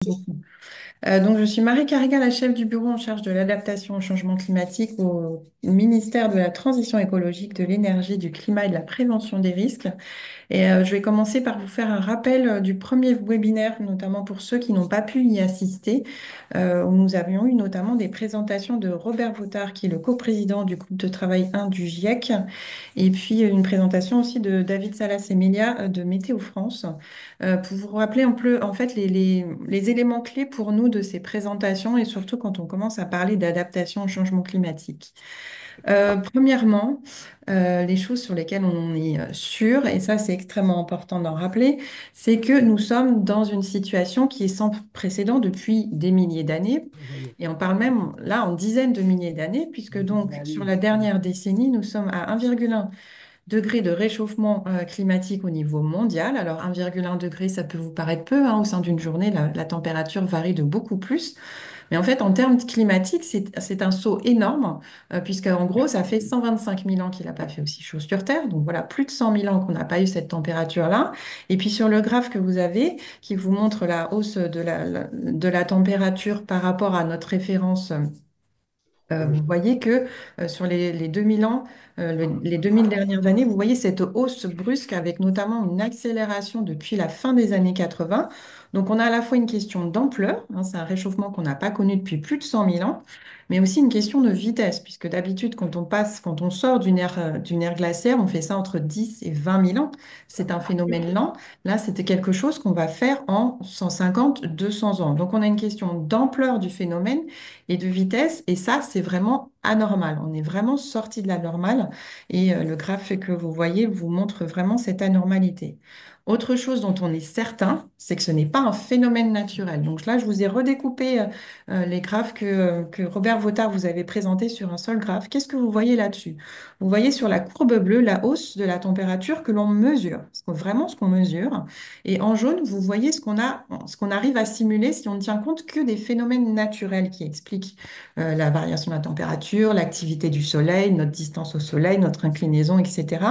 Donc, je suis Marie Carriga, la chef du bureau en charge de l'adaptation au changement climatique au ministère de la Transition écologique, de l'énergie, du climat et de la prévention des risques. Je vais commencer par vous faire un rappel du premier webinaire, notamment pour ceux qui n'ont pas pu y assister, où nous avions eu notamment des présentations de Robert Vautard, qui est le coprésident du groupe de travail 1 du GIEC, et puis une présentation aussi de David Salas-Emilia de Météo France, pour vous rappeler un peu en fait les éléments clés pour nous de ces présentations et surtout quand on commence à parler d'adaptation au changement climatique. Premièrement, les choses sur lesquelles on est sûr, et ça c'est extrêmement important d'en rappeler, c'est que nous sommes dans une situation qui est sans précédent depuis des milliers d'années, et on parle même là en dizaines de milliers d'années, puisque donc sur la dernière décennie, nous sommes à 1,1 degré de réchauffement climatique au niveau mondial. Alors 1,1 degré, ça peut vous paraître peu, hein, au sein d'une journée, la température varie de beaucoup plus. Mais en fait, en termes climatiques, c'est un saut énorme, puisque en gros, ça fait 125 000 ans qu'il n'a pas fait aussi chaud sur Terre. Donc voilà, plus de 100 000 ans qu'on n'a pas eu cette température-là. Et puis sur le graphe que vous avez, qui vous montre la hausse de la température par rapport à notre référence. Vous voyez que sur les 2000 ans, les 2000 dernières années, vous voyez cette hausse brusque avec notamment une accélération depuis la fin des années 80. Donc on a à la fois une question d'ampleur, hein, c'est un réchauffement qu'on n'a pas connu depuis plus de 100 000 ans, mais aussi une question de vitesse, puisque d'habitude quand on sort d'une ère glaciaire, on fait ça entre 10 et 20 000 ans. C'est un phénomène lent. Là, c'était quelque chose qu'on va faire en 150, 200 ans. Donc on a une question d'ampleur du phénomène et de vitesse. Et ça, c'est vraiment anormal. On est vraiment sorti de la normale. Et le graphe que vous voyez vous montre vraiment cette anormalité. Autre chose dont on est certain, c'est que ce n'est pas un phénomène naturel. Donc là, je vous ai redécoupé les graphes que Robert Vautard vous avait présentés sur un seul graphe. Qu'est-ce que vous voyez là-dessus? Vous voyez sur la courbe bleue la hausse de la température que l'on mesure, vraiment ce qu'on mesure. Et en jaune, vous voyez ce qu'on arrive à simuler si on ne tient compte que des phénomènes naturels qui expliquent la variation de la température, l'activité du soleil, notre distance au soleil, notre inclinaison, etc.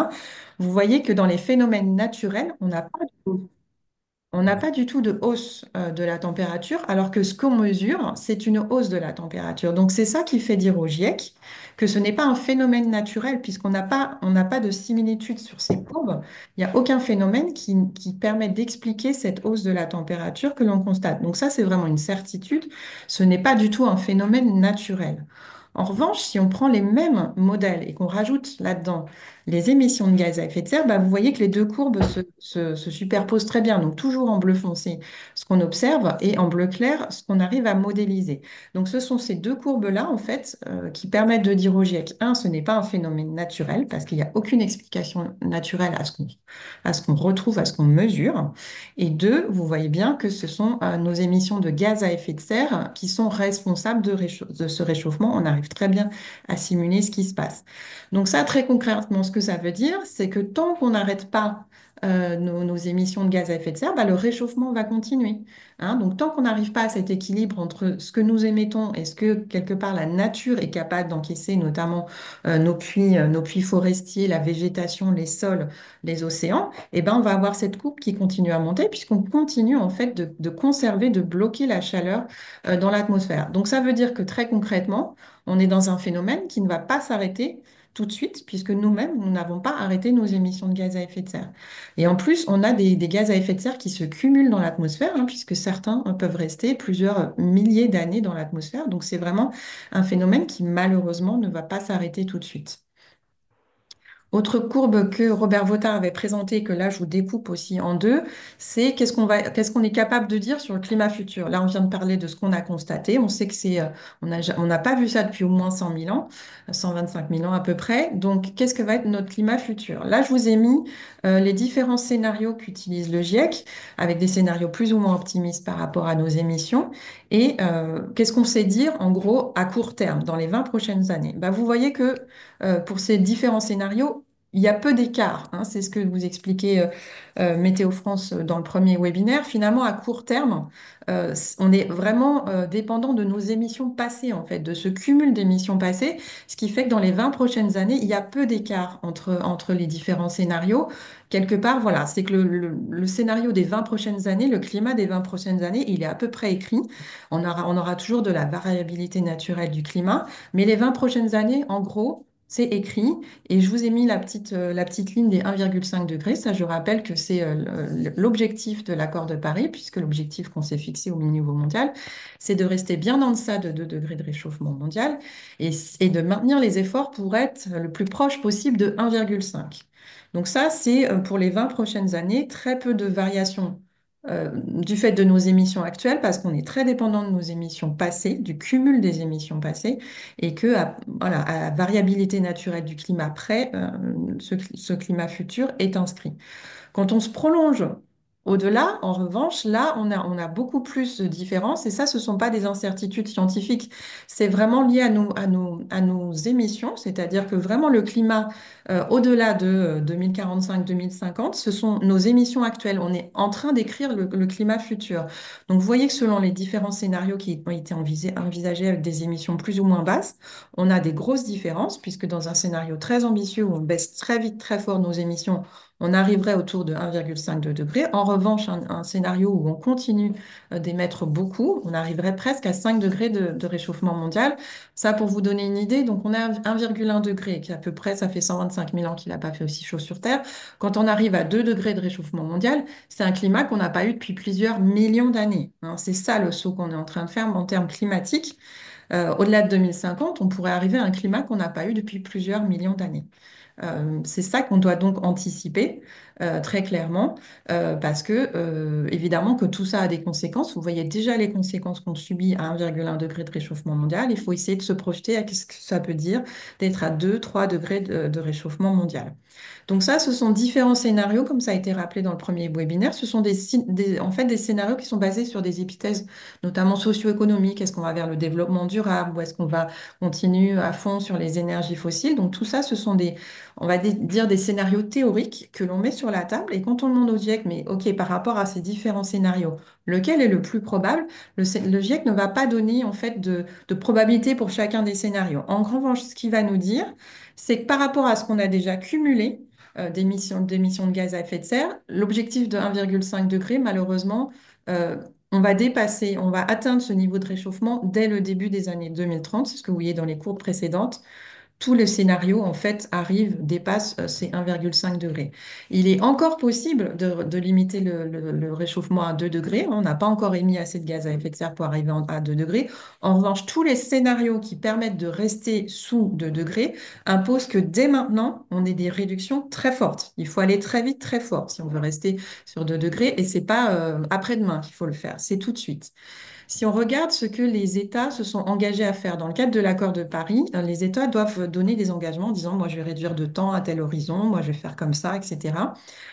Vous voyez que dans les phénomènes naturels, on n'a pas du tout de hausse de la température, alors que ce qu'on mesure, c'est une hausse de la température. Donc c'est ça qui fait dire au GIEC que ce n'est pas un phénomène naturel, puisqu'on n'a pas de similitude sur ces courbes. Il n'y a aucun phénomène qui permet d'expliquer cette hausse de la température que l'on constate. Donc ça, c'est vraiment une certitude. Ce n'est pas du tout un phénomène naturel. En revanche, si on prend les mêmes modèles et qu'on rajoute là-dedans les émissions de gaz à effet de serre, bah, vous voyez que les deux courbes se superposent très bien. Donc toujours en bleu foncé, ce qu'on observe, et en bleu clair, ce qu'on arrive à modéliser. Donc ce sont ces deux courbes-là, en fait, qui permettent de dire au GIEC, un, ce n'est pas un phénomène naturel, parce qu'il n'y a aucune explication naturelle à ce qu'on retrouve, à ce qu'on mesure. Et deux, vous voyez bien que ce sont nos émissions de gaz à effet de serre qui sont responsables de ce réchauffement. On arrive très bien à simuler ce qui se passe. Donc ça, très concrètement, ce que ça veut dire, c'est que tant qu'on n'arrête pas nos émissions de gaz à effet de serre, bah, le réchauffement va continuer. Hein. Donc tant qu'on n'arrive pas à cet équilibre entre ce que nous émettons et ce que quelque part la nature est capable d'encaisser, notamment nos puits forestiers, la végétation, les sols, les océans, eh ben, on va avoir cette courbe qui continue à monter puisqu'on continue en fait de conserver, de bloquer la chaleur dans l'atmosphère. Donc ça veut dire que très concrètement, on est dans un phénomène qui ne va pas s'arrêter tout de suite, puisque nous-mêmes, nous n'avons pas arrêté nos émissions de gaz à effet de serre. Et en plus, on a des gaz à effet de serre qui se cumulent dans l'atmosphère, hein, puisque certains peuvent rester plusieurs milliers d'années dans l'atmosphère. Donc c'est vraiment un phénomène qui malheureusement ne va pas s'arrêter tout de suite. Autre courbe que Robert Vautard avait présentée, que là je vous découpe aussi en deux, c'est qu'est-ce qu'on est capable de dire sur le climat futur. Là, on vient de parler de ce qu'on a constaté. On sait que on n'a pas vu ça depuis au moins 100 000 ans, 125 000 ans à peu près. Donc, qu'est-ce que va être notre climat futur? Là, je vous ai mis les différents scénarios qu'utilise le GIEC, avec des scénarios plus ou moins optimistes par rapport à nos émissions. Et qu'est-ce qu'on sait dire, en gros, à court terme, dans les 20 prochaines années? Bah, vous voyez que pour ces différents scénarios, il y a peu d'écart, hein, c'est ce que vous expliquez Météo France dans le premier webinaire. Finalement, à court terme, on est vraiment dépendant de nos émissions passées, en fait, de ce cumul d'émissions passées, ce qui fait que dans les 20 prochaines années, il y a peu d'écart entre les différents scénarios. Quelque part, voilà, c'est que le scénario des 20 prochaines années, le climat des 20 prochaines années, il est à peu près écrit. On aura toujours de la variabilité naturelle du climat, mais les 20 prochaines années, en gros, c'est écrit. Et je vous ai mis la petite ligne des 1,5 degrés. Ça, je rappelle que c'est l'objectif de l'accord de Paris, puisque l'objectif qu'on s'est fixé au niveau mondial, c'est de rester bien en deçà de 2 degrés de réchauffement mondial et de maintenir les efforts pour être le plus proche possible de 1,5. Donc ça, c'est pour les 20 prochaines années, très peu de variations du fait de nos émissions actuelles, parce qu'on est très dépendant de nos émissions passées, du cumul des émissions passées, et que voilà, à la variabilité naturelle du climat près, ce climat futur est inscrit. Quand on se prolonge au-delà, en revanche, là, on a beaucoup plus de différences et ça, ce ne sont pas des incertitudes scientifiques. C'est vraiment lié à nos émissions, c'est-à-dire que vraiment le climat au-delà de 2045-2050, ce sont nos émissions actuelles. On est en train d'écrire le climat futur. Donc, vous voyez que selon les différents scénarios qui ont été envisagés avec des émissions plus ou moins basses, on a des grosses différences puisque dans un scénario très ambitieux où on baisse très vite, très fort nos émissions, on arriverait autour de 1,5 degré. En revanche, un scénario où on continue d'émettre beaucoup, on arriverait presque à 5 degrés de réchauffement mondial. Ça, pour vous donner une idée, donc on a 1,1 degré, qui à peu près, ça fait 125 000 ans qu'il n'a pas fait aussi chaud sur Terre. Quand on arrive à 2 degrés de réchauffement mondial, c'est un climat qu'on n'a pas eu depuis plusieurs millions d'années, hein. C'est ça le saut qu'on est en train de faire en termes climatiques. Au-delà de 2050, on pourrait arriver à un climat qu'on n'a pas eu depuis plusieurs millions d'années. C'est ça qu'on doit donc anticiper très clairement, parce que évidemment que tout ça a des conséquences. Vous voyez déjà les conséquences qu'on subit à 1,1 degré de réchauffement mondial. Il faut essayer de se projeter à ce que ça peut dire d'être à 2, 3 degrés de réchauffement mondial. Donc ça, ce sont différents scénarios, comme ça a été rappelé dans le premier webinaire. Ce sont en fait des scénarios qui sont basés sur des hypothèses, notamment socio-économiques. Est-ce qu'on va vers le développement durable ou est-ce qu'on va continuer à fond sur les énergies fossiles? Donc tout ça, ce sont on va dire des scénarios théoriques que l'on met sur la table. Et quand on demande au GIEC, mais OK, par rapport à ces différents scénarios, lequel est le plus probable? Le GIEC ne va pas donner en fait de probabilité pour chacun des scénarios. En revanche, ce qu'il va nous dire, c'est que par rapport à ce qu'on a déjà cumulé, d'émissions de gaz à effet de serre, l'objectif de 1,5 degré, malheureusement, euh, on va atteindre ce niveau de réchauffement dès le début des années 2030. C'est ce que vous voyez dans les courbes précédentes. Tous les scénarios, en fait, dépassent ces 1,5 degrés. Il est encore possible de limiter le réchauffement à 2 degrés. On n'a pas encore émis assez de gaz à effet de serre pour arriver à 2 degrés. En revanche, tous les scénarios qui permettent de rester sous 2 degrés imposent que dès maintenant, on ait des réductions très fortes. Il faut aller très vite, très fort si on veut rester sur 2 degrés. Et c'est pas après-demain qu'il faut le faire, c'est tout de suite. Si on regarde ce que les États se sont engagés à faire dans le cadre de l'accord de Paris, les États doivent donner des engagements en disant, moi, je vais réduire de temps à tel horizon, moi, je vais faire comme ça, etc.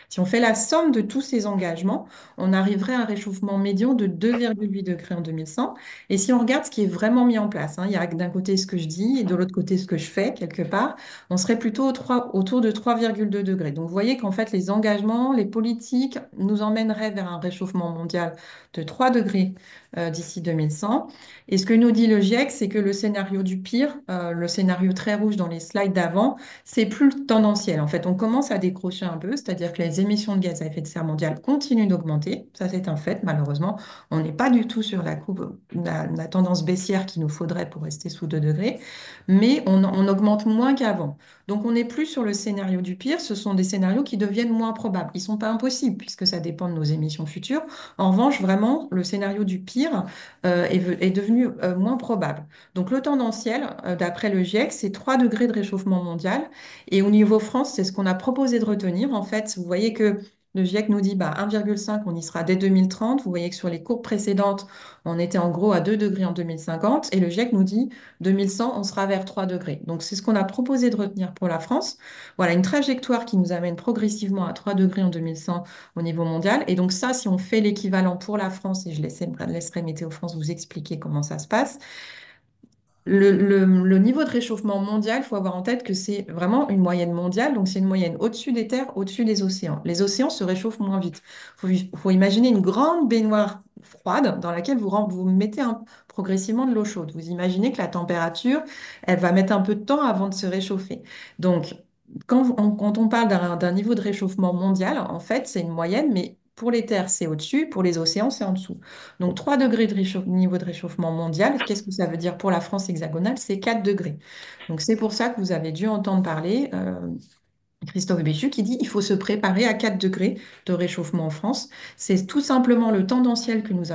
Si on fait la somme de tous ces engagements, on arriverait à un réchauffement médian de 2,8 degrés en 2100. Et si on regarde ce qui est vraiment mis en place, hein, il y a d'un côté ce que je dis et de l'autre côté ce que je fais, quelque part, on serait plutôt autour de 3,2 degrés. Donc, vous voyez qu'en fait, les engagements, les politiques nous emmèneraient vers un réchauffement mondial de 3 degrés d'ici 2100. Et ce que nous dit le GIEC, c'est que le scénario du pire, le scénario très rouge dans les slides d'avant, c'est plus tendanciel. En fait, on commence à décrocher un peu, c'est-à-dire que les émissions de gaz à effet de serre mondiales continuent d'augmenter. Ça, c'est un fait, malheureusement. On n'est pas du tout sur la courbe, la tendance baissière qu'il nous faudrait pour rester sous 2 degrés, mais on augmente moins qu'avant. Donc, on n'est plus sur le scénario du pire, ce sont des scénarios qui deviennent moins probables. Ils ne sont pas impossibles, puisque ça dépend de nos émissions futures. En revanche, vraiment, le scénario du pire est devenu moins probable. Donc le tendanciel, d'après le GIEC, c'est 3 degrés de réchauffement mondial. Et au niveau France, c'est ce qu'on a proposé de retenir. En fait, vous voyez que le GIEC nous dit bah, 1,5, on y sera dès 2030. Vous voyez que sur les courbes précédentes, on était en gros à 2 degrés en 2050. Et le GIEC nous dit 2100, on sera vers 3 degrés. Donc c'est ce qu'on a proposé de retenir pour la France. Voilà, une trajectoire qui nous amène progressivement à 3 degrés en 2100 au niveau mondial. Et donc ça, si on fait l'équivalent pour la France, et je laisserai Météo France vous expliquer comment ça se passe, le niveau de réchauffement mondial, il faut avoir en tête que c'est vraiment une moyenne mondiale, donc c'est une moyenne au-dessus des terres, au-dessus des océans. Les océans se réchauffent moins vite. Faut imaginer une grande baignoire froide dans laquelle vous mettez progressivement de l'eau chaude. Vous imaginez que la température, elle va mettre un peu de temps avant de se réchauffer. Donc, quand on parle d'un niveau de réchauffement mondial, en fait, c'est une moyenne, mais pour les terres, c'est au-dessus, pour les océans, c'est en dessous. Donc 3 degrés de niveau de réchauffement mondial, qu'est-ce que ça veut dire pour la France hexagonale? C'est 4 degrés. Donc c'est pour ça que vous avez dû entendre parler Christophe Béchu qui dit il faut se préparer à 4 degrés de réchauffement en France. C'est tout simplement le tendanciel que nous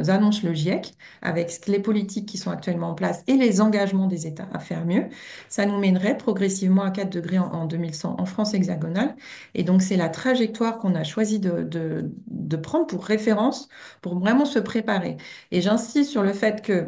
annonce le GIEC avec les politiques qui sont actuellement en place et les engagements des États à faire mieux. Ça nous mènerait progressivement à 4 degrés en 2100 en France hexagonale. Et donc c'est la trajectoire qu'on a choisi de prendre pour référence pour vraiment se préparer. Et j'insiste sur le fait que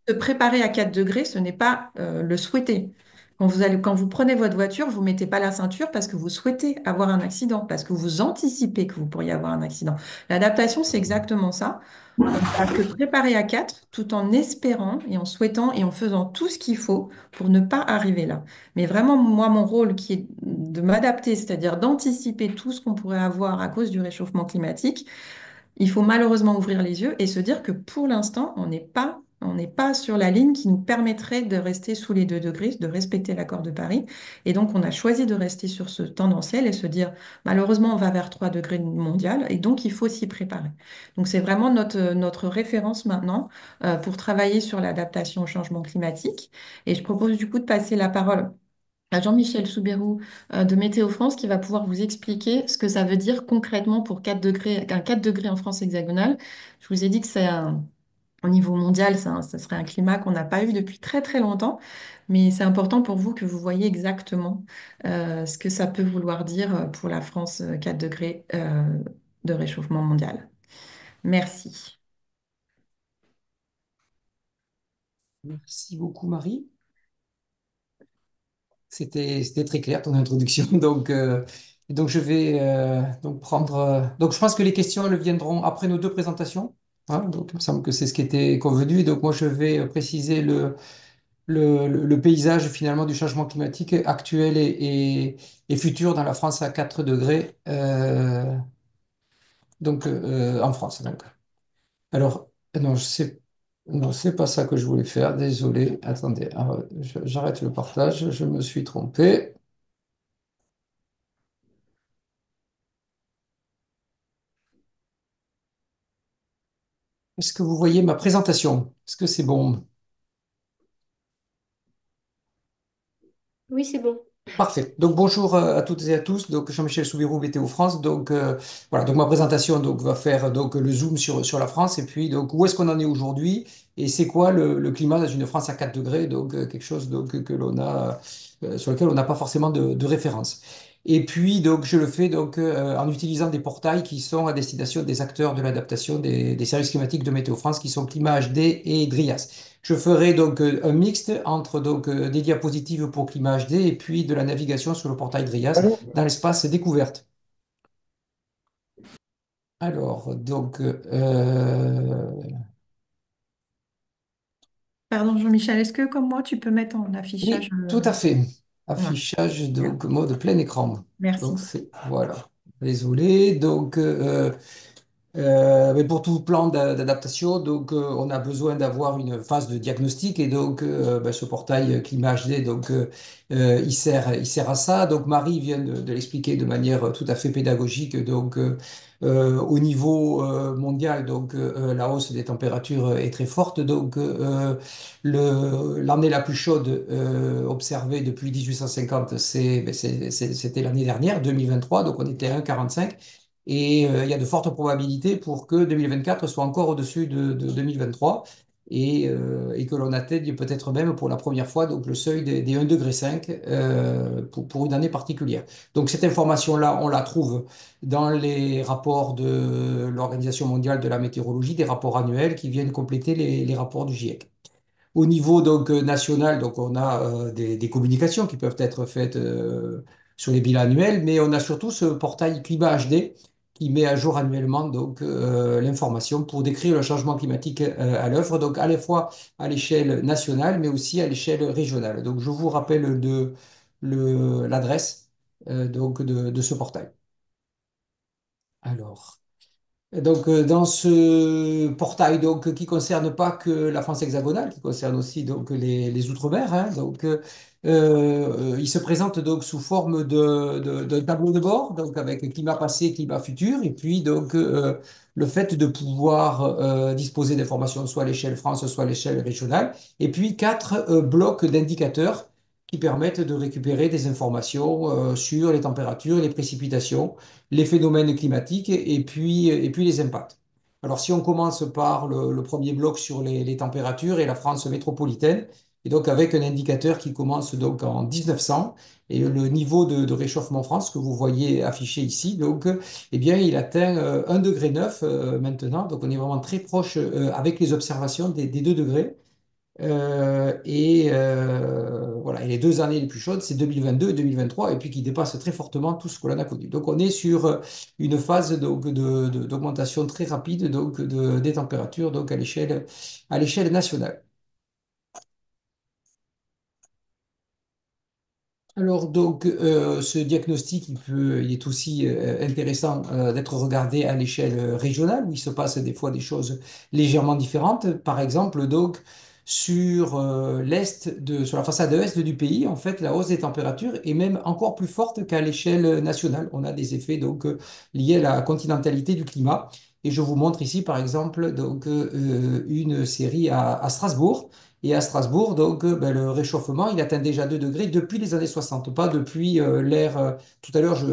se préparer à 4 degrés, ce n'est pas le souhaiter. Quand vous prenez votre voiture, vous mettez pas la ceinture parce que vous souhaitez avoir un accident, parce que vous anticipez que vous pourriez avoir un accident. L'adaptation, c'est exactement ça. On va se préparer à quatre tout en espérant et en souhaitant et en faisant tout ce qu'il faut pour ne pas arriver là. Mais vraiment, moi, mon rôle qui est de m'adapter, c'est-à-dire d'anticiper tout ce qu'on pourrait avoir à cause du réchauffement climatique, il faut malheureusement ouvrir les yeux et se dire que pour l'instant, on n'est pas sur la ligne qui nous permettrait de rester sous les 2 degrés, de respecter l'accord de Paris. Et donc, on a choisi de rester sur ce tendanciel et se dire, malheureusement, on va vers 3 degrés mondial et donc il faut s'y préparer. Donc, c'est vraiment notre référence maintenant pour travailler sur l'adaptation au changement climatique. Et je propose du coup de passer la parole à Jean-Michel Soubérou de Météo France qui va pouvoir vous expliquer ce que ça veut dire concrètement pour 4 degrés, un 4 degrés en France hexagonale. Je vous ai dit que au niveau mondial, ça serait un climat qu'on n'a pas eu depuis très très longtemps, mais c'est important pour vous que vous voyez exactement ce que ça peut vouloir dire pour la France 4 degrés de réchauffement mondial. Merci. Merci beaucoup, Marie. C'était très clair ton introduction. Donc je vais donc prendre. Donc je pense que les questions elles viendront après nos deux présentations. Hein. Donc il me semble que c'est ce qui était convenu. Et donc moi je vais préciser le paysage finalement du changement climatique actuel et futur dans la France à 4 degrés. En France. Donc. Alors, non, non, c'est pas ça que je voulais faire. Désolé. Attendez, j'arrête le partage. Je me suis trompé. Est-ce que vous voyez ma présentation? Est-ce que c'est bon? Oui, c'est bon. Parfait. Donc bonjour à toutes et à tous. Donc Jean-Michel Soubirous, BTO France. Voilà. Donc ma présentation donc va faire donc le zoom sur la France et puis donc où est-ce qu'on en est aujourd'hui et c'est quoi le climat dans une France à 4 degrés. Donc quelque chose donc que l'on a sur lequel on n'a pas forcément de référence. Et puis donc je le fais donc en utilisant des portails qui sont à destination des acteurs de l'adaptation des services climatiques de Météo France qui sont Climat HD et Drias. Je ferai donc un mixte entre des diapositives pour Climat HD et puis de la navigation sur le portail Drias dans l'espace découverte. Alors, Pardon Jean-Michel, est-ce que comme moi, tu peux mettre en affichage... oui, tout à fait. Voilà. Affichage, Bien. donc mode plein écran. Donc, Merci. c'est, voilà. Désolé. Mais pour tout plan d'adaptation, on a besoin d'avoir une phase de diagnostic et ce portail Climat HD, il sert à ça. Donc Marie vient de l'expliquer de manière tout à fait pédagogique. Au niveau mondial, la hausse des températures est très forte. L'année la plus chaude observée depuis 1850, c'était l'année dernière, 2023. Donc on était à 1,45. Et il y a de fortes probabilités pour que 2024 soit encore au-dessus de 2023 et que l'on atteigne peut-être même pour la première fois le seuil des 1,5 degré pour une année particulière. Donc cette information-là, on la trouve dans les rapports de l'Organisation mondiale de la météorologie, des rapports annuels qui viennent compléter les rapports du GIEC. Au niveau national, on a des communications qui peuvent être faites sur les bilans annuels, mais on a surtout ce portail Climat HD qui met à jour annuellement donc l'information pour décrire le changement climatique à l'œuvre, donc à la fois à l'échelle nationale, mais aussi à l'échelle régionale. Donc je vous rappelle l'adresse donc de ce portail. Alors. Donc, dans ce portail donc, qui concerne pas que la France hexagonale, qui concerne aussi donc, les Outre-mer, hein, il se présente donc sous forme d'un tableau de bord, donc avec climat passé, climat futur, et puis donc le fait de pouvoir disposer d'informations soit à l'échelle France, soit à l'échelle régionale, et puis quatre blocs d'indicateurs qui permettent de récupérer des informations sur les températures, les précipitations, les phénomènes climatiques et puis les impacts. Alors, si on commence par le premier bloc sur les températures et la France métropolitaine, et donc avec un indicateur qui commence donc en 1900, et le niveau de réchauffement France que vous voyez affiché ici, donc, eh bien, il atteint 1,9 degré maintenant, donc on est vraiment très proche avec les observations des 2 degrés. Voilà, et les 2 années les plus chaudes, c'est 2022 et 2023, et puis qui dépassent très fortement tout ce que l'on a connu. Donc on est sur une phase donc, d'augmentation très rapide donc, des températures donc, à l'échelle nationale. Alors donc ce diagnostic il est aussi intéressant d'être regardé à l'échelle régionale où il se passe des fois des choses légèrement différentes. Par exemple donc sur la façade est du pays en fait la hausse des températures est même encore plus forte qu'à l'échelle nationale. On a des effets donc liés à la continentalité du climat et je vous montre ici par exemple donc une série à Strasbourg. Et à Strasbourg, donc, ben, le réchauffement, il atteint déjà 2 degrés depuis les années 60, pas depuis l'ère. Tout à l'heure, je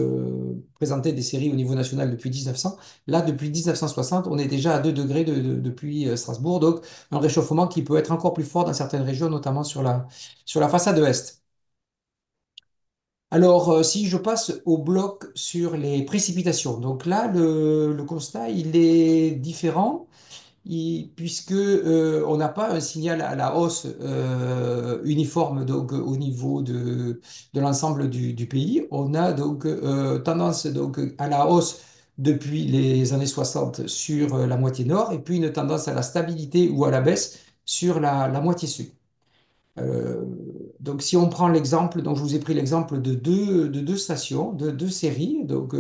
présentais des séries au niveau national depuis 1900. Là, depuis 1960, on est déjà à 2 degrés depuis Strasbourg. Donc, un réchauffement qui peut être encore plus fort dans certaines régions, notamment sur la façade est. Alors, si je passe au bloc sur les précipitations, donc là, le constat, il est différent puisque on n'a pas un signal à la hausse uniforme donc au niveau de l'ensemble du pays. On a donc tendance donc à la hausse depuis les années 60 sur la moitié nord et puis une tendance à la stabilité ou à la baisse sur la moitié sud. Euh, donc, si on prend l'exemple, donc je vous ai pris l'exemple de deux stations, de deux séries, donc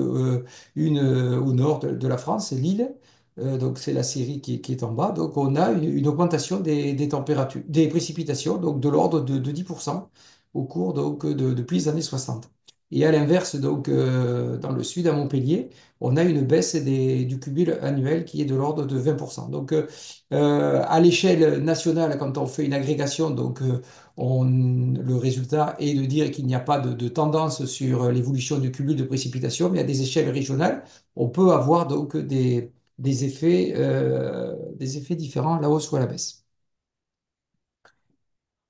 une au nord de la France, c'est Lille, donc c'est la série qui est en bas. Donc, on a une augmentation des températures, des précipitations, donc de l'ordre de 10% au cours donc, depuis les années 60. Et à l'inverse, donc dans le sud, à Montpellier, on a une baisse du cumul annuel qui est de l'ordre de 20%. Donc, à l'échelle nationale, quand on fait une agrégation, donc le résultat est de dire qu'il n'y a pas de tendance sur l'évolution du cumul de précipitations, mais à des échelles régionales, on peut avoir donc des effets différents à la hausse ou à la baisse.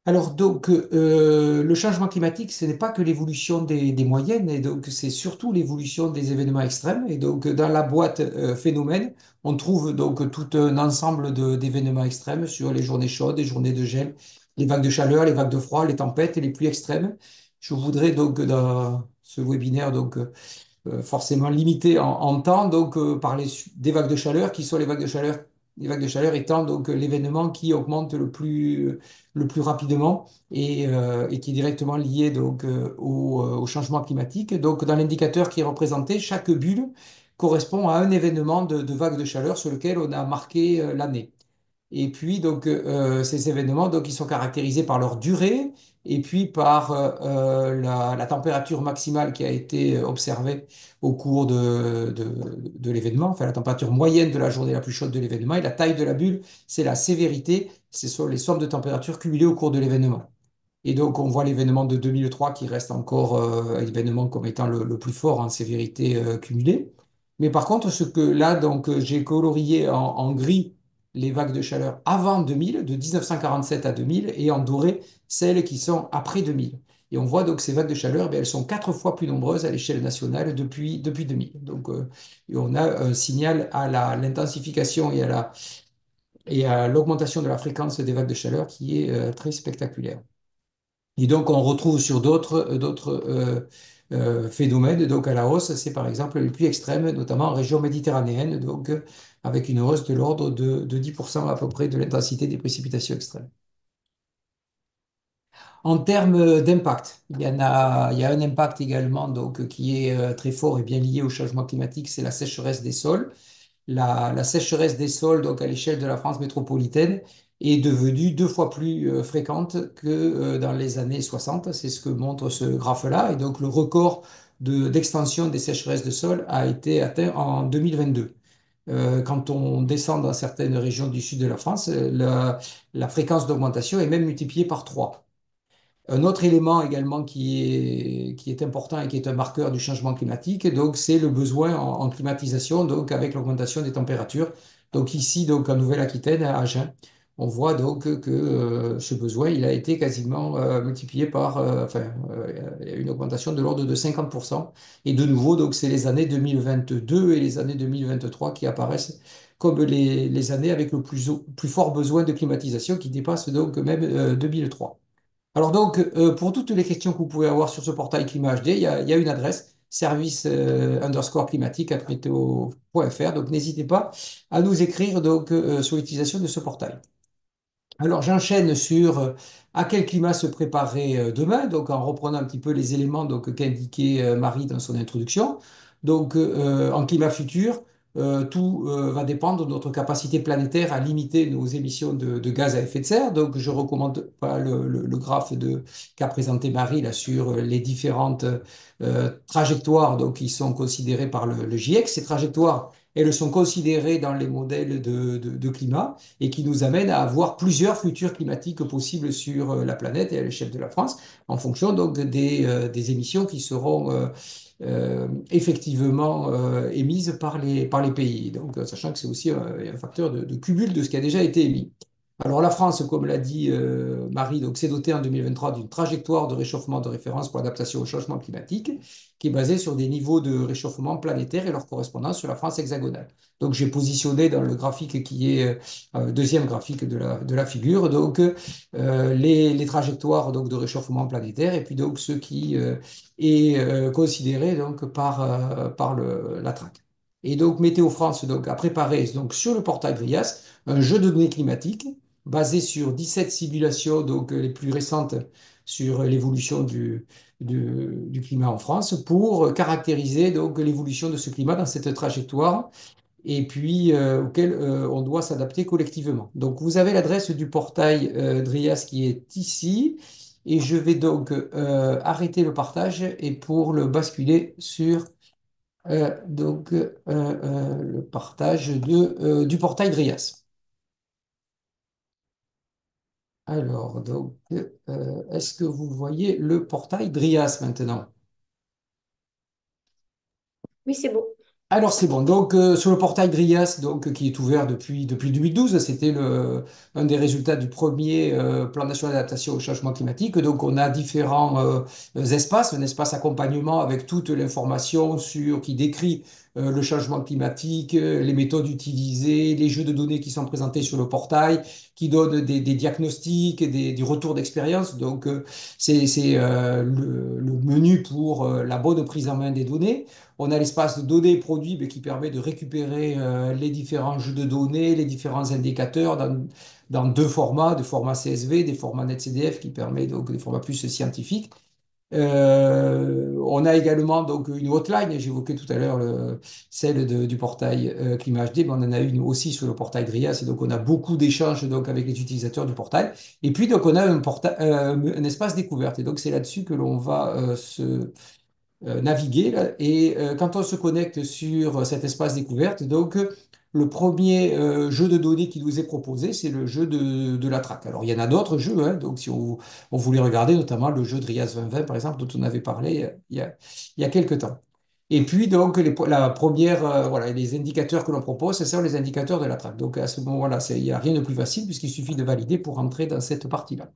Alors donc, le changement climatique, ce n'est pas que l'évolution des moyennes, et donc c'est surtout l'évolution des événements extrêmes. Et donc, dans la boîte phénomènes, on trouve donc tout un ensemble d'événements extrêmes sur les journées chaudes, les journées de gel, les vagues de chaleur, les vagues de froid, les tempêtes et les pluies extrêmes. Je voudrais donc, dans ce webinaire, donc, forcément limité en temps, donc parler des vagues de chaleur, qui sont les vagues de chaleur étant donc l'événement qui augmente le plus rapidement et qui est directement lié donc au changement climatique. Donc dans l'indicateur qui est représenté, chaque bulle correspond à un événement de vague de chaleur sur lequel on a marqué l'année. Et puis, donc, ces événements, donc, ils sont caractérisés par leur durée et puis par la température maximale qui a été observée au cours de l'événement, enfin, la température moyenne de la journée la plus chaude de l'événement. Et la taille de la bulle, c'est la sévérité, ce sont les sommes de température cumulées au cours de l'événement. Et donc, on voit l'événement de 2003 qui reste encore l'événement comme étant le plus fort en sévérité cumulée. Mais par contre, ce que là, donc, j'ai colorié en gris les vagues de chaleur avant 2000, de 1947 à 2000, et en doré celles qui sont après 2000. Et on voit donc ces vagues de chaleur, elles sont 4 fois plus nombreuses à l'échelle nationale depuis 2000. Donc, et on a un signal à l'intensification et à l'augmentation de la fréquence des vagues de chaleur qui est très spectaculaire. Et donc, on retrouve sur d'autres phénomène donc à la hausse, c'est par exemple les pluies extrêmes, notamment en région méditerranéenne, donc avec une hausse de l'ordre de 10% à peu près de l'intensité des précipitations extrêmes. En termes d'impact, il y a un impact également donc, qui est très fort et bien lié au changement climatique, c'est la sécheresse des sols. La sécheresse des sols, donc à l'échelle de la France métropolitaine, est devenue 2 fois plus fréquente que dans les années 60. C'est ce que montre ce graphe-là. Et donc le record d'extension des sécheresses de sol a été atteint en 2022. Quand on descend dans certaines régions du sud de la France, la fréquence d'augmentation est même multipliée par 3. Un autre élément également qui est important et qui est un marqueur du changement climatique, donc c'est le besoin en climatisation, donc avec l'augmentation des températures. Donc ici, donc en Nouvelle-Aquitaine, à Agen, on voit donc que ce besoin, il a été quasiment multiplié par, il y a une augmentation de l'ordre de 50%. Et de nouveau, donc c'est les années 2022 et les années 2023 qui apparaissent comme les années avec le plus fort besoin de climatisation qui dépasse donc même 2003. Alors donc, pour toutes les questions que vous pouvez avoir sur ce portail Climat HD, il y a une adresse, service underscore climatique @meteo.fr. Donc n'hésitez pas à nous écrire donc, sur l'utilisation de ce portail. Alors j'enchaîne sur à quel climat se préparer demain, donc en reprenant un petit peu les éléments donc, qu'indiquait Marie dans son introduction. Donc en climat futur, tout va dépendre de notre capacité planétaire à limiter nos émissions de gaz à effet de serre. Donc je recommande pas le graphe qu'a présenté Marie là, sur les différentes trajectoires donc, qui sont considérées par le GIEC. Ces trajectoires, elles sont considérées dans les modèles de climat et qui nous amène à avoir plusieurs futurs climatiques possibles sur la planète et à l'échelle de la France, en fonction donc des émissions qui seront effectivement émises par les pays. Donc, sachant que c'est aussi un facteur de cumul de ce qui a déjà été émis. Alors la France, comme l'a dit Marie, donc s'est dotée en 2023 d'une trajectoire de réchauffement de référence pour l'adaptation au changement climatique, qui est basée sur des niveaux de réchauffement planétaire et leur correspondance sur la France hexagonale. Donc j'ai positionné dans le graphique qui est deuxième graphique de la figure, donc les trajectoires donc, de réchauffement planétaire et puis donc ce qui est considéré donc, par la traque. Et donc Météo France donc, a préparé donc, sur le portail GRIAS un jeu de données climatiques basé sur 17 simulations donc, les plus récentes sur l'évolution du climat en France pour caractériser donc l'évolution de ce climat dans cette trajectoire et puis auquel on doit s'adapter collectivement. Donc vous avez l'adresse du portail Drias qui est ici et je vais donc arrêter le partage et pour le basculer sur le partage du portail Drias. Alors, donc, est-ce que vous voyez le portail Drias maintenant? Oui, c'est bon. Alors c'est bon. Donc sur le portail Drias, donc qui est ouvert depuis 2012, c'était un des résultats du premier plan national d'adaptation au changement climatique. Donc on a différents espaces, un espace accompagnement avec toute l'information sur qui décrit le changement climatique, les méthodes utilisées, les jeux de données qui sont présentés sur le portail, qui donnent des diagnostics, des retours d'expérience. Donc c'est le menu pour la bonne prise en main des données. On a l'espace de données et produits qui permet de récupérer les différents jeux de données, les différents indicateurs dans deux formats, des formats CSV, des formats NetCDF qui permet donc des formats plus scientifiques. On a également donc une hotline, j'évoquais tout à l'heure celle du portail Climat HD, mais on en a une aussi sur le portail Drias, et donc on a beaucoup d'échanges donc avec les utilisateurs du portail. Et puis donc on a un espace découverte, et donc c'est là-dessus que l'on va naviguer. Là. Et quand on se connecte sur cet espace découverte, donc le premier jeu de données qui nous est proposé, c'est le jeu de la traque. Alors il y en a d'autres jeux, hein, donc si on voulait regarder notamment le jeu de Rias 2020 par exemple, dont on avait parlé il y a quelques temps. Et puis donc la première, voilà, les indicateurs que l'on propose, ce sont les indicateurs de la traque. Donc à ce moment-là, il n'y a rien de plus facile puisqu'il suffit de valider pour entrer dans cette partie-là.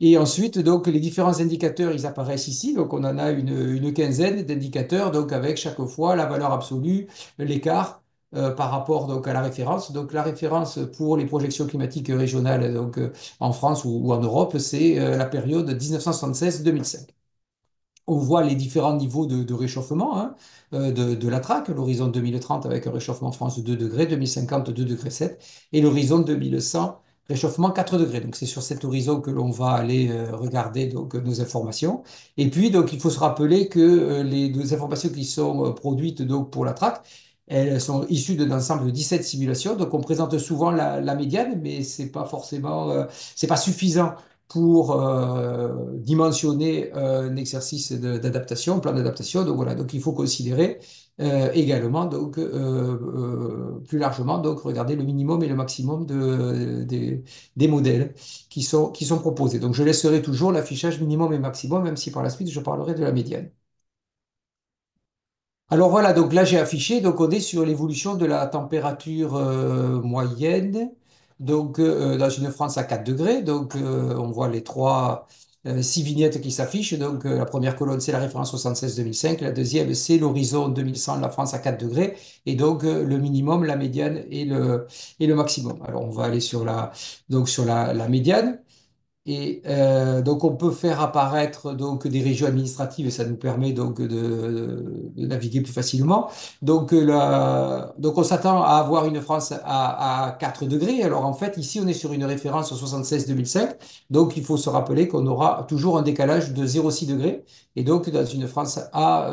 Et ensuite, donc, les différents indicateurs, ils apparaissent ici. Donc, on en a une quinzaine d'indicateurs, donc, avec chaque fois la valeur absolue, l'écart par rapport donc, à la référence. Donc, la référence pour les projections climatiques régionales donc, en France ou en Europe, c'est la période 1976-2005. on voit les différents niveaux de réchauffement hein, de la traque, l'horizon 2030 avec un réchauffement France de 2 degrés, 2050 2 degrés 7 et l'horizon 2100 réchauffement 4 degrés. Donc c'est sur cet horizon que l'on va aller regarder donc, nos informations. Et puis donc il faut se rappeler que les informations qui sont produites donc, pour la traque, elles sont issues d'un ensemble de 17 simulations. Donc on présente souvent la médiane, mais c'est pas forcément, c'est pas suffisant pour dimensionner un exercice d'adaptation, un plan d'adaptation. Donc voilà, donc il faut considérer également, donc plus largement, donc regarder le minimum et le maximum des modèles qui sont proposés. Donc je laisserai toujours l'affichage minimum et maximum, même si par la suite je parlerai de la médiane. Alors voilà, donc là j'ai affiché, donc on est sur l'évolution de la température moyenne, donc dans une France à 4 degrés, donc on voit les six vignettes qui s'affichent, donc la première colonne c'est la référence 76-2005, la deuxième c'est l'horizon 2100 de la France à 4 degrés, et donc le minimum, la médiane et le maximum. Alors on va aller donc sur la médiane. Et donc on peut faire apparaître donc des régions administratives et ça nous permet donc de naviguer plus facilement. Donc, donc on s'attend à avoir une France à 4 degrés. Alors en fait ici on est sur une référence au 76-2005. Donc il faut se rappeler qu'on aura toujours un décalage de 0,6 degrés. Et donc dans une France à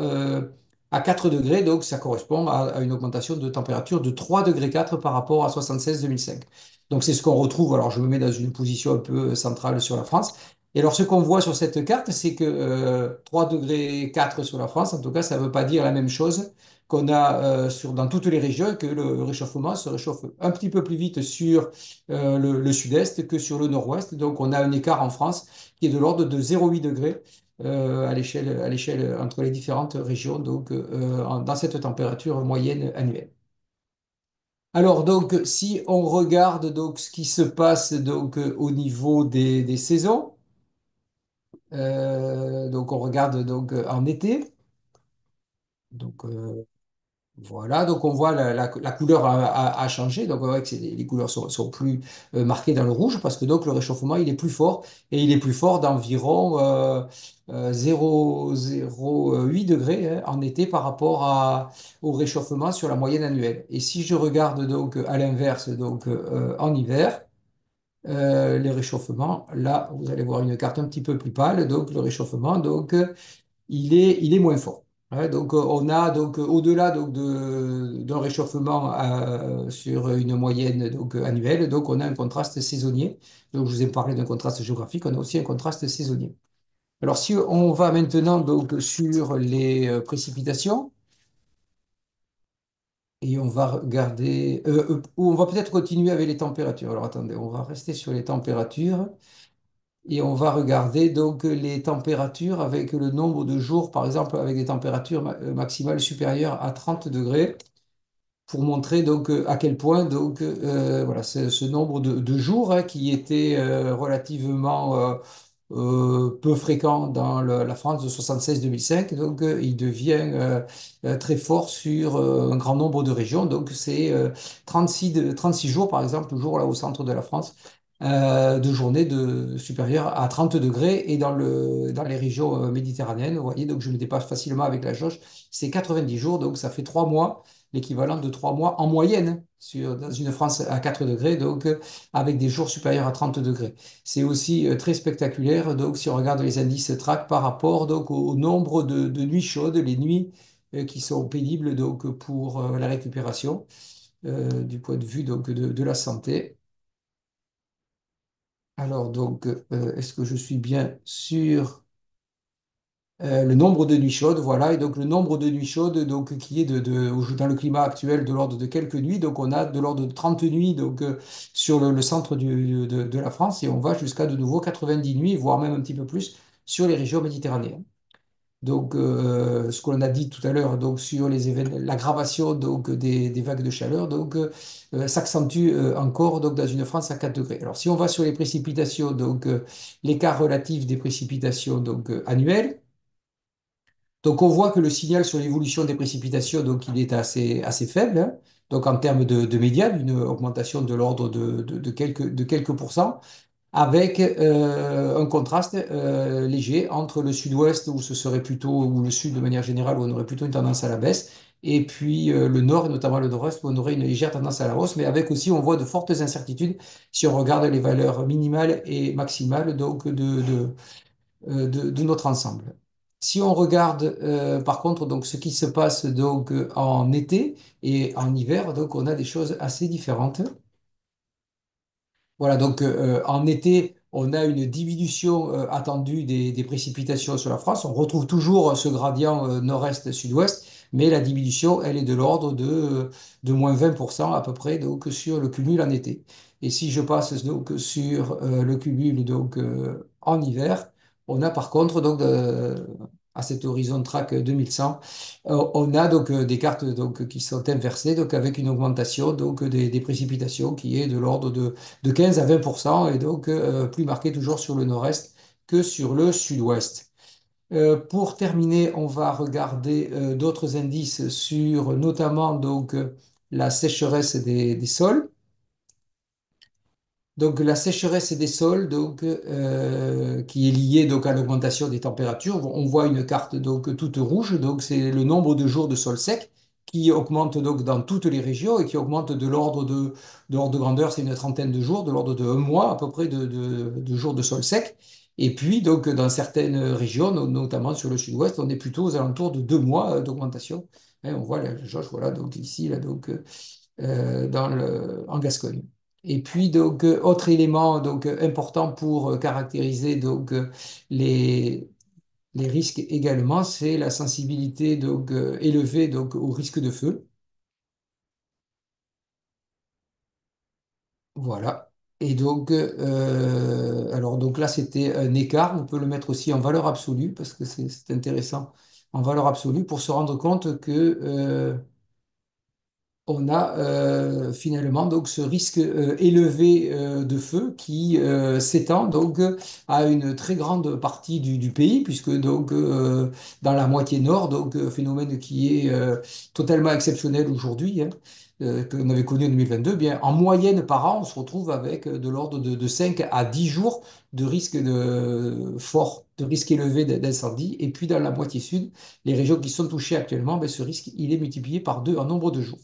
4 degrés, donc ça correspond à une augmentation de température de 3 degrés 4 par rapport à 76-2005. Donc c'est ce qu'on retrouve, alors je me mets dans une position un peu centrale sur la France. Et alors ce qu'on voit sur cette carte, c'est que 3 degrés 4 sur la France, en tout cas, ça ne veut pas dire la même chose qu'on a dans toutes les régions, que le réchauffement se réchauffe un petit peu plus vite sur le sud-est que sur le nord-ouest. Donc on a un écart en France qui est de l'ordre de 0,8 degrés à l'échelle entre les différentes régions, donc dans cette température moyenne annuelle. Alors donc, si on regarde donc ce qui se passe donc au niveau des saisons, donc on regarde donc en été. Donc voilà, donc on voit la couleur a changé. Donc on voit que les couleurs sont plus marquées dans le rouge parce que donc le réchauffement il est plus fort et il est plus fort d'environ 0,08 degrés hein, en été par rapport au réchauffement sur la moyenne annuelle. Et si je regarde donc à l'inverse, donc en hiver, les réchauffements, là vous allez voir une carte un petit peu plus pâle, donc le réchauffement, donc il est moins fort. Ouais, donc on a donc au-delà donc d'un réchauffement sur une moyenne donc annuelle, donc on a un contraste saisonnier. Donc je vous ai parlé d'un contraste géographique, on a aussi un contraste saisonnier. Alors si on va maintenant donc sur les précipitations et on va regarder, ou on va peut-être continuer avec les températures. Alors attendez, on va rester sur les températures. Et on va regarder donc les températures avec le nombre de jours, par exemple avec des températures maximales supérieures à 30 degrés, pour montrer donc à quel point donc voilà ce nombre de jours hein, qui était relativement peu fréquent dans la France de 76-2005, donc il devient très fort sur un grand nombre de régions. Donc c'est 36 jours par exemple, toujours là au centre de la France de journées supérieures à 30 degrés et dans les régions méditerranéennes, vous voyez, donc je me dépasse facilement avec la jauge, c'est 90 jours, donc ça fait 3 mois, l'équivalent de 3 mois en moyenne dans une France à 4 degrés, donc avec des jours supérieurs à 30 degrés. C'est aussi très spectaculaire, donc si on regarde les indices TRAC par rapport donc, au nombre de nuits chaudes, les nuits qui sont pénibles donc, pour la récupération du point de vue donc, de la santé. Alors, donc, est-ce que je suis bien sur le nombre de nuits chaudes? Voilà, et donc le nombre de nuits chaudes, donc, qui est dans le climat actuel de l'ordre de quelques nuits. Donc, on a de l'ordre de 30 nuits donc, sur le centre de la France et on va jusqu'à de nouveau 90 nuits, voire même un petit peu plus sur les régions méditerranéennes. Donc, ce qu'on a dit tout à l'heure, donc sur les événements, l'aggravation donc des vagues de chaleur, donc s'accentue encore donc dans une France à 4 degrés. Alors, si on va sur les précipitations, donc l'écart relatif des précipitations donc annuelles, donc on voit que le signal sur l'évolution des précipitations, donc il est assez faible. Hein. Donc en termes de médiane, une augmentation de l'ordre de quelques pourcents. avec un contraste léger entre le sud-ouest où ce serait plutôt, ou le sud de manière générale où on aurait plutôt une tendance à la baisse, et puis le nord, et notamment le nord-est où on aurait une légère tendance à la hausse, mais avec aussi on voit de fortes incertitudes si on regarde les valeurs minimales et maximales donc de notre ensemble. Si on regarde par contre donc ce qui se passe donc en été et en hiver, donc on a des choses assez différentes. Voilà, donc en été, on a une diminution attendue des précipitations sur la France. On retrouve toujours ce gradient nord-est-sud-ouest, mais la diminution, elle est de l'ordre de moins 20% à peu près donc, sur le cumul en été. Et si je passe donc sur le cumul donc, en hiver, on a par contre donc, à cet horizon track 2100, on a donc des cartes donc, qui sont inversées donc, avec une augmentation donc, des précipitations qui est de l'ordre de 15 à 20% et donc plus marqué toujours sur le nord-est que sur le sud-ouest. Pour terminer, on va regarder d'autres indices sur notamment donc, la sécheresse des sols. Donc la sécheresse des sols, donc, qui est liée donc, à l'augmentation des températures. On voit une carte donc, toute rouge, donc c'est le nombre de jours de sol sec qui augmente donc, dans toutes les régions et qui augmente de l'ordre de grandeur, c'est une trentaine de jours, de l'ordre de un mois à peu près de jours de sol sec. Et puis donc dans certaines régions, notamment sur le sud-ouest, on est plutôt aux alentours de 2 mois d'augmentation. Hein, on voit la jauge, voilà, donc ici, là, donc, en Gascogne. Et puis, donc, autre élément donc, important pour caractériser donc, les risques également, c'est la sensibilité donc, élevée donc, au risque de feu. Voilà. Et donc, alors donc là, c'était un écart. On peut le mettre aussi en valeur absolue parce que c'est intéressant en valeur absolue pour se rendre compte que on a finalement donc ce risque élevé de feu qui s'étend donc à une très grande partie du pays, puisque donc dans la moitié nord, donc phénomène qui est totalement exceptionnel aujourd'hui, hein, qu'on avait connu en 2022, bien en moyenne par an, on se retrouve avec de l'ordre de 5 à 10 jours de risque fort, de risque élevé d'incendie. Et puis dans la moitié sud, les régions qui sont touchées actuellement, ben, ce risque il est multiplié par 2 en nombre de jours.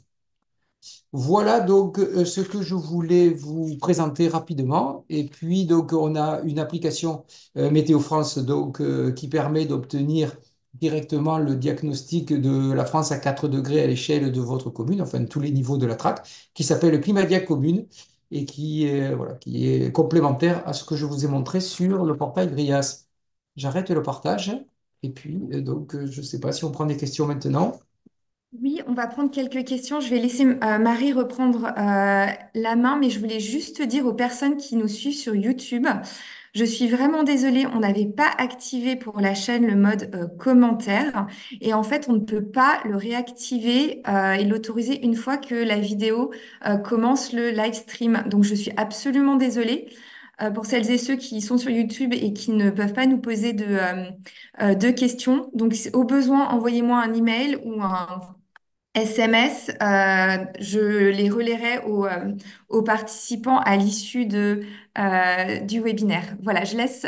Voilà donc ce que je voulais vous présenter rapidement. Et puis donc on a une application Météo France donc qui permet d'obtenir directement le diagnostic de la France à 4 degrés à l'échelle de votre commune, enfin de tous les niveaux de la traque, qui s'appelle Climadia Commune et qui est, voilà, qui est complémentaire à ce que je vous ai montré sur le portail Grias. J'arrête le partage et puis donc je ne sais pas si on prend des questions maintenant. Oui, on va prendre quelques questions. Je vais laisser Marie reprendre la main, mais je voulais juste dire aux personnes qui nous suivent sur YouTube, je suis vraiment désolée, on n'avait pas activé pour la chaîne le mode commentaire et en fait, on ne peut pas le réactiver et l'autoriser une fois que la vidéo commence le live stream. Donc, je suis absolument désolée. Pour celles et ceux qui sont sur YouTube et qui ne peuvent pas nous poser de questions. Donc, au besoin, envoyez-moi un email ou un SMS, je les relayerai aux participants à l'issue du webinaire. Voilà, je laisse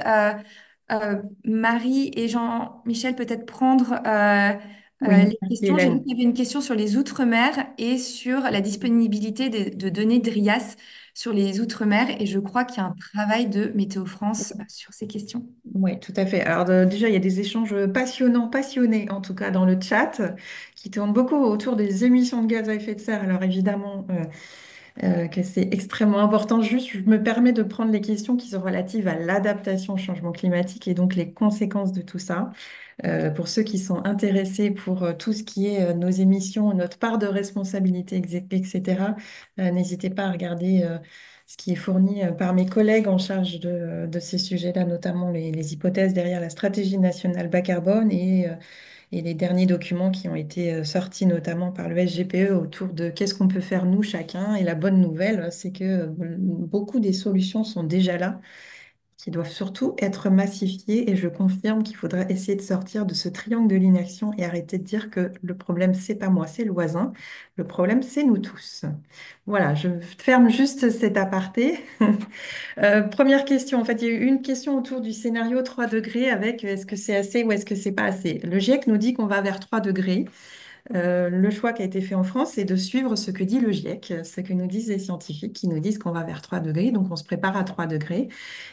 Marie et Jean-Michel peut-être prendre Oui, les merci questions. J'ai vu Hélène. qu'il y avait une question sur les Outre-mer et sur la disponibilité de données de RIAS sur les Outre-mer et je crois qu'il y a un travail de Météo France sur ces questions. Oui, tout à fait. Alors déjà, il y a des échanges passionnants, passionnés en tout cas dans le chat, qui tournent beaucoup autour des émissions de gaz à effet de serre. Alors évidemment que c'est extrêmement important. Juste, je me permets de prendre les questions qui sont relatives à l'adaptation au changement climatique et donc les conséquences de tout ça. Pour ceux qui sont intéressés pour tout ce qui est nos émissions, notre part de responsabilité, etc., n'hésitez pas à regarder ce qui est fourni par mes collègues en charge de ces sujets-là, notamment les hypothèses derrière la stratégie nationale bas carbone et les derniers documents qui ont été sortis notamment par le SGPE autour de qu'est-ce qu'on peut faire nous chacun. Et la bonne nouvelle, c'est que beaucoup des solutions sont déjà là qui doivent surtout être massifiés. Et je confirme qu'il faudra essayer de sortir de ce triangle de l'inaction et arrêter de dire que le problème, c'est pas moi, c'est le voisin. Le problème, c'est nous tous. Voilà, je ferme juste cet aparté. Première question, en fait, il y a eu une question autour du scénario 3 degrés avec est-ce que c'est assez ou est-ce que c'est pas assez. Le GIEC nous dit qu'on va vers 3 degrés. Le choix qui a été fait en France, c'est de suivre ce que dit le GIEC, ce que nous disent les scientifiques, qui nous disent qu'on va vers 3 degrés, donc on se prépare à 3 degrés.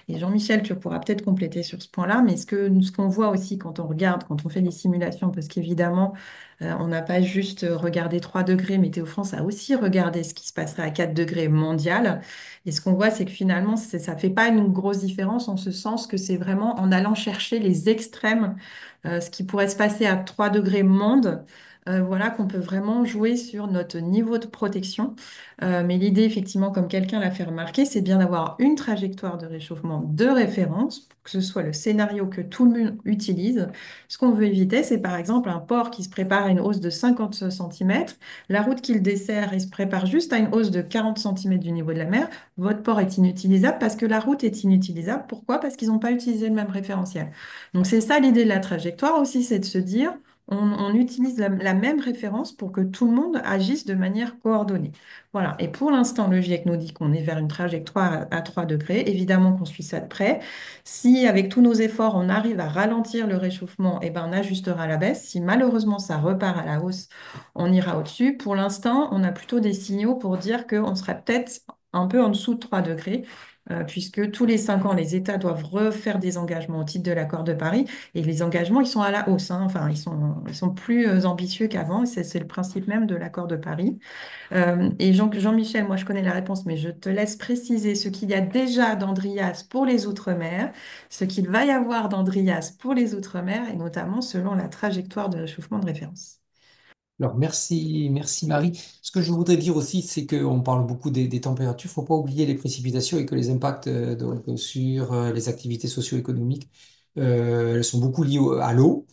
Et Jean-Michel, tu pourras peut-être compléter sur ce point-là, mais ce qu'on voit aussi quand on regarde, quand on fait des simulations, parce qu'évidemment, on n'a pas juste regardé 3 degrés, Météo France a aussi regardé ce qui se passerait à 4 degrés mondial. Et ce qu'on voit, c'est que finalement, ça ne fait pas une grosse différence en ce sens que c'est vraiment en allant chercher les extrêmes, ce qui pourrait se passer à 3 degrés monde. Voilà qu'on peut vraiment jouer sur notre niveau de protection. Mais l'idée, effectivement, comme quelqu'un l'a fait remarquer, c'est bien d'avoir une trajectoire de réchauffement de référence, pour que ce soit le scénario que tout le monde utilise. Ce qu'on veut éviter, c'est par exemple un port qui se prépare à une hausse de 50 cm, la route qu'il dessert, il se prépare juste à une hausse de 40 cm du niveau de la mer. Votre port est inutilisable parce que la route est inutilisable. Pourquoi? Parce qu'ils n'ont pas utilisé le même référentiel. Donc c'est ça l'idée de la trajectoire aussi, c'est de se dire on utilise la même référence pour que tout le monde agisse de manière coordonnée. Voilà. Et pour l'instant, le GIEC nous dit qu'on est vers une trajectoire à 3 degrés. Évidemment qu'on suit ça de près. Si, avec tous nos efforts, on arrive à ralentir le réchauffement, eh ben, on ajustera à la baisse. Si malheureusement ça repart à la hausse, on ira au-dessus. Pour l'instant, on a plutôt des signaux pour dire qu'on serait peut-être un peu en dessous de 3 degrés. Puisque tous les 5 ans, les États doivent refaire des engagements au titre de l'accord de Paris. Et les engagements, ils sont à la hausse, hein. Enfin, ils sont plus ambitieux qu'avant. Et c'est le principe même de l'accord de Paris. Et Jean-Michel, moi, je connais la réponse, mais je te laisse préciser ce qu'il y a déjà d'Andrias pour les Outre-mer, ce qu'il va y avoir d'Andrias pour les Outre-mer, et notamment selon la trajectoire de réchauffement de référence. Alors, merci Marie. Ce que je voudrais dire aussi, c'est qu'on parle beaucoup des températures. Il ne faut pas oublier les précipitations et que les impacts donc, sur les activités socio-économiques, elles sont beaucoup liées à l'eau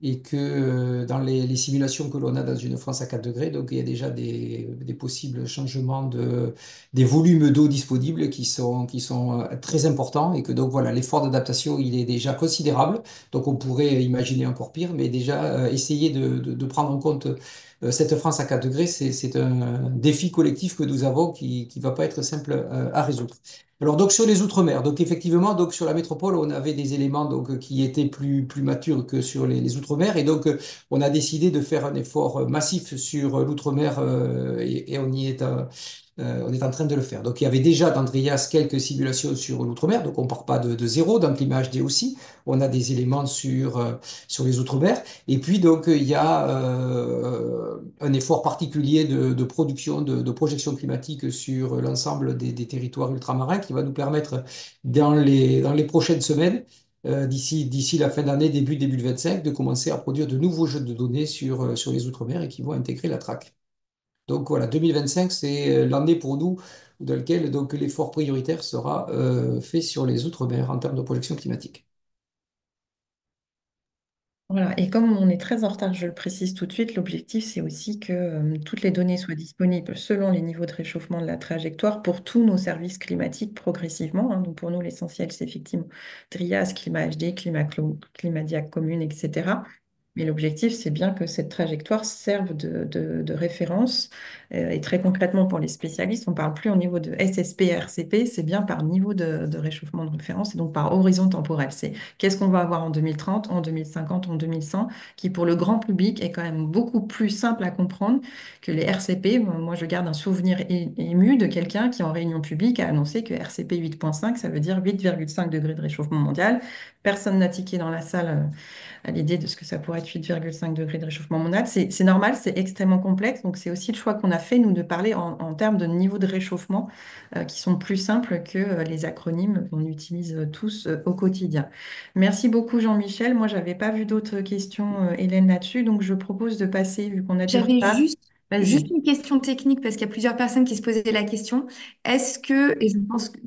et que dans les simulations que l'on a dans une France à 4 degrés, donc il y a déjà des possibles changements des volumes d'eau disponibles qui sont très importants et que donc voilà, l'effort d'adaptation, il est déjà considérable. Donc on pourrait imaginer encore pire, mais déjà essayer de prendre en compte cette France à 4 degrés, c'est un défi collectif que nous avons qui ne va pas être simple à résoudre. Alors donc sur les Outre-mer, donc effectivement donc sur la métropole on avait des éléments donc qui étaient plus matures que sur les Outre-mer et donc on a décidé de faire un effort massif sur l'Outre-mer et on est en train de le faire. Donc il y avait déjà dans Drias quelques simulations sur l'outre-mer, donc on ne part pas de zéro. Dans Climat HD aussi, on a des éléments sur les outre-mer. Et puis donc il y a un effort particulier de production, de projection climatique sur l'ensemble des territoires ultramarins qui va nous permettre dans les prochaines semaines d'ici la fin d'année, début 25, de commencer à produire de nouveaux jeux de données sur les Outre-mer et qui vont intégrer la traque. Donc voilà, 2025, c'est l'année pour nous dans laquelle donc l'effort prioritaire sera fait sur les Outre-mer en termes de projection climatique. Voilà. Et comme on est très en retard, je le précise tout de suite, l'objectif, c'est aussi que toutes les données soient disponibles selon les niveaux de réchauffement de la trajectoire pour tous nos services climatiques progressivement, hein. Donc pour nous, l'essentiel, c'est effectivement Drias, Climat HD, Climadiac Commune, etc. Mais l'objectif, c'est bien que cette trajectoire serve de référence. Et très concrètement, pour les spécialistes, on ne parle plus au niveau de SSP et RCP, c'est bien par niveau de réchauffement de référence et donc par horizon temporel. C'est qu'est-ce qu'on va avoir en 2030, en 2050, en 2100, qui pour le grand public est quand même beaucoup plus simple à comprendre que les RCP. Moi, je garde un souvenir ému de quelqu'un qui, en réunion publique, a annoncé que RCP 8,5, ça veut dire 8,5 degrés de réchauffement mondial. Personne n'a tiqué dans la salle à l'idée de ce que ça pourrait être 8,5 degrés de réchauffement mondial. C'est normal, c'est extrêmement complexe. Donc, c'est aussi le choix qu'on a fait, nous, de parler en termes de niveau de réchauffement qui sont plus simples que les acronymes qu'on utilise tous au quotidien. Merci beaucoup, Jean-Michel. Moi, je n'avais pas vu d'autres questions, Hélène, là-dessus. Donc, je propose de passer, vu qu'on a du J'avais retard. juste Vas-y. une question technique parce qu'il y a plusieurs personnes qui se posaient la question. Est-ce que, et je pense que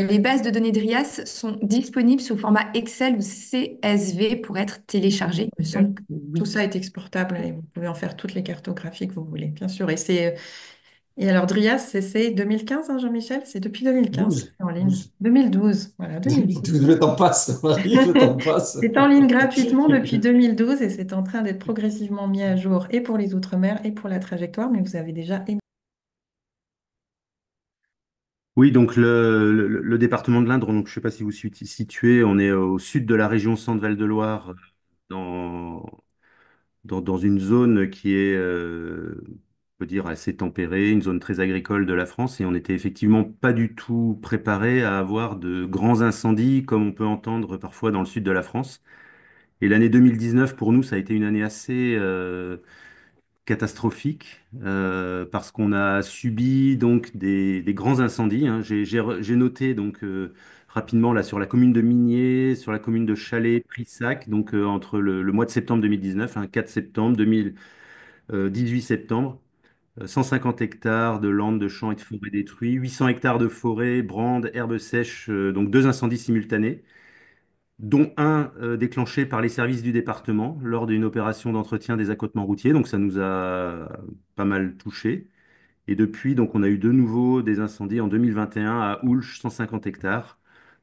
les bases de données DRIAS sont disponibles sous format Excel ou CSV pour être téléchargées? Il me semble que Tout oui. ça est exportable et vous pouvez en faire toutes les cartographies que vous voulez, bien sûr. Et c'est Et alors, Drias, c'est 2015, hein, Jean-Michel? C'est depuis 2015 que 12. c'est en ligne. 12. 2012, voilà, 2012. Le temps passe, Marie, le temps passe. C'est en ligne gratuitement depuis 2012 et c'est en train d'être progressivement mis à jour et pour les Outre-mer et pour la trajectoire, mais vous avez déjà Oui, donc le département de l'Indre, donc je ne sais pas si vous situez, on est au sud de la région Centre-Val de Loire, dans, dans une zone qui est, on peut dire, assez tempérée, une zone très agricole de la France, et on n'était effectivement pas du tout préparé à avoir de grands incendies comme on peut entendre parfois dans le sud de la France. Et l'année 2019, pour nous, ça a été une année assez catastrophique parce qu'on a subi donc des grands incendies, hein. J'ai noté donc rapidement là sur la commune de Migné, sur la commune de Chalais, Prissac, donc entre le mois de septembre 2019, hein, 4 septembre 2000, 18 septembre, 150 hectares de landes, de champs et de forêts détruits, 800 hectares de forêts, brandes, herbes sèches, donc deux incendies simultanés, dont un déclenché par les services du département lors d'une opération d'entretien des accotements routiers. Donc ça nous a pas mal touchés. Et depuis, donc on a eu de nouveau des incendies en 2021 à Oulch, 150 hectares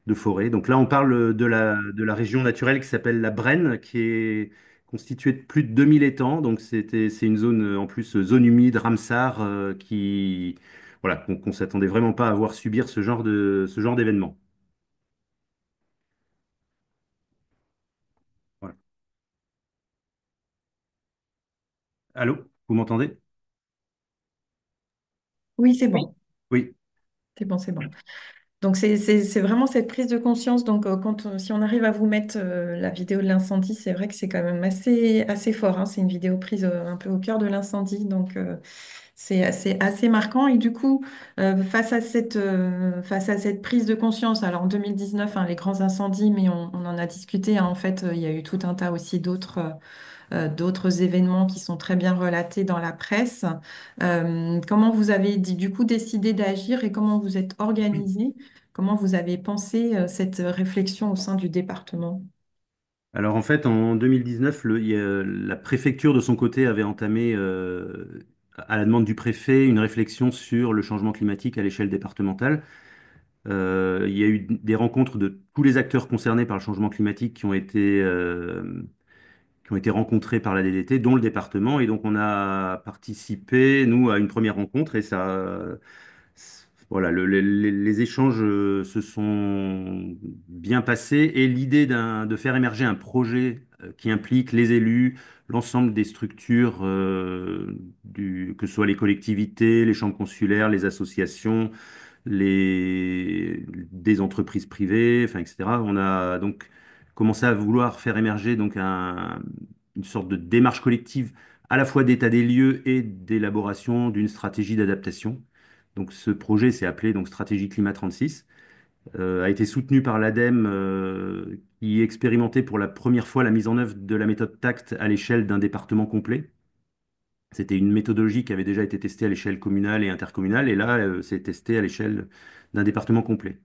de forêt. Donc là, on parle de la région naturelle qui s'appelle la Brenne, qui est constituée de plus de 2000 étangs. Donc c'est une zone, en plus, zone humide, Ramsar, qui, voilà, qu'on s'attendait vraiment pas à voir subir ce genre d'événement. Voilà. Allô, vous m'entendez? Oui, c'est Oui. bon. Oui. C'est bon, c'est bon. Donc, c'est vraiment cette prise de conscience. Donc, si on arrive à vous mettre la vidéo de l'incendie, c'est vrai que c'est quand même assez fort, hein. C'est une vidéo prise un peu au cœur de l'incendie. Donc, c'est assez marquant. Et du coup, face à cette prise de conscience, alors en 2019, hein, les grands incendies, mais on en a discuté, hein. En fait, il y a eu tout un tas aussi d'autres événements qui sont très bien relatés dans la presse. Comment vous avez du coup décidé d'agir et comment vous êtes organisé? Comment vous avez pensé cette réflexion au sein du département? Alors en fait, en 2019, la préfecture de son côté avait entamé, à la demande du préfet, une réflexion sur le changement climatique à l'échelle départementale. Il y a eu des rencontres de tous les acteurs concernés par le changement climatique qui ont été rencontrés par la DDT, dont le département. Et donc on a participé, nous, à une première rencontre et ça, voilà, les échanges se sont bien passés et l'idée de faire émerger un projet qui implique les élus, l'ensemble des structures, que ce soit les collectivités, les chambres consulaires, les associations, des entreprises privées, enfin, etc. On a donc commencé à vouloir faire émerger donc une sorte de démarche collective à la fois d'état des lieux et d'élaboration d'une stratégie d'adaptation. Donc ce projet s'est appelé donc Stratégie Climat 36, a été soutenu par l'ADEME qui expérimentait pour la première fois la mise en œuvre de la méthode TACT à l'échelle d'un département complet. C'était une méthodologie qui avait déjà été testée à l'échelle communale et intercommunale, et là, c'est testé à l'échelle d'un département complet.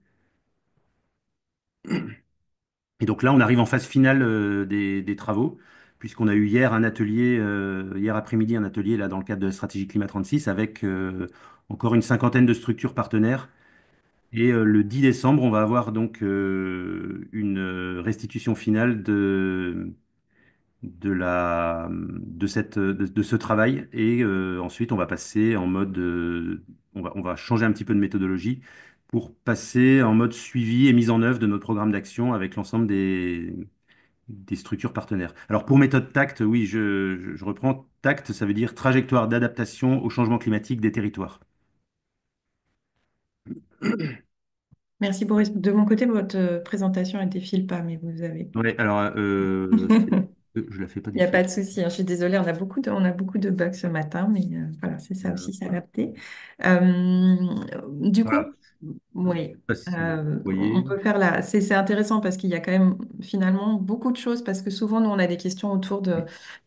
Et donc là, on arrive en phase finale des travaux, puisqu'on a eu hier un atelier, hier après-midi, un atelier là, dans le cadre de la stratégie Climat 36 avec encore une cinquantaine de structures partenaires. Et le 10 décembre, on va avoir donc une restitution finale de ce travail. Et ensuite, on va passer en mode, on va changer un petit peu de méthodologie pour passer en mode suivi et mise en œuvre de notre programme d'action avec l'ensemble des structures partenaires. Alors pour méthode TACT, oui, je reprends. TACT, ça veut dire trajectoire d'adaptation au changement climatique des territoires. Merci Boris. De mon côté, votre présentation, elle défile pas, mais vous avez. Ouais, alors je la fais pas Il n'y a pas défiler. de souci, hein, je suis désolée, on a beaucoup de bugs ce matin, mais voilà, c'est ça aussi, s'adapter. Euh, du Voilà. coup, oui, Je sais pas si vous on voyez. peut faire là. C'est intéressant parce qu'il y a quand même finalement beaucoup de choses, parce que souvent, nous, on a des questions autour de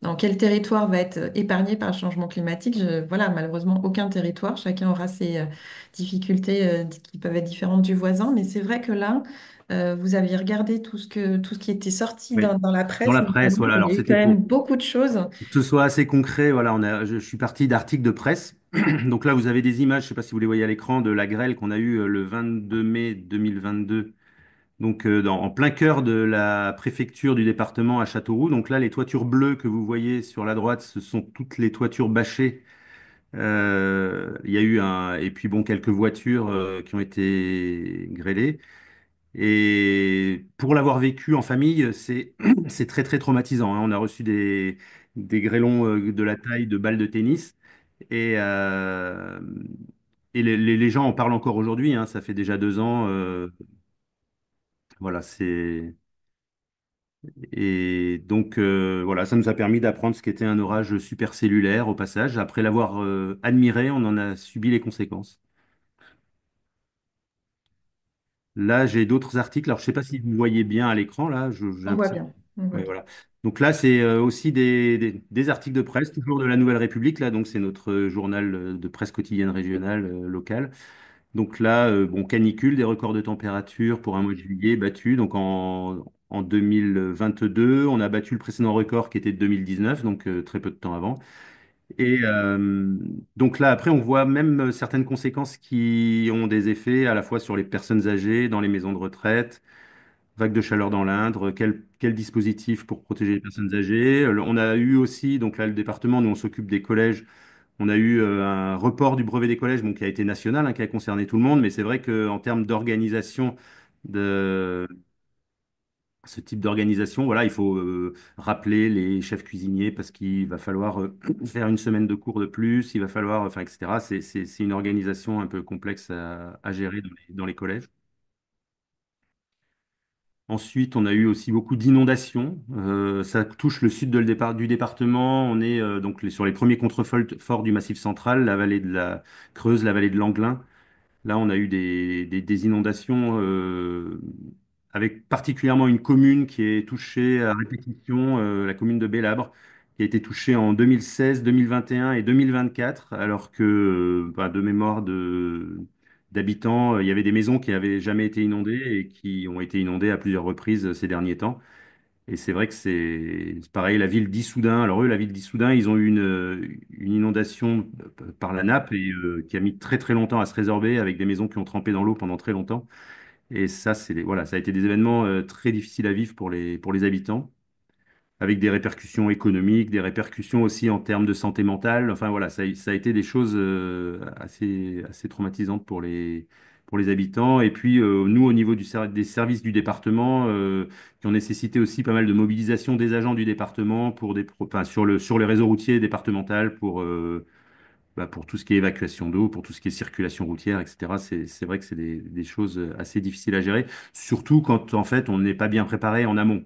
dans quel territoire va être épargné par le changement climatique. Voilà, malheureusement, aucun territoire, chacun aura ses difficultés qui peuvent être différentes du voisin, mais c'est vrai que là, vous aviez regardé tout ce qui était sorti Oui. dans la Dans presse, la presse, notamment, voilà. il y Alors a eu quand c'était même pour beaucoup de choses. que ce soit assez concret. Voilà, je suis parti d'articles de presse Donc là, vous avez des images, je ne sais pas si vous les voyez à l'écran, de la grêle qu'on a eue le 22 mai 2022, donc en plein cœur de la préfecture du département à Châteauroux. Donc là, les toitures bleues que vous voyez sur la droite, ce sont toutes les toitures bâchées. Il y a eu et puis bon, quelques voitures qui ont été grêlées. Et pour l'avoir vécu en famille, c'est très très traumatisant, hein. On a reçu des grêlons de la taille de balles de tennis. Et, euh, et les gens en parlent encore aujourd'hui, hein, ça fait déjà 2 ans. Voilà, c'est. Et donc, voilà, ça nous a permis d'apprendre ce qu'était un orage supercellulaire au passage. Après l'avoir admiré, on en a subi les conséquences. Là, j'ai d'autres articles. Alors, je ne sais pas si vous voyez bien à l'écran, là. J'ai On voit l'impression. bien. On voit Ouais, bien. voilà. Donc là, c'est aussi des articles de presse, toujours de la Nouvelle République. Là, donc c'est notre journal de presse quotidienne régionale locale. Donc là, bon, canicule, des records de température pour un mois de juillet battus. Donc en 2022, on a battu le précédent record qui était de 2019, donc très peu de temps avant. Et donc là, après, on voit même certaines conséquences qui ont des effets à la fois sur les personnes âgées, dans les maisons de retraite, vague de chaleur dans l'Indre, quel dispositif pour protéger les personnes âgées. On a eu aussi, donc là, le département, nous, on s'occupe des collèges. On a eu un report du brevet des collèges, bon, qui a été national, hein, qui a concerné tout le monde, mais c'est vrai qu'en termes d'organisation de ce type d'organisation, voilà, il faut rappeler les chefs cuisiniers parce qu'il va falloir faire une semaine de cours de plus, il va falloir, enfin, etc. C'est une organisation un peu complexe à gérer dans les collèges. Ensuite, on a eu aussi beaucoup d'inondations. Ça touche le sud du département. On est donc sur les premiers contreforts du Massif central, la vallée de la Creuse, la vallée de l'Anglin. Là, on a eu des inondations avec particulièrement une commune qui est touchée à répétition, la commune de Bélabre, qui a été touchée en 2016, 2021 et 2024, alors que, bah, de mémoire d'habitants, il y avait des maisons qui n'avaient jamais été inondées et qui ont été inondées à plusieurs reprises ces derniers temps. Et c'est vrai que c'est pareil, la ville d'Issoudun. Alors eux, la ville d'Issoudun, ils ont eu une inondation par la nappe et qui a mis très très longtemps à se résorber avec des maisons qui ont trempé dans l'eau pendant très longtemps. Et ça, voilà, ça a été des événements très difficiles à vivre pour les habitants, avec des répercussions économiques, des répercussions aussi en termes de santé mentale. Enfin voilà, ça a été des choses assez traumatisantes pour les habitants. Et puis nous, au niveau des services du département, qui ont nécessité aussi pas mal de mobilisation des agents du département enfin, sur le réseau routier départemental pour tout ce qui est évacuation d'eau, pour tout ce qui est circulation routière, etc. C'est vrai que c'est des choses assez difficiles à gérer, surtout quand en fait on n'est pas bien préparé en amont.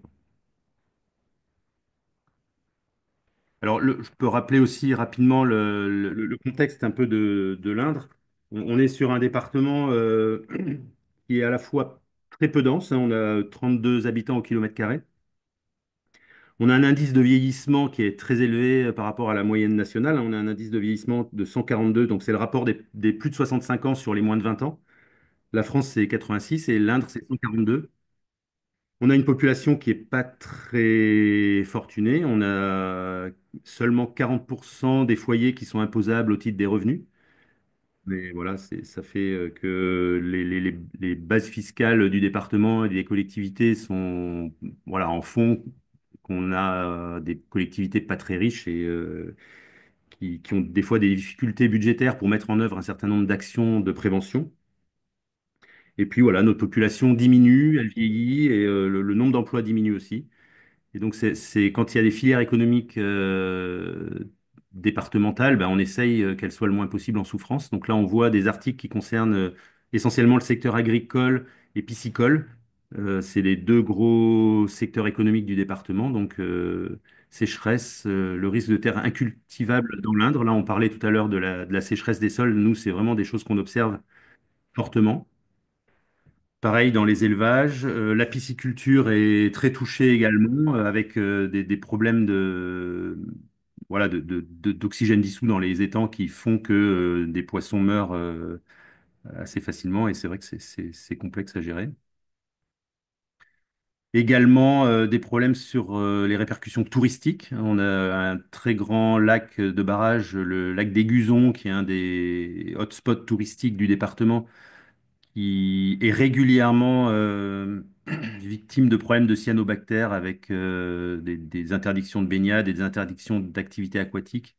Alors, je peux rappeler aussi rapidement le contexte un peu de l'Indre. On est sur un département qui est à la fois très peu dense, hein, on a 32 habitants au kilomètre carré. On a un indice de vieillissement qui est très élevé par rapport à la moyenne nationale, hein. On a un indice de vieillissement de 142, donc c'est le rapport des plus de 65 ans sur les moins de 20 ans. La France, c'est 86 et l'Indre, c'est 142. On a une population qui est pas très fortunée. On a seulement 40% des foyers qui sont imposables au titre des revenus. Mais voilà, ça fait que les bases fiscales du département et des collectivités sont, voilà, en fond qu'on a des collectivités pas très riches et qui ont des fois des difficultés budgétaires pour mettre en œuvre un certain nombre d'actions de prévention. Et puis voilà, notre population diminue, elle vieillit et le nombre d'emplois diminue aussi. Et donc, quand il y a des filières économiques départementales, ben, on essaye qu'elles soient le moins possible en souffrance. Donc là, on voit des articles qui concernent essentiellement le secteur agricole et piscicole. C'est les deux gros secteurs économiques du département. Donc, sécheresse, le risque de terre incultivable dans l'Indre. Là, on parlait tout à l'heure de la sécheresse des sols. Nous, c'est vraiment des choses qu'on observe fortement. Pareil dans les élevages, la pisciculture est très touchée également, avec des problèmes voilà, d'oxygène dissous dans les étangs qui font que des poissons meurent assez facilement et c'est vrai que c'est complexe à gérer. Également des problèmes sur les répercussions touristiques. On a un très grand lac de barrage, le lac des Gusons, qui est un des hotspots touristiques du département, qui est régulièrement victime de problèmes de cyanobactères avec des interdictions de baignade et des interdictions d'activités aquatiques.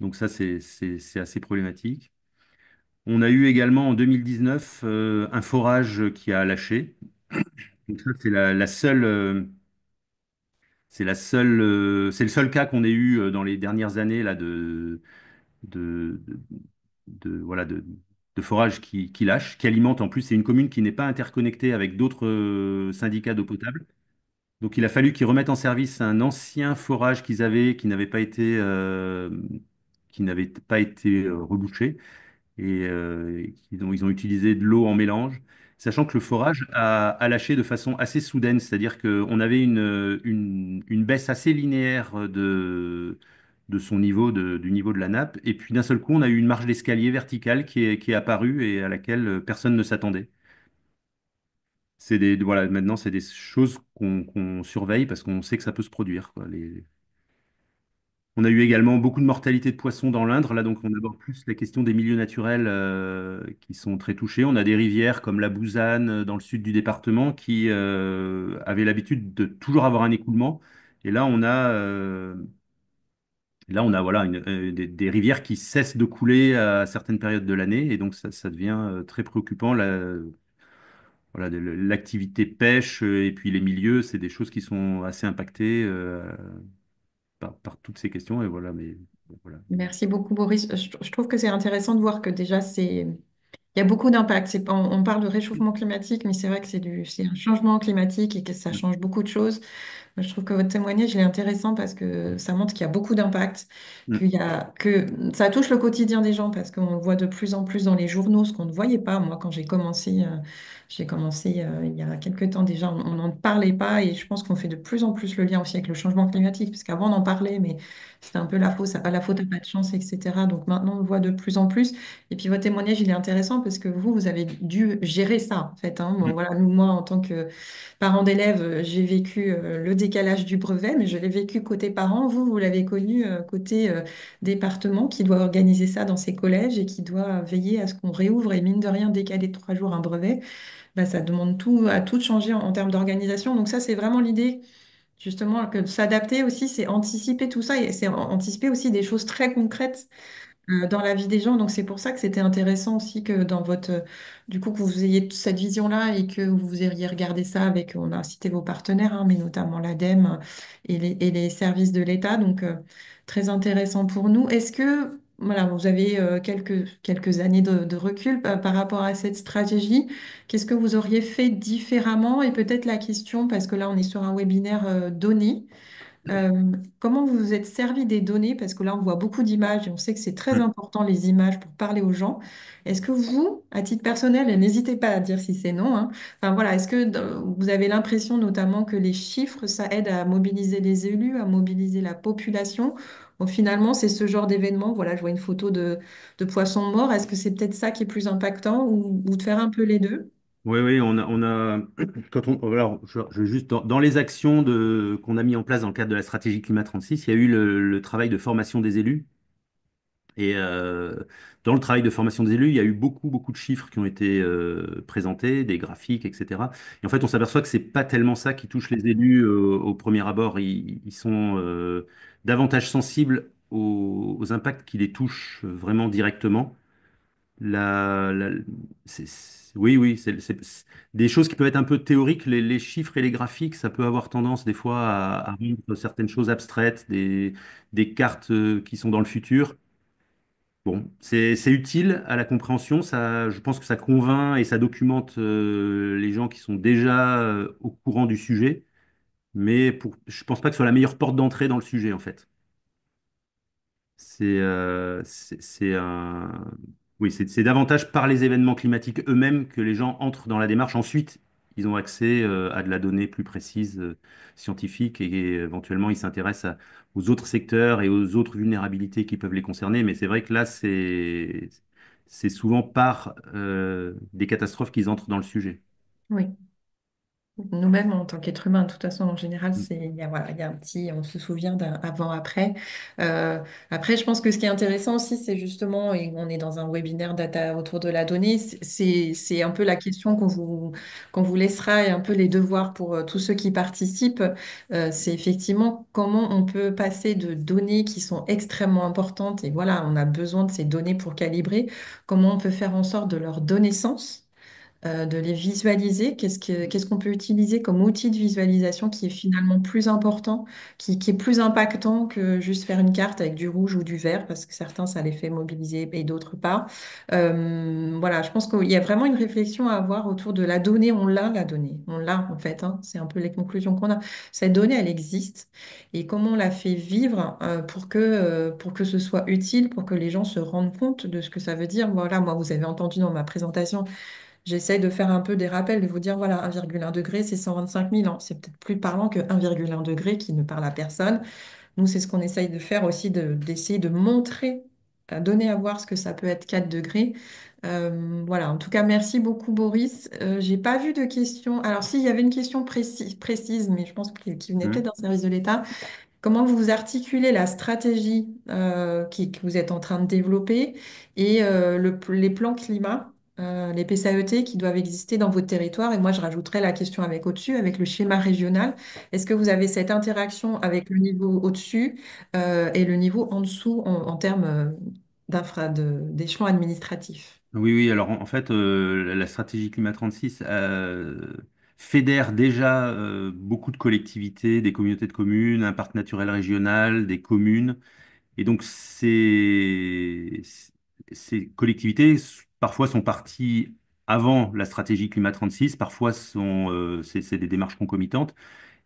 Donc ça, c'est assez problématique. On a eu également en 2019 un forage qui a lâché. Donc ça, c'est le seul cas qu'on ait eu dans les dernières années là de, de, voilà de forage qui lâche, qui alimente en plus. C'est une commune qui n'est pas interconnectée avec d'autres syndicats d'eau potable. Donc il a fallu qu'ils remettent en service un ancien forage qu'ils avaient, qui n'avait pas été rebouché et ils ont utilisé de l'eau en mélange, sachant que le forage a lâché de façon assez soudaine, c'est-à-dire qu'on avait une baisse assez linéaire de son niveau, du niveau de la nappe, et puis d'un seul coup, on a eu une marge d'escalier verticale qui est apparue et à laquelle personne ne s'attendait. Voilà, maintenant, c'est des choses qu'on surveille parce qu'on sait que ça peut se produire, quoi. On a eu également beaucoup de mortalité de poissons dans l'Indre. Là, donc, on aborde plus la question des milieux naturels qui sont très touchés. On a des rivières comme la Bouzanne dans le sud du département qui avaient l'habitude de toujours avoir un écoulement. Et là, on a voilà, des rivières qui cessent de couler à certaines périodes de l'année. Et donc, ça devient très préoccupant. Voilà, l'activité pêche et puis les milieux, c'est des choses qui sont assez impactées par toutes ces questions. Et voilà, mais voilà. Merci beaucoup, Boris. Je trouve que c'est intéressant de voir que déjà, il y a beaucoup d'impacts. On parle de réchauffement climatique, mais c'est vrai que c'est un changement climatique et que ça Mm, change beaucoup de choses. Je trouve que votre témoignage il est intéressant parce que ça montre qu'il y a beaucoup d'impact, mm, que ça touche le quotidien des gens parce qu'on le voit de plus en plus dans les journaux, ce qu'on ne voyait pas. Moi, quand j'ai commencé il y a quelques temps déjà, on n'en parlait pas et je pense qu'on fait de plus en plus le lien aussi avec le changement climatique parce qu'avant on en parlait, mais c'était un peu la faute à pas de chance, etc. Donc maintenant on le voit de plus en plus. Et puis votre témoignage il est intéressant parce que vous avez dû gérer ça en fait, hein. Bon, mm. voilà, moi en tant que parent d'élèves, j'ai vécu le décalage du brevet, mais je l'ai vécu côté parent. Vous l'avez connu côté département qui doit organiser ça dans ses collèges et qui doit veiller à ce qu'on réouvre et mine de rien décaler de 3 jours un brevet. Bah, ça demande à tout changer en termes d'organisation. Donc ça, c'est vraiment l'idée. Justement, que de s'adapter aussi, c'est anticiper tout ça et c'est anticiper aussi des choses très concrètes dans la vie des gens. Donc c'est pour ça que c'était intéressant aussi que dans du coup, que vous ayez cette vision-là et que vous ayez regardé ça avec, on a cité vos partenaires, hein, mais notamment l'ADEME et les services de l'État. Donc très intéressant pour nous. Est-ce que, voilà, vous avez quelques années de recul par rapport à cette stratégie? Qu'est-ce que vous auriez fait différemment? Et peut-être la question, parce que là, on est sur un webinaire donné. Comment vous vous êtes servi des données? Parce que là, on voit beaucoup d'images et on sait que c'est très Mm. important les images pour parler aux gens. Est-ce que vous, à titre personnel, et n'hésitez pas à dire si c'est non, hein, enfin voilà, est-ce que vous avez l'impression notamment que les chiffres, ça aide à mobiliser les élus, à mobiliser la population? Bon, finalement, c'est ce genre d'événement. Voilà, je vois une photo de poissons morts. Est-ce que c'est peut-être ça qui est plus impactant ou de faire un peu les deux? Oui, oui, alors, je juste dans les actions qu'on a mis en place dans le cadre de la stratégie Climat 36, il y a eu le travail de formation des élus. Et dans le travail de formation des élus, il y a eu beaucoup, beaucoup de chiffres qui ont été présentés, des graphiques, etc. Et en fait, on s'aperçoit que c'est pas tellement ça qui touche les élus au premier abord. Ils sont davantage sensibles aux impacts qui les touchent vraiment directement. La, la- oui, oui, c'est des choses qui peuvent être un peu théoriques. Les chiffres et les graphiques, ça peut avoir tendance des fois à rendre certaines choses abstraites, des cartes qui sont dans le futur. Bon, c'est utile à la compréhension. Je pense que ça convainc et ça documente les gens qui sont déjà au courant du sujet. Mais je pense pas que ce soit la meilleure porte d'entrée dans le sujet, en fait. C'est oui, c'est davantage par les événements climatiques eux-mêmes que les gens entrent dans la démarche. Ensuite, ils ont accès à de la donnée plus précise, scientifique, et éventuellement, ils s'intéressent aux autres secteurs et aux autres vulnérabilités qui peuvent les concerner. Mais c'est vrai que là, c'est souvent par des catastrophes qu'ils entrent dans le sujet. Oui. Nous-mêmes, en tant qu'être humain, de toute façon, en général, voilà, il y a un petit, on se souvient d'un avant-après. Euh, Après, je pense que ce qui est intéressant aussi, c'est justement, et on est dans un webinaire data autour de la donnée, c'est un peu la question qu'on vous laissera et un peu les devoirs pour tous ceux qui participent. C'est effectivement comment on peut passer de données qui sont extrêmement importantes, et voilà, on a besoin de ces données pour calibrer, comment on peut faire en sorte de leur donner sens, de les visualiser. Qu'est-ce qu'on peut utiliser comme outil de visualisation qui est finalement plus important, qui est plus impactant que juste faire une carte avec du rouge ou du vert, parce que certains, ça les fait mobiliser et d'autres pas. Voilà, je pense qu'il y a vraiment une réflexion à avoir autour de la donnée. On l'a, la donnée. On l'a, en fait, hein. C'est un peu les conclusions qu'on a. Cette donnée, elle existe. Et comment on la fait vivre pour que ce soit utile, pour que les gens se rendent compte de ce que ça veut dire. Voilà, moi, vous avez entendu dans ma présentation, j'essaye de faire un peu des rappels, de vous dire, voilà, 1,1 degré, c'est 125 000 ans. C'est peut-être plus parlant que 1,1 degré qui ne parle à personne. Nous, c'est ce qu'on essaye de faire aussi, d'essayer de montrer, donner à voir ce que ça peut être 4 degrés. Voilà, en tout cas, merci beaucoup, Boris. J'ai pas vu de questions. Alors, si, il y avait une question précise, mais je pense qu'il venait peut-être Hum. d'un service de l'État. Comment vous articulez la stratégie que vous êtes en train de développer et les plans climat, les PCAET qui doivent exister dans votre territoire? Et moi, je rajouterais la question avec au-dessus, avec le schéma régional. Est-ce que vous avez cette interaction avec le niveau au-dessus et le niveau en dessous en termes d'échelon administratif? Oui, oui, alors en fait, la stratégie Climat 36 fédère déjà beaucoup de collectivités, des communautés de communes, un parc naturel régional, des communes. Et donc, ces collectivités, parfois, sont parties avant la stratégie Climat 36, parfois, c'est des démarches concomitantes.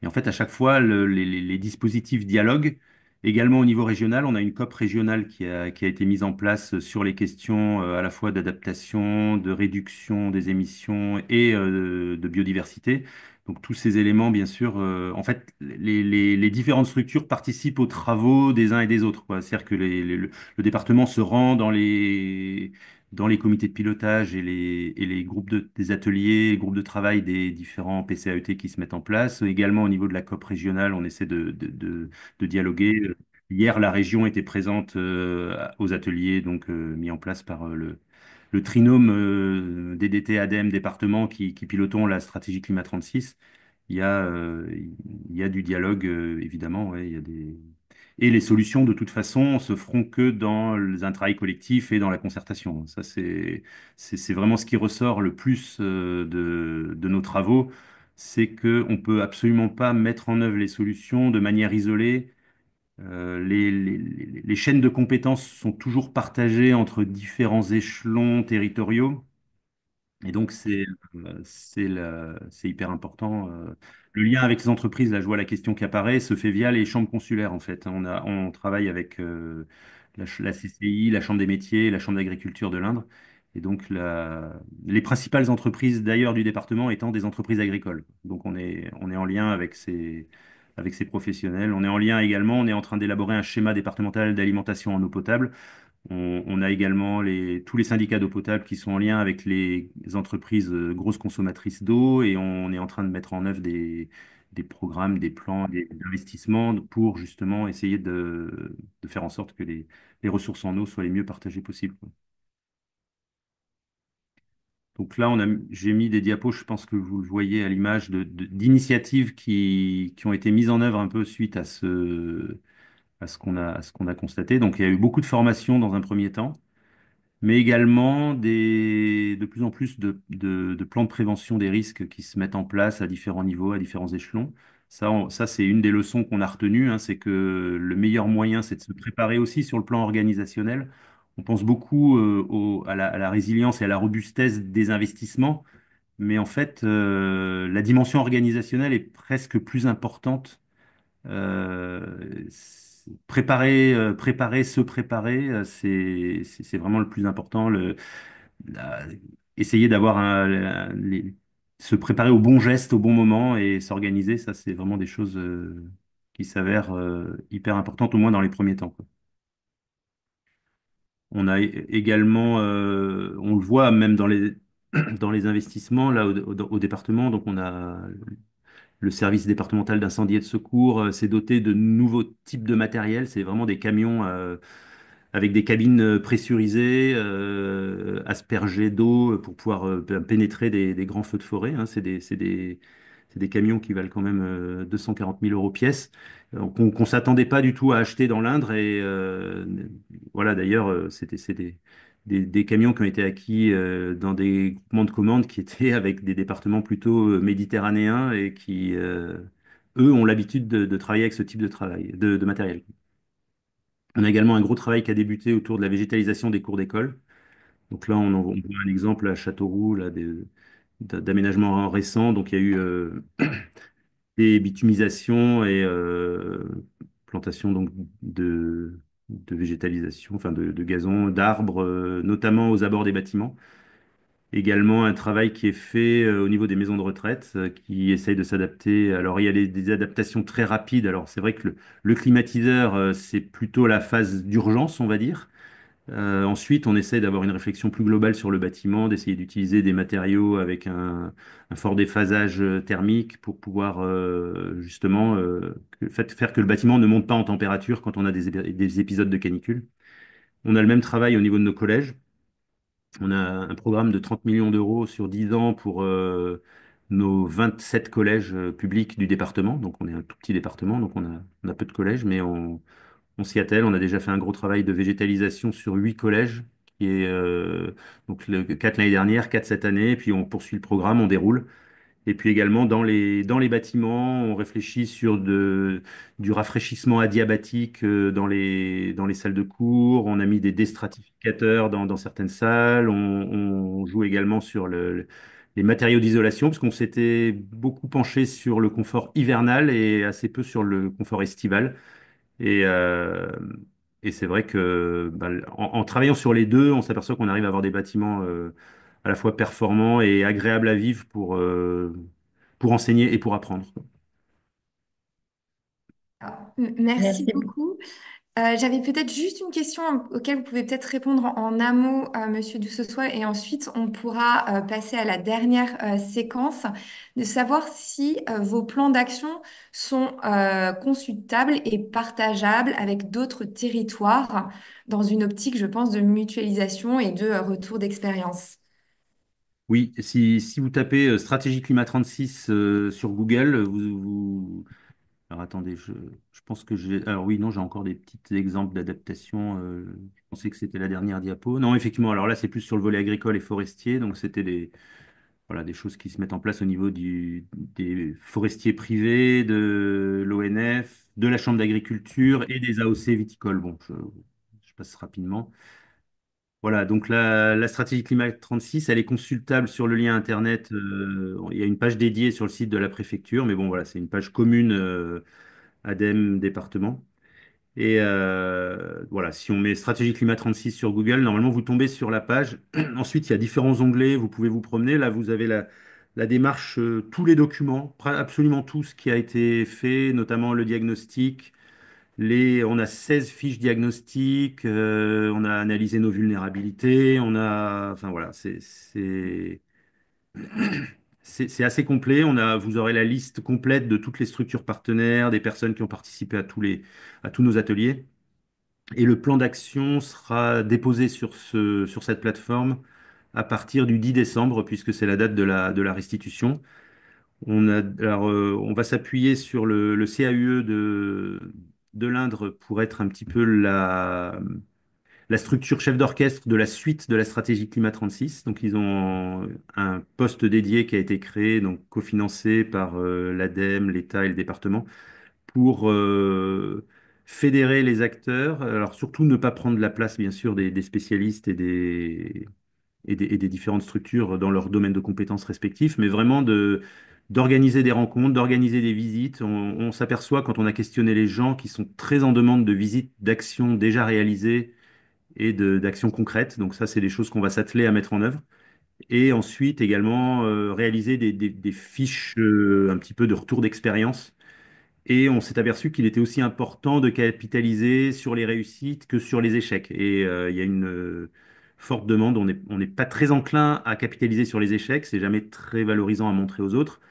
Et en fait, à chaque fois, les dispositifs dialoguent. Également au niveau régional, on a une COP régionale qui a été mise en place sur les questions à la fois d'adaptation, de réduction des émissions et de biodiversité. Donc tous ces éléments, bien sûr, en fait, les différentes structures participent aux travaux des uns et des autres, quoi. C'est-à-dire que le département se rend dans les comités de pilotage et les groupes des ateliers, groupes de travail des différents PCAET qui se mettent en place. Également au niveau de la COP régionale, on essaie de dialoguer. Hier, la région était présente aux ateliers donc mis en place par le trinôme DDT, ADEME, département qui pilotons la stratégie Climat 36. Il y a, euh, il y a du dialogue, évidemment, ouais, il y a des... Et les solutions, de toute façon, se feront que dans un travail collectif et dans la concertation. Ça, c'est vraiment ce qui ressort le plus de nos travaux, c'est qu'on peut absolument pas mettre en œuvre les solutions de manière isolée. Les chaînes de compétences sont toujours partagées entre différents échelons territoriaux. Et donc, c'est hyper important. Le lien avec les entreprises, là, je vois la question qui apparaît, se fait via les chambres consulaires, en fait. On travaille avec la CCI, la Chambre des métiers, la Chambre d'agriculture de l'Indre. Et donc, les principales entreprises, d'ailleurs, du département étant des entreprises agricoles. Donc, on est en lien avec ces professionnels. On est en lien également, on est en train d'élaborer un schéma départemental d'alimentation en eau potable. On a également tous les syndicats d'eau potable qui sont en lien avec les entreprises grosses consommatrices d'eau et on est en train de mettre en œuvre des programmes, des plans, des investissements pour justement essayer de faire en sorte que les ressources en eau soient les mieux partagées possibles, quoi. Donc là, j'ai mis des diapos, je pense que vous le voyez à l'image, d'initiatives qui ont été mises en œuvre un peu suite à ce qu'on a constaté. Donc il y a eu beaucoup de formations dans un premier temps, mais également de plus en plus de plans de prévention des risques qui se mettent en place à différents niveaux, à différents échelons. Ça c'est une des leçons qu'on a retenues, hein, c'est que le meilleur moyen, c'est de se préparer aussi sur le plan organisationnel. On pense beaucoup à la résilience et à la robustesse des investissements, mais en fait, la dimension organisationnelle est presque plus importante. Se préparer, c'est vraiment le plus important. La- Essayer d'avoir se préparer au bon geste au bon moment et s'organiser, ça, c'est vraiment des choses qui s'avèrent hyper importantes, au moins dans les premiers temps, quoi. On a également, on le voit même dans les, dans les investissements là au département, donc on a le service départemental d'incendie et de secours s'est doté de nouveaux types de matériel. C'est vraiment des camions avec des cabines pressurisées, aspergées d'eau pour pouvoir pénétrer des grands feux de forêt, hein. C'est des camions qui valent quand même 240 000 euros pièce, qu'on s'attendait pas du tout à acheter dans l'Indre. Et voilà, d'ailleurs, c'est des camions qui ont été acquis dans des groupements de commandes qui étaient avec des départements plutôt méditerranéens et qui, eux, ont l'habitude de travailler avec ce type de travail, de matériel. On a également un gros travail qui a débuté autour de la végétalisation des cours d'école. Donc là, on voit un exemple à Châteauroux, là, d'aménagements récents. Donc il y a eu des bitumisations et plantation donc de végétalisation, enfin de gazon, d'arbres, notamment aux abords des bâtiments. Également un travail qui est fait au niveau des maisons de retraite, qui essayent de s'adapter. Alors il y a des adaptations très rapides. Alors c'est vrai que le climatiseur, c'est plutôt la phase d'urgence, on va dire. Ensuite, on essaie d'avoir une réflexion plus globale sur le bâtiment, d'essayer d'utiliser des matériaux avec un fort déphasage thermique pour pouvoir justement faire que le bâtiment ne monte pas en température quand on a des épisodes de canicule. On a le même travail au niveau de nos collèges. On a un programme de 30 millions d'euros sur 10 ans pour nos 27 collèges publics du département. Donc on est un tout petit département, donc on a peu de collèges, mais on s'y attelle. On a déjà fait un gros travail de végétalisation sur 8 collèges, qui est donc 4 l'année dernière, 4 cette année, et puis on poursuit le programme, on déroule. Et puis également dans les bâtiments, on réfléchit sur du rafraîchissement adiabatique dans les salles de cours. On a mis des déstratificateurs dans certaines salles. On joue également sur les matériaux d'isolation, parce qu'on s'était beaucoup penché sur le confort hivernal et assez peu sur le confort estival. Et, euh, et c'est vrai que bah, en travaillant sur les deux, on s'aperçoit qu'on arrive à avoir des bâtiments à la fois performants et agréables à vivre pour enseigner et pour apprendre. Alors, merci Merci. beaucoup. J'avais peut-être juste une question auquel vous pouvez peut-être répondre en amont, Monsieur Dussossois, et ensuite on pourra passer à la dernière séquence, de savoir si vos plans d'action sont consultables et partageables avec d'autres territoires dans une optique, je pense, de mutualisation et de retour d'expérience. Oui, si vous tapez Stratégie Climat 36 sur Google, alors attendez, je pense que j'ai... Alors oui, non, j'ai encore des petits exemples d'adaptation. Je pensais que c'était la dernière diapo. Non, effectivement, alors là, c'est plus sur le volet agricole et forestier. Donc c'était voilà, des choses qui se mettent en place au niveau des forestiers privés, de l'ONF, de la Chambre d'agriculture et des AOC viticoles. Bon, je passe rapidement. Voilà, donc la stratégie Climat 36, elle est consultable sur le lien Internet. Il y a une page dédiée sur le site de la préfecture, mais bon, voilà, c'est une page commune ADEME département. Et voilà, si on met stratégie Climat 36 sur Google, normalement, vous tombez sur la page. Ensuite, il y a différents onglets, vous pouvez vous promener. Là, vous avez la démarche, tous les documents, absolument tout ce qui a été fait, notamment le diagnostic. On a 16 fiches diagnostiques, on a analysé nos vulnérabilités, enfin voilà, c'est assez complet. Vous aurez la liste complète de toutes les structures partenaires, des personnes qui ont participé à tous nos ateliers. Et le plan d'action sera déposé sur cette plateforme à partir du 10 décembre, puisque c'est la date de la restitution. On va s'appuyer sur le CAUE de l'Indre pour être un petit peu la structure chef d'orchestre de la suite de la stratégie Climat 36. Donc, ils ont un poste dédié qui a été créé, donc cofinancé par l'ADEME, l'État et le département, pour fédérer les acteurs. Alors, surtout ne pas prendre la place, bien sûr, des spécialistes et des différentes structures dans leur domaine de compétences respectifs, mais vraiment d'organiser des rencontres, d'organiser des visites. On s'aperçoit quand on a questionné les gens qui sont très en demande de visites, d'actions déjà réalisées et d'actions concrètes. Donc ça, c'est des choses qu'on va s'atteler à mettre en œuvre. Et ensuite également réaliser des fiches un petit peu de retour d'expérience. Et on s'est aperçu qu'il était aussi important de capitaliser sur les réussites que sur les échecs. Et il y a une forte demande. On n'est pas très enclin à capitaliser sur les échecs. C'est jamais très valorisant à montrer aux autres.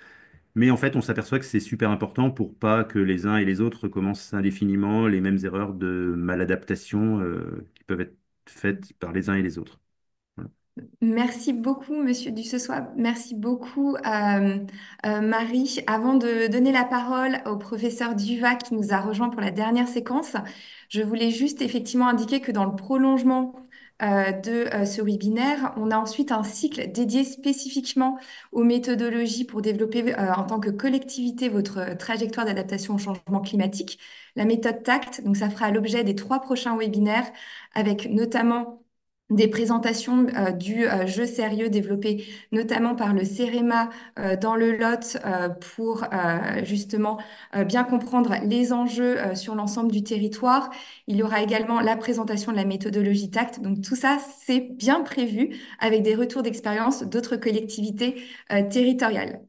Mais en fait, on s'aperçoit que c'est super important pour pas que les uns et les autres recommencent indéfiniment les mêmes erreurs de maladaptation qui peuvent être faites par les uns et les autres. Voilà. Merci beaucoup, Monsieur Dussessois. Merci beaucoup, Marie. Avant de donner la parole au professeur Duva qui nous a rejoint pour la dernière séquence, je voulais juste effectivement indiquer que dans le prolongement de ce webinaire, on a ensuite un cycle dédié spécifiquement aux méthodologies pour développer en tant que collectivité votre trajectoire d'adaptation au changement climatique, la méthode TACT. Donc, ça fera l'objet des 3 prochains webinaires avec notamment des présentations du jeu sérieux développé notamment par le CEREMA dans le Lot pour justement bien comprendre les enjeux sur l'ensemble du territoire. Il y aura également la présentation de la méthodologie TACT. Donc tout ça, c'est bien prévu avec des retours d'expérience d'autres collectivités territoriales.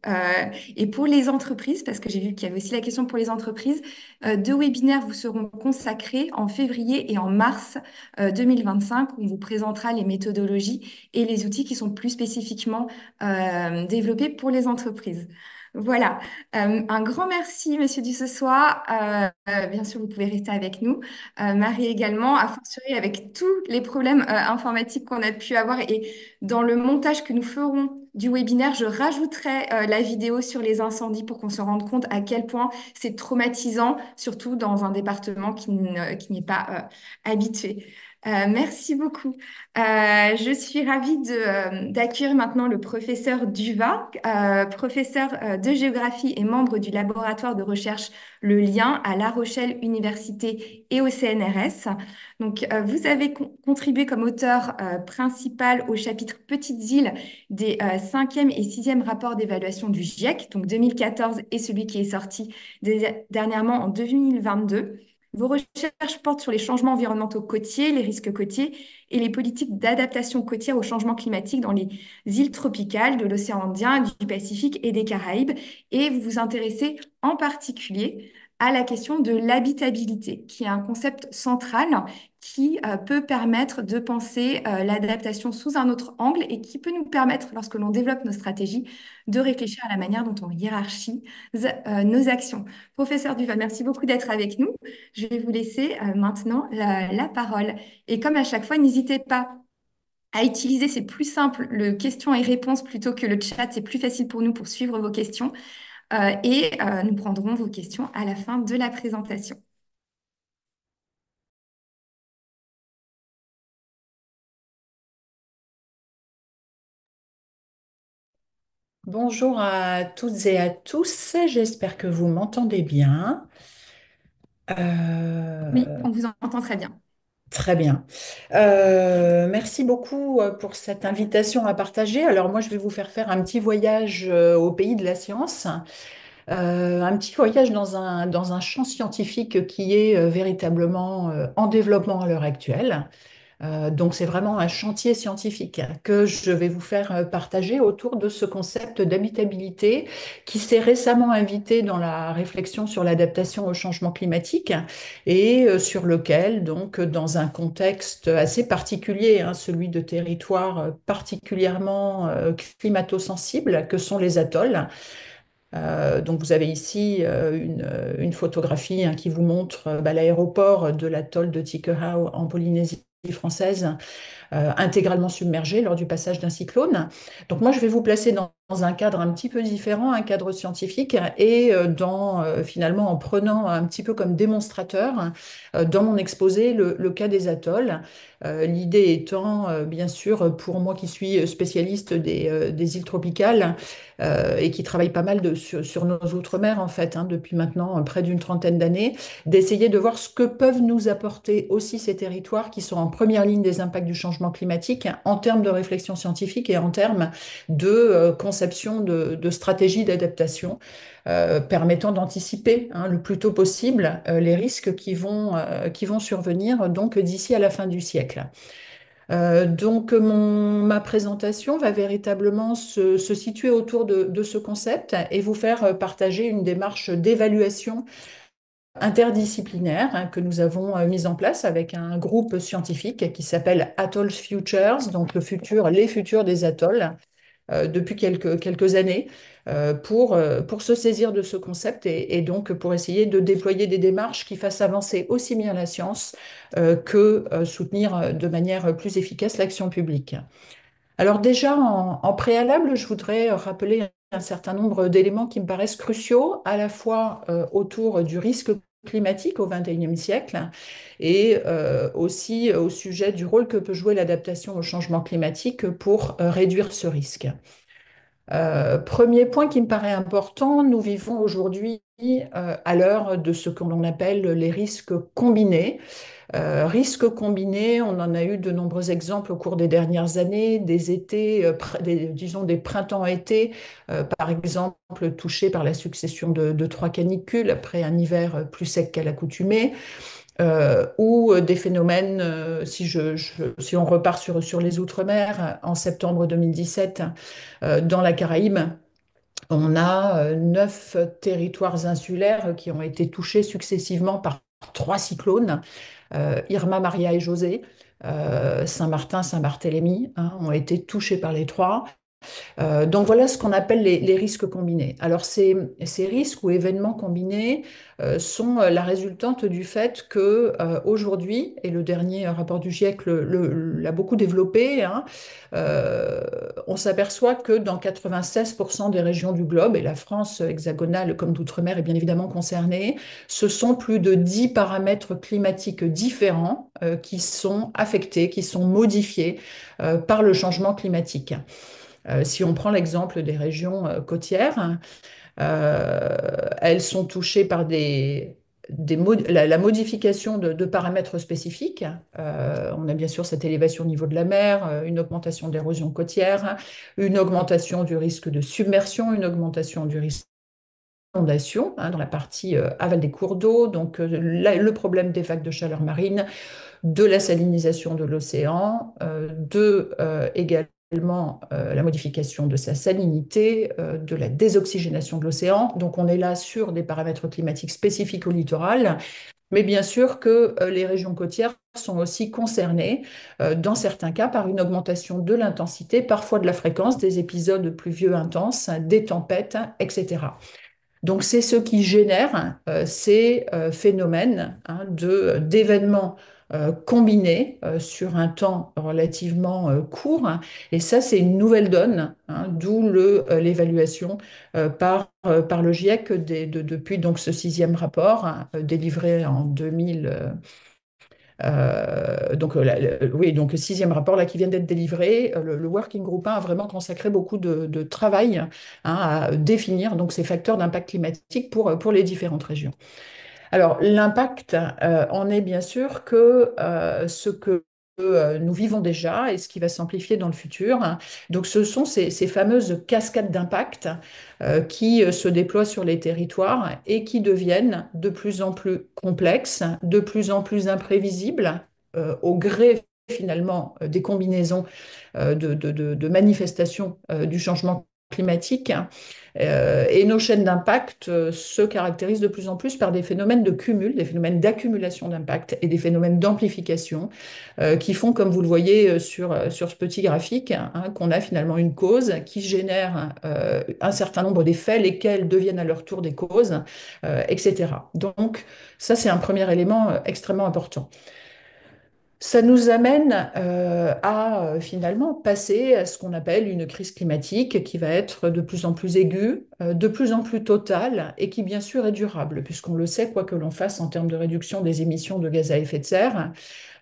Et pour les entreprises, parce que j'ai vu qu'il y avait aussi la question pour les entreprises, 2 webinaires vous seront consacrés en février et en mars 2025, où on vous présentera les méthodologies et les outils qui sont plus spécifiquement développés pour les entreprises. Voilà. Un grand merci, Monsieur Dussessoir. Bien sûr, vous pouvez rester avec nous. Marie également, a fortiori avec tous les problèmes informatiques qu'on a pu avoir et dans le montage que nous ferons du webinaire, je rajouterai la vidéo sur les incendies pour qu'on se rende compte à quel point c'est traumatisant, surtout dans un département qui n'est pas habitué. Merci beaucoup. Je suis ravie d'accueillir maintenant le professeur Duva, professeur de géographie et membre du laboratoire de recherche Le Lien à La Rochelle Université et au CNRS. Donc, vous avez contribué comme auteur principal au chapitre Petites îles des 5e et 6e rapports d'évaluation du GIEC, donc 2014 et celui qui est sorti dernièrement en 2022. Vos recherches portent sur les changements environnementaux côtiers, les risques côtiers et les politiques d'adaptation côtière au changement climatique dans les îles tropicales de l'océan Indien, du Pacifique et des Caraïbes. Et vous vous intéressez en particulier à la question de l'habitabilité, qui est un concept central qui peut permettre de penser l'adaptation sous un autre angle et qui peut nous permettre, lorsque l'on développe nos stratégies, de réfléchir à la manière dont on hiérarchise nos actions. Professeur Duval, merci beaucoup d'être avec nous. Je vais vous laisser maintenant la parole. Et comme à chaque fois, n'hésitez pas à utiliser, c'est plus simple, le questions et réponses plutôt que le chat. C'est plus facile pour nous pour suivre vos questions. Nous prendrons vos questions à la fin de la présentation. Bonjour à toutes et à tous, j'espère que vous m'entendez bien. Oui, Euh, on vous entend très bien. Très bien. Merci beaucoup pour cette invitation à partager. Alors moi, je vais vous faire un petit voyage au pays de la science, un petit voyage dans un champ scientifique qui est véritablement en développement à l'heure actuelle. Donc c'est vraiment un chantier scientifique que je vais vous faire partager autour de ce concept d'habitabilité qui s'est récemment invité dans la réflexion sur l'adaptation au changement climatique et sur lequel, donc dans un contexte assez particulier, hein, celui de territoires particulièrement climato-sensibles que sont les atolls. Donc vous avez ici une photographie hein, qui vous montre l'aéroport de l'atoll de Tikehau en Polynésie française intégralement submergé lors du passage d'un cyclone. Donc moi, je vais vous placer dans un cadre un petit peu différent, un cadre scientifique, et finalement en prenant un petit peu comme démonstrateur dans mon exposé le cas des atolls. L'idée étant, bien sûr, pour moi qui suis spécialiste des îles tropicales et qui travaille pas mal sur nos outre-mer, en fait, hein, depuis maintenant près d'une trentaine d'années, d'essayer de voir ce que peuvent nous apporter aussi ces territoires qui sont en première ligne des impacts du changement climatique en termes de réflexion scientifique et en termes de conception de stratégies d'adaptation permettant d'anticiper hein, le plus tôt possible les risques qui vont survenir donc d'ici à la fin du siècle. Donc ma présentation va véritablement se situer autour de ce concept et vous faire partager une démarche d'évaluation interdisciplinaire hein, que nous avons mise en place avec un groupe scientifique qui s'appelle Atoll Futures, donc les futurs des atolls. depuis quelques années pour se saisir de ce concept et donc pour essayer de déployer des démarches qui fassent avancer aussi bien la science que soutenir de manière plus efficace l'action publique. Alors déjà, en préalable, je voudrais rappeler un certain nombre d'éléments qui me paraissent cruciaux, à la fois autour du risque climatique au XXIe siècle et aussi au sujet du rôle que peut jouer l'adaptation au changement climatique pour réduire ce risque. Premier point qui me paraît important, nous vivons aujourd'hui à l'heure de ce que l'on appelle les risques combinés. Risques combinés, on en a eu de nombreux exemples au cours des dernières années, des étés, disons des printemps-été, par exemple, touchés par la succession de trois canicules après un hiver plus sec qu'à l'accoutumée, ou des phénomènes, si on repart sur les Outre-mer, en septembre 2017, dans la Caraïbe, on a 9 territoires insulaires qui ont été touchés successivement par trois cyclones, Irma, Maria et José. Saint-Martin, Saint-Barthélemy, hein, ont été touchés par les trois. Donc voilà ce qu'on appelle les risques combinés. Alors ces risques ou événements combinés sont la résultante du fait que aujourd'hui, et le dernier rapport du GIEC l'a beaucoup développé, hein, on s'aperçoit que dans 96% des régions du globe, et la France hexagonale comme d'outre-mer est bien évidemment concernée, ce sont plus de 10 paramètres climatiques différents qui sont affectés, qui sont modifiés par le changement climatique. Si on prend l'exemple des régions côtières, elles sont touchées par la modification de paramètres spécifiques. On a bien sûr cette élévation au niveau de la mer, une augmentation d'érosion côtière, une augmentation du risque de submersion, une augmentation du risque d'inondation, hein, dans la partie aval des cours d'eau, donc le problème des vagues de chaleur marine, de la salinisation de l'océan, également la modification de sa salinité, de la désoxygénation de l'océan. Donc on est là sur des paramètres climatiques spécifiques au littoral, mais bien sûr que les régions côtières sont aussi concernées, dans certains cas, par une augmentation de l'intensité, parfois de la fréquence des épisodes pluvieux intenses, des tempêtes, etc. Donc, c'est ce qui génère ces phénomènes, hein, d'événements combinés sur un temps relativement court. Et ça, c'est une nouvelle donne, hein, d'où l'évaluation par le GIEC depuis donc, ce sixième rapport, hein, délivré en 2000. Oui, donc le sixième rapport là, qui vient d'être délivré, le Working Group 1 a vraiment consacré beaucoup de travail, hein, à définir donc, ces facteurs d'impact climatique pour les différentes régions. Alors, l'impact en est bien sûr que ce que nous vivons déjà et ce qui va s'amplifier dans le futur. Donc, ce sont ces fameuses cascades d'impact qui se déploient sur les territoires et qui deviennent de plus en plus complexes, de plus en plus imprévisibles au gré finalement des combinaisons de manifestations du changement climatique. Et nos chaînes d'impact se caractérisent de plus en plus par des phénomènes de cumul, des phénomènes d'accumulation d'impact et des phénomènes d'amplification qui font, comme vous le voyez sur ce petit graphique, hein, qu'on a finalement une cause qui génère un certain nombre d'effets, lesquels deviennent à leur tour des causes, etc. Donc ça, c'est un premier élément extrêmement important. Ça nous amène à finalement passer à ce qu'on appelle une crise climatique qui va être de plus en plus aiguë, de plus en plus totale et qui bien sûr est durable, puisqu'on le sait, quoi que l'on fasse en termes de réduction des émissions de gaz à effet de serre,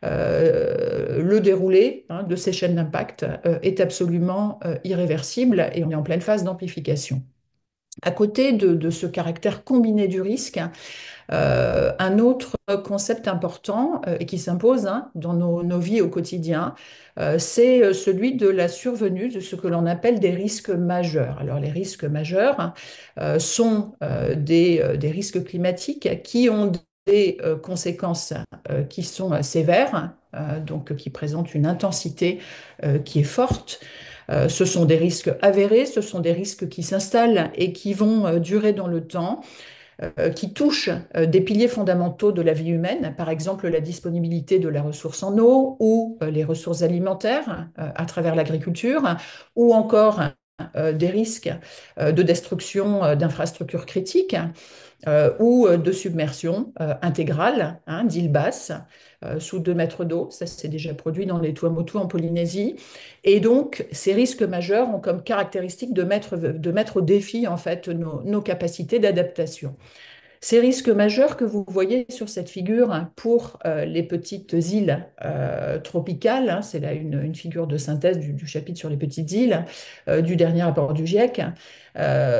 le déroulé, hein, de ces chaînes d'impact est absolument irréversible et on est en pleine phase d'amplification. À côté de ce caractère combiné du risque, un autre concept important et qui s'impose, hein, dans nos vies au quotidien, c'est celui de la survenue de ce que l'on appelle des risques majeurs. Alors les risques majeurs, hein, sont des risques climatiques qui ont des conséquences qui sont sévères, donc qui présentent une intensité qui est forte. Ce sont des risques avérés, ce sont des risques qui s'installent et qui vont durer dans le temps, qui touchent des piliers fondamentaux de la vie humaine, par exemple la disponibilité de la ressource en eau ou les ressources alimentaires à travers l'agriculture, ou encore des risques de destruction d'infrastructures critiques ou de submersion intégrale, hein, d'îles basses, sous 2 mètres d'eau. Ça, c'est déjà produit dans les Tuamotu en Polynésie. Et donc, ces risques majeurs ont comme caractéristique de mettre au défi, en fait, nos capacités d'adaptation. Ces risques majeurs que vous voyez sur cette figure, hein, pour les petites îles tropicales, hein, c'est là une figure de synthèse du chapitre sur les petites îles du dernier rapport du GIEC,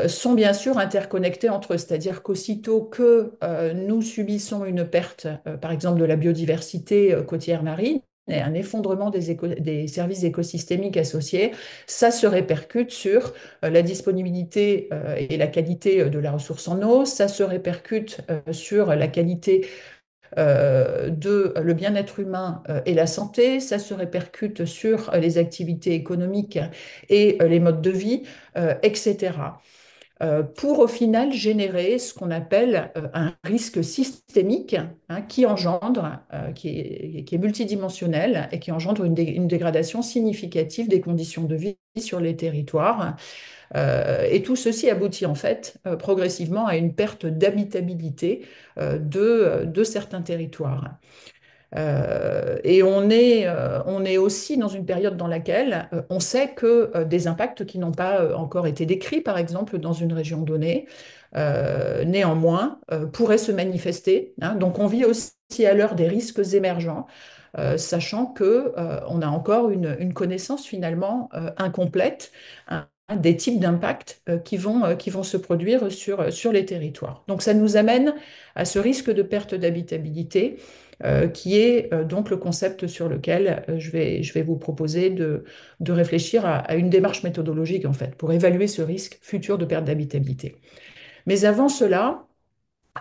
sont bien sûr interconnectés entre eux. C'est-à-dire qu'aussitôt que nous subissons une perte, par exemple, de la biodiversité côtière marine, et un effondrement des services écosystémiques associés, ça se répercute sur la disponibilité et la qualité de la ressource en eau, ça se répercute sur la qualité de le bien-être humain et la santé, ça se répercute sur les activités économiques et les modes de vie, etc. Pour au final générer ce qu'on appelle un risque systémique, hein, qui est multidimensionnel et qui engendre une dégradation significative des conditions de vie sur les territoires. Et tout ceci aboutit en fait progressivement à une perte d'habitabilité de certains territoires. Et on est aussi dans une période dans laquelle on sait que des impacts qui n'ont pas encore été décrits, par exemple, dans une région donnée, néanmoins, pourraient se manifester, hein. Donc on vit aussi à l'heure des risques émergents, sachant que on a encore une connaissance finalement incomplète, hein, des types d'impacts qui vont se produire sur les territoires. Donc ça nous amène à ce risque de perte d'habitabilité qui est donc le concept sur lequel je vais vous proposer de réfléchir à une démarche méthodologique en fait pour évaluer ce risque futur de perte d'habitabilité. Mais avant cela,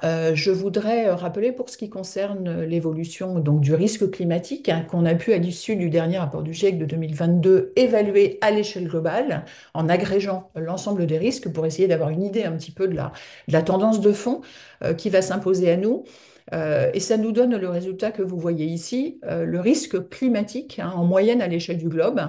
je voudrais rappeler pour ce qui concerne l'évolution donc du risque climatique, hein, qu'on a pu à l'issue du dernier rapport du GIEC de 2022 évaluer à l'échelle globale en agrégeant l'ensemble des risques pour essayer d'avoir une idée un petit peu de la tendance de fond qui va s'imposer à nous. Et ça nous donne le résultat que vous voyez ici. Le risque climatique, hein, en moyenne à l'échelle du globe,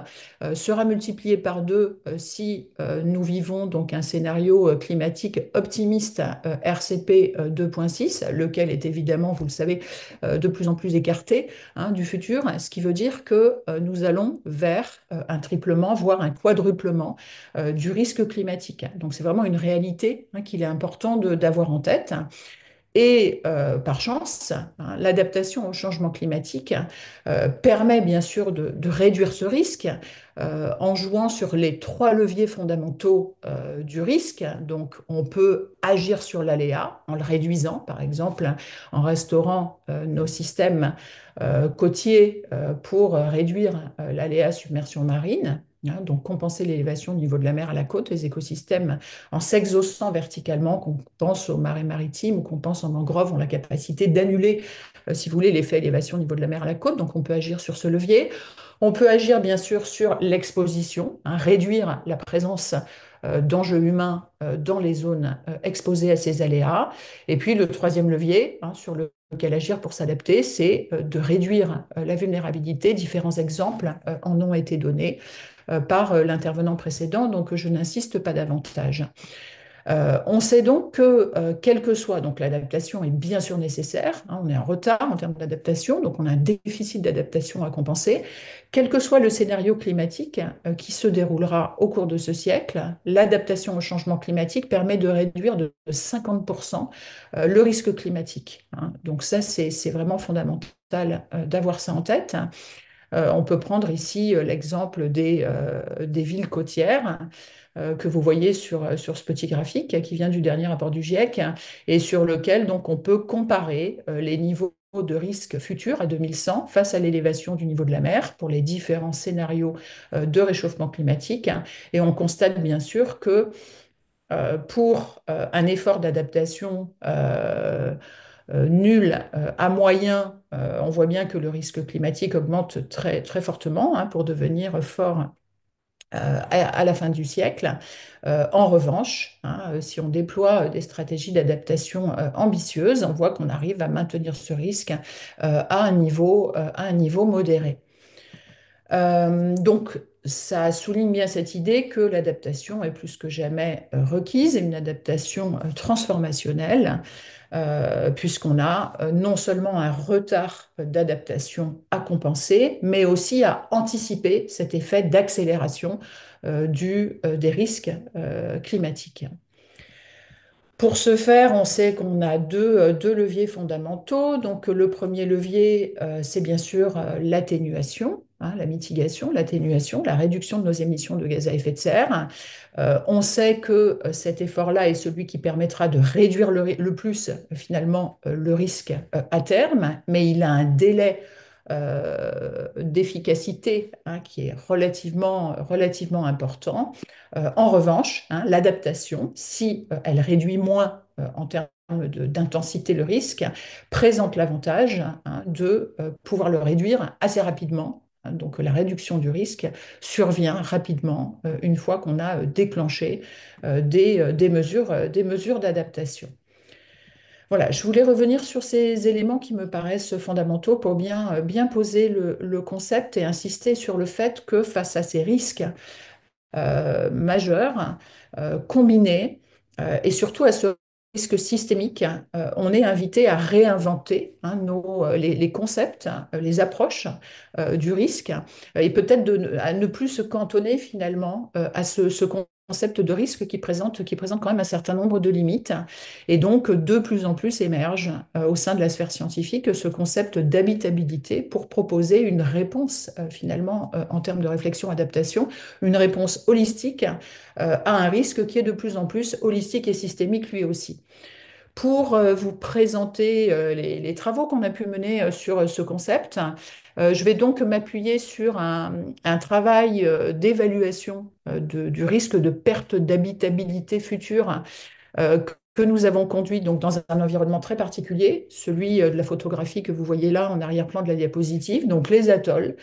sera multiplié par 2 si nous vivons donc un scénario climatique optimiste RCP 2.6, lequel est évidemment, vous le savez, de plus en plus écarté, hein, du futur, ce qui veut dire que nous allons vers un triplement, voire un quadruplement du risque climatique. Donc c'est vraiment une réalité, hein, qu'il est important d'avoir en tête. Et par chance, hein, l'adaptation au changement climatique permet bien sûr de réduire ce risque en jouant sur les 3 leviers fondamentaux du risque. Donc, on peut agir sur l'aléa en le réduisant, par exemple, en restaurant nos systèmes côtiers pour réduire l'aléa submersion marine, hein. Donc, compenser l'élévation du niveau de la mer à la côte, les écosystèmes en s'exhaussant verticalement, qu'on pense aux marées maritimes ou qu'on pense en mangroves, ont la capacité d'annuler, si vous voulez, l'effet élévation au niveau de la mer à la côte. Donc on peut agir sur ce levier. On peut agir bien sûr sur l'exposition, hein, réduire la présence d'enjeux humains dans les zones exposées à ces aléas. Et puis le troisième levier, hein, sur lequel agir pour s'adapter, c'est de réduire la vulnérabilité. Différents exemples en ont été donnés par l'intervenant précédent, donc je n'insiste pas davantage. On sait donc que, quelle que soit, donc l'adaptation est bien sûr nécessaire, hein, on est en retard en termes d'adaptation, donc on a un déficit d'adaptation à compenser. Quel que soit le scénario climatique qui se déroulera au cours de ce siècle, l'adaptation au changement climatique permet de réduire de 50% le risque climatique, hein. Donc ça, c'est vraiment fondamental d'avoir ça en tête. On peut prendre ici l'exemple des villes côtières que vous voyez sur ce petit graphique qui vient du dernier rapport du GIEC et sur lequel donc, on peut comparer les niveaux de risque futurs à 2100 face à l'élévation du niveau de la mer pour les différents scénarios de réchauffement climatique. Et on constate bien sûr que pour un effort d'adaptation nul à moyen, on voit bien que le risque climatique augmente très, très fortement, hein, pour devenir fort à la fin du siècle. En revanche, hein, si on déploie des stratégies d'adaptation ambitieuses, on voit qu'on arrive à maintenir ce risque à un niveau modéré. Donc, ça souligne bien cette idée que l'adaptation est plus que jamais requise, et une adaptation transformationnelle, puisqu'on a non seulement un retard d'adaptation à compenser, mais aussi à anticiper cet effet d'accélération des risques climatiques. Pour ce faire, on sait qu'on a deux leviers fondamentaux. Donc, le premier levier, c'est bien sûr l'atténuation, hein, la mitigation, l'atténuation, la réduction de nos émissions de gaz à effet de serre. On sait que cet effort-là est celui qui permettra de réduire le plus, finalement, le risque à terme, mais il a un délai d'efficacité, hein, qui est relativement important. En revanche, hein, l'adaptation, si elle réduit moins en termes d'intensité le risque, présente l'avantage, hein, de pouvoir le réduire assez rapidement. Donc la réduction du risque survient rapidement une fois qu'on a déclenché des mesures d'adaptation. Voilà, je voulais revenir sur ces éléments qui me paraissent fondamentaux pour bien poser le concept et insister sur le fait que face à ces risques majeurs, combinés, et surtout à ce risque systémique, on est invité à réinventer, hein, les concepts, les approches du risque, et peut-être à ne plus se cantonner finalement à ce concept de risque qui présente quand même un certain nombre de limites. Et donc, de plus en plus émerge au sein de la sphère scientifique ce concept d'habitabilité pour proposer une réponse finalement en termes de réflexion-adaptation, une réponse holistique à un risque qui est de plus en plus holistique et systémique lui aussi. Pour vous présenter les travaux qu'on a pu mener sur ce concept, je vais donc m'appuyer sur un travail d'évaluation du risque de perte d'habitabilité future que nous avons conduit donc dans un environnement très particulier, celui de la photographie que vous voyez là en arrière-plan de la diapositive, donc les atolls.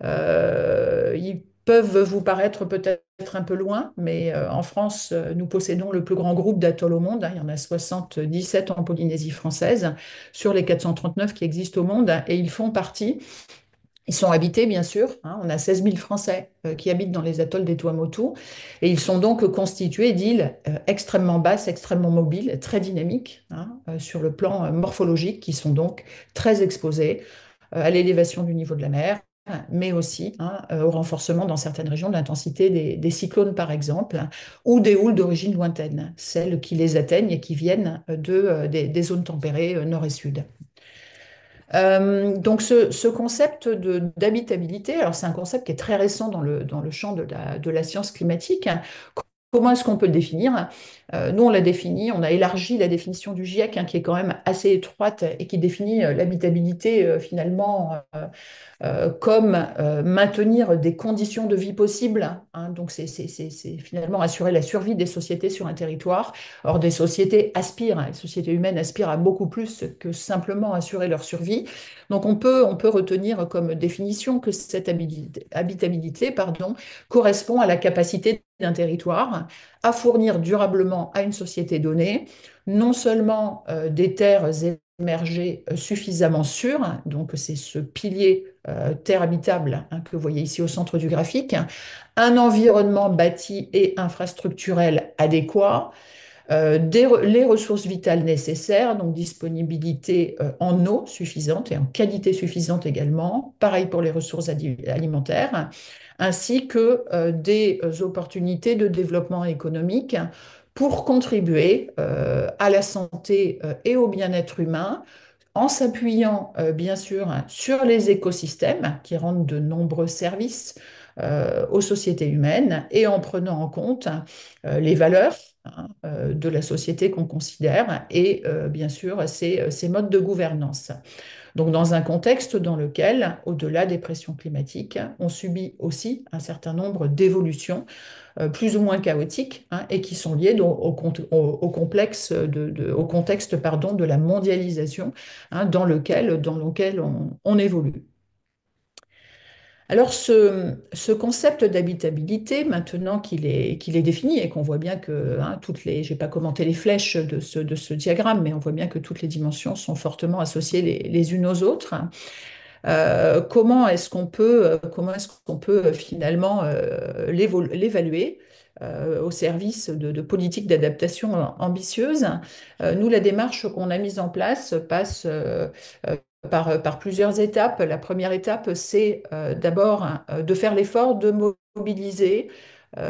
Ils peuvent vous paraître peut-être un peu loin, mais en France, nous possédons le plus grand groupe d'atolls au monde, hein. Il y en a 77 en Polynésie française sur les 439 qui existent au monde, et ils sont habités, bien sûr, hein. On a 16 000 Français qui habitent dans les atolls des Tuamotu, et ils sont donc constitués d'îles extrêmement basses, extrêmement mobiles, très dynamiques, hein, sur le plan morphologique, qui sont donc très exposés à l'élévation du niveau de la mer, mais aussi, hein, au renforcement dans certaines régions de l'intensité des cyclones, par exemple, ou des houles d'origine lointaine, celles qui les atteignent et qui viennent des zones tempérées nord et sud. Donc ce concept d'habitabilité, alors c'est un concept qui est très récent dans le champ de la science climatique. Comment est-ce qu'on peut le définir? Nous, on l'a défini, on a élargi la définition du GIEC, hein, qui est quand même assez étroite et qui définit l'habitabilité finalement comme maintenir des conditions de vie possibles, hein. Donc, c'est finalement assurer la survie des sociétés sur un territoire. Or, des sociétés aspirent, hein, les sociétés humaines aspirent à beaucoup plus que simplement assurer leur survie. Donc, on peut retenir comme définition que cette habitabilité, pardon, correspond à la capacité d'un territoire à fournir durablement à une société donnée non seulement des terres émergées suffisamment sûres, hein. Donc c'est ce pilier terre habitable, hein, que vous voyez ici au centre du graphique, un environnement bâti et infrastructurel adéquat, les ressources vitales nécessaires, donc disponibilité en eau suffisante et en qualité suffisante également, pareil pour les ressources alimentaires, ainsi que des opportunités de développement économique pour contribuer à la santé et au bien-être humain, en s'appuyant bien sûr sur les écosystèmes qui rendent de nombreux services aux sociétés humaines, et en prenant en compte les valeurs, hein, de la société qu'on considère, et bien sûr ces modes de gouvernance. Donc dans un contexte dans lequel, au-delà des pressions climatiques, on subit aussi un certain nombre d'évolutions plus ou moins chaotiques, hein, et qui sont liées donc au contexte pardon, de la mondialisation, hein, dans lequel on évolue. Alors ce concept d'habitabilité, maintenant qu'il est défini et qu'on voit bien que, hein, je n'ai pas commenté les flèches de ce diagramme, mais on voit bien que toutes les dimensions sont fortement associées les unes aux autres. comment est-ce qu'on peut finalement l'évaluer au service de politiques d'adaptation ambitieuses. Nous, la démarche qu'on a mise en place passe euh, par plusieurs étapes. La première étape, c'est d'abord de faire l'effort de mobiliser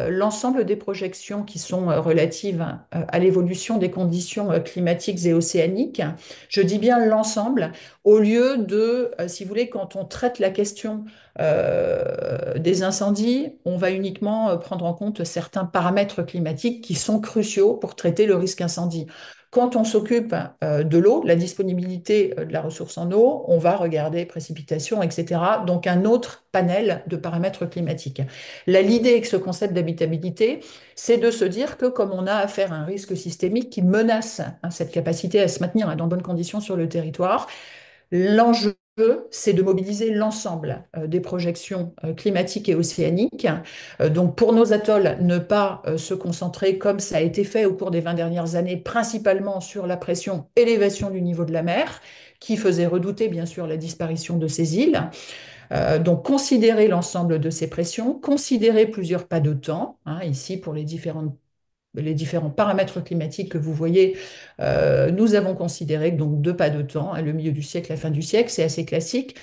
l'ensemble des projections qui sont relatives à l'évolution des conditions climatiques et océaniques. Je dis bien l'ensemble, au lieu de, si vous voulez, quand on traite la question des incendies, on va uniquement prendre en compte certains paramètres climatiques qui sont cruciaux pour traiter le risque incendie. Quand on s'occupe de l'eau, de la disponibilité de la ressource en eau, on va regarder précipitations, etc. Donc un autre panel de paramètres climatiques. L'idée avec ce concept d'habitabilité, c'est de se dire que comme on a affaire à un risque systémique qui menace cette capacité à se maintenir dans de bonnes conditions sur le territoire, l'enjeu, c'est de mobiliser l'ensemble des projections climatiques et océaniques. Donc pour nos atolls, ne pas se concentrer comme ça a été fait au cours des 20 dernières années, principalement sur la pression, élévation du niveau de la mer, qui faisait redouter bien sûr la disparition de ces îles. Donc considérer l'ensemble de ces pressions, considérer plusieurs pas de temps, hein, ici pour les différents paramètres climatiques que vous voyez, nous avons considéré donc deux pas de temps, hein, le milieu du siècle, la fin du siècle, c'est assez classique.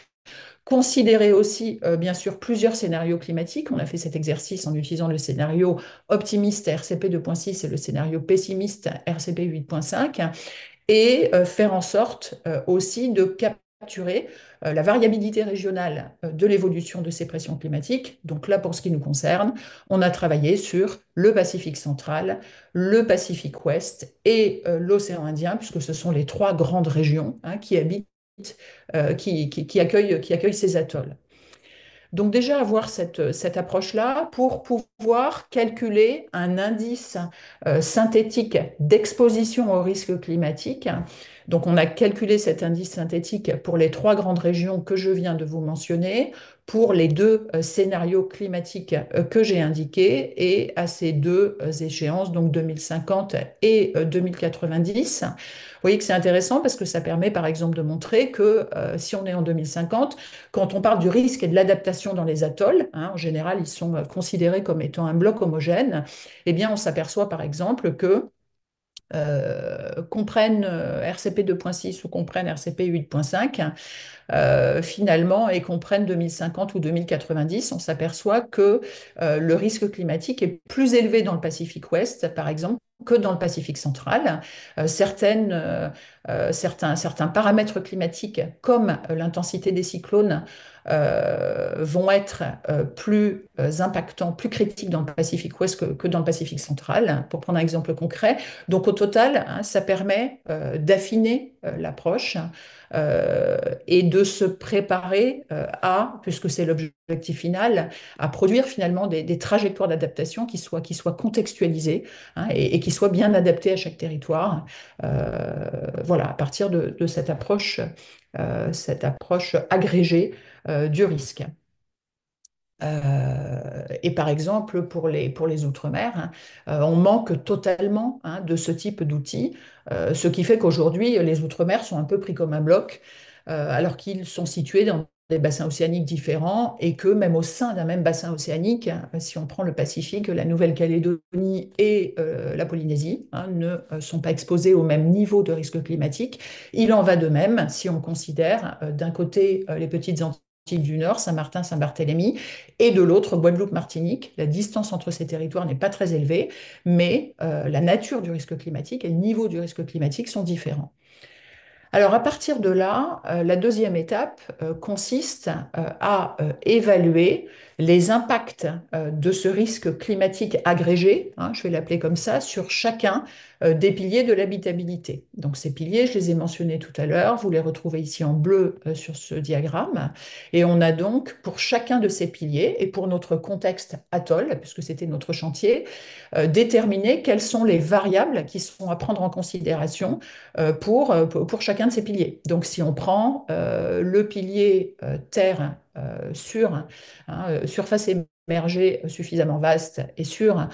Considérer aussi, bien sûr, plusieurs scénarios climatiques. On a fait cet exercice en utilisant le scénario optimiste RCP 2.6 et le scénario pessimiste RCP 8.5 et faire en sorte aussi de capturer la variabilité régionale de l'évolution de ces pressions climatiques. Donc là, pour ce qui nous concerne, on a travaillé sur le Pacifique central, le Pacifique ouest et l'océan Indien, puisque ce sont les trois grandes régions hein, qui habitent, qui accueillent ces atolls. Donc déjà avoir cette approche-là pour pouvoir calculer un indice synthétique d'exposition au risque climatique. Donc on a calculé cet indice synthétique pour les trois grandes régions que je viens de vous mentionner, pour les deux scénarios climatiques que j'ai indiqués et à ces deux échéances, donc 2050 et 2090. Vous voyez que c'est intéressant parce que ça permet par exemple de montrer que si on est en 2050, quand on parle du risque et de l'adaptation dans les atolls, hein, en général, ils sont considérés comme étant un bloc homogène, eh bien, on s'aperçoit par exemple que qu'on prenne RCP 2.6 ou qu'on prenne RCP 8.5, finalement, et qu'on prenne 2050 ou 2090, on s'aperçoit que le risque climatique est plus élevé dans le Pacifique Ouest, par exemple, que dans le Pacifique central. Certains paramètres climatiques, comme l'intensité des cyclones, vont être plus impactants, plus critiques dans le Pacifique Ouest que dans le Pacifique central, pour prendre un exemple concret. Donc au total, hein, ça permet d'affiner l'approche et de se préparer puisque c'est l'objectif final, à produire finalement des trajectoires d'adaptation qui soient contextualisées hein, et qui soient bien adaptées à chaque territoire. Voilà, à partir de cette approche agrégée du risque. Et par exemple, pour les Outre-mer, hein, on manque totalement hein, de ce type d'outils, ce qui fait qu'aujourd'hui, les Outre-mer sont un peu pris comme un bloc, alors qu'ils sont situés dans des bassins océaniques différents et que même au sein d'un même bassin océanique, hein, si on prend le Pacifique, la Nouvelle-Calédonie et la Polynésie hein, ne sont pas exposés au même niveau de risque climatique. Il en va de même si on considère d'un côté les petites Antilles du Nord, Saint-Martin, Saint-Barthélemy, et de l'autre, Guadeloupe, Martinique. La distance entre ces territoires n'est pas très élevée, mais la nature du risque climatique et le niveau du risque climatique sont différents. Alors à partir de là, la deuxième étape consiste à évaluer les impacts de ce risque climatique agrégé, hein, je vais l'appeler comme ça, sur chacun des piliers de l'habitabilité. Donc ces piliers, je les ai mentionnés tout à l'heure, vous les retrouvez ici en bleu sur ce diagramme. Et on a donc pour chacun de ces piliers, et pour notre contexte atoll, puisque c'était notre chantier, déterminer quelles sont les variables qui sont à prendre en considération pour chacun de ces piliers. Donc, si on prend le pilier terre sur hein, surface et submergée suffisamment vaste et sûre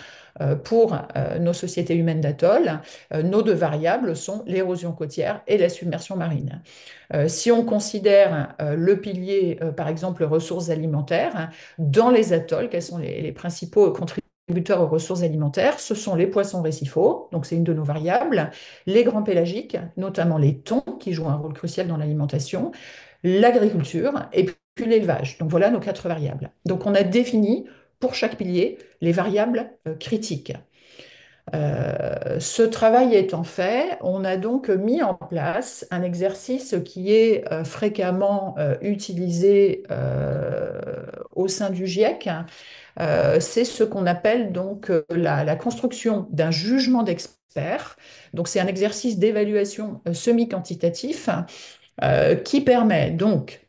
pour nos sociétés humaines d'atoll, nos deux variables sont l'érosion côtière et la submersion marine. Si on considère le pilier, par exemple, ressources alimentaires, dans les atolls, quels sont les principaux contributeurs aux ressources alimentaires? Ce sont les poissons récifaux, donc c'est une de nos variables, les grands pélagiques, notamment les thons, qui jouent un rôle crucial dans l'alimentation, l'agriculture et puis l'élevage. Donc voilà nos quatre variables. Donc on a défini pour chaque pilier les variables critiques. Ce travail étant fait, on a donc mis en place un exercice qui est fréquemment utilisé au sein du GIEC. C'est ce qu'on appelle donc la construction d'un jugement d'expert. Donc c'est un exercice d'évaluation semi-quantitatif qui permet donc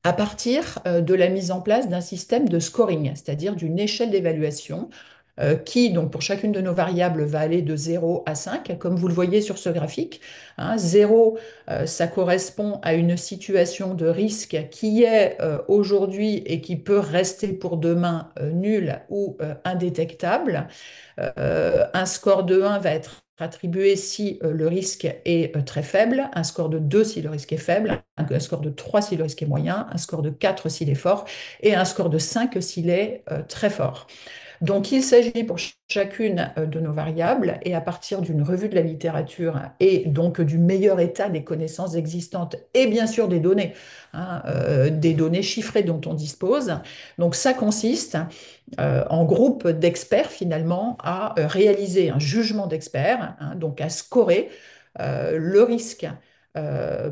à partir de la mise en place d'un système de scoring, c'est-à-dire d'une échelle d'évaluation qui, donc pour chacune de nos variables, va aller de 0 à 5, comme vous le voyez sur ce graphique. 0, ça correspond à une situation de risque qui est aujourd'hui et qui peut rester pour demain nulle ou indétectable. Un score de 1 va être attribué si le risque est très faible, un score de 2 si le risque est faible, un score de 3 si le risque est moyen, un score de 4 s'il est fort et un score de 5 s'il est très fort. Donc, il s'agit pour chacune de nos variables, et à partir d'une revue de la littérature et donc du meilleur état des connaissances existantes et bien sûr des données chiffrées dont on dispose. Donc, ça consiste en groupe d'experts finalement à réaliser un jugement d'experts, donc à scorer le risque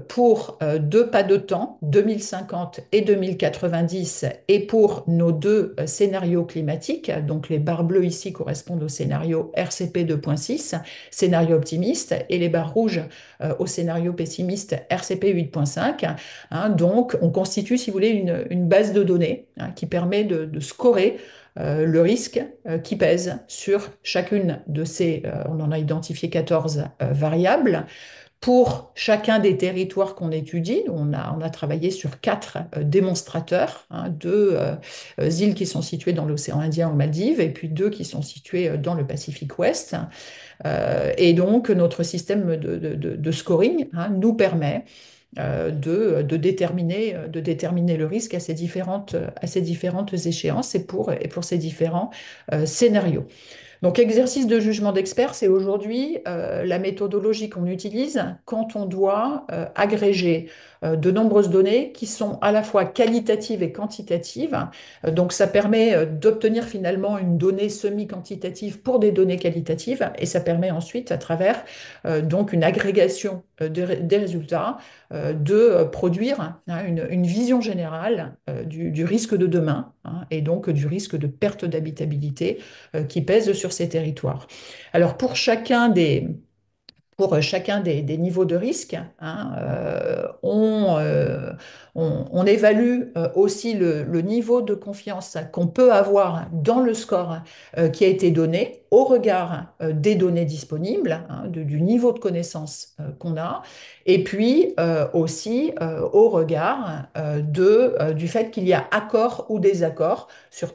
pour deux pas de temps, 2050 et 2090, et pour nos deux scénarios climatiques. Donc les barres bleues ici correspondent au scénario RCP 2.6, scénario optimiste, et les barres rouges au scénario pessimiste RCP 8.5. Donc on constitue, si vous voulez, une base de données qui permet de scorer le risque qui pèse sur chacune de ces, on en a identifié 14 variables. Pour chacun des territoires qu'on étudie, on a travaillé sur 4 démonstrateurs, deux îles qui sont situées dans l'océan Indien aux Maldives et puis 2 qui sont situées dans le Pacifique Ouest. Et donc notre système de scoring nous permet de déterminer le risque à ces différentes échéances et pour ces différents scénarios. Donc, exercice de jugement d'expert, c'est aujourd'hui la méthodologie qu'on utilise quand on doit agréger de nombreuses données qui sont à la fois qualitatives et quantitatives. Donc, ça permet d'obtenir finalement une donnée semi-quantitative pour des données qualitatives et ça permet ensuite, à travers donc une agrégation des résultats, de produire une vision générale du risque de demain et donc du risque de perte d'habitabilité qui pèsent sur ces territoires. Alors pour chacun des niveaux de risque, on évalue aussi le niveau de confiance qu'on peut avoir dans le score qui a été donné au regard des données disponibles, du niveau de connaissance qu'on a, et puis aussi au regard du fait qu'il y a accord ou désaccord sur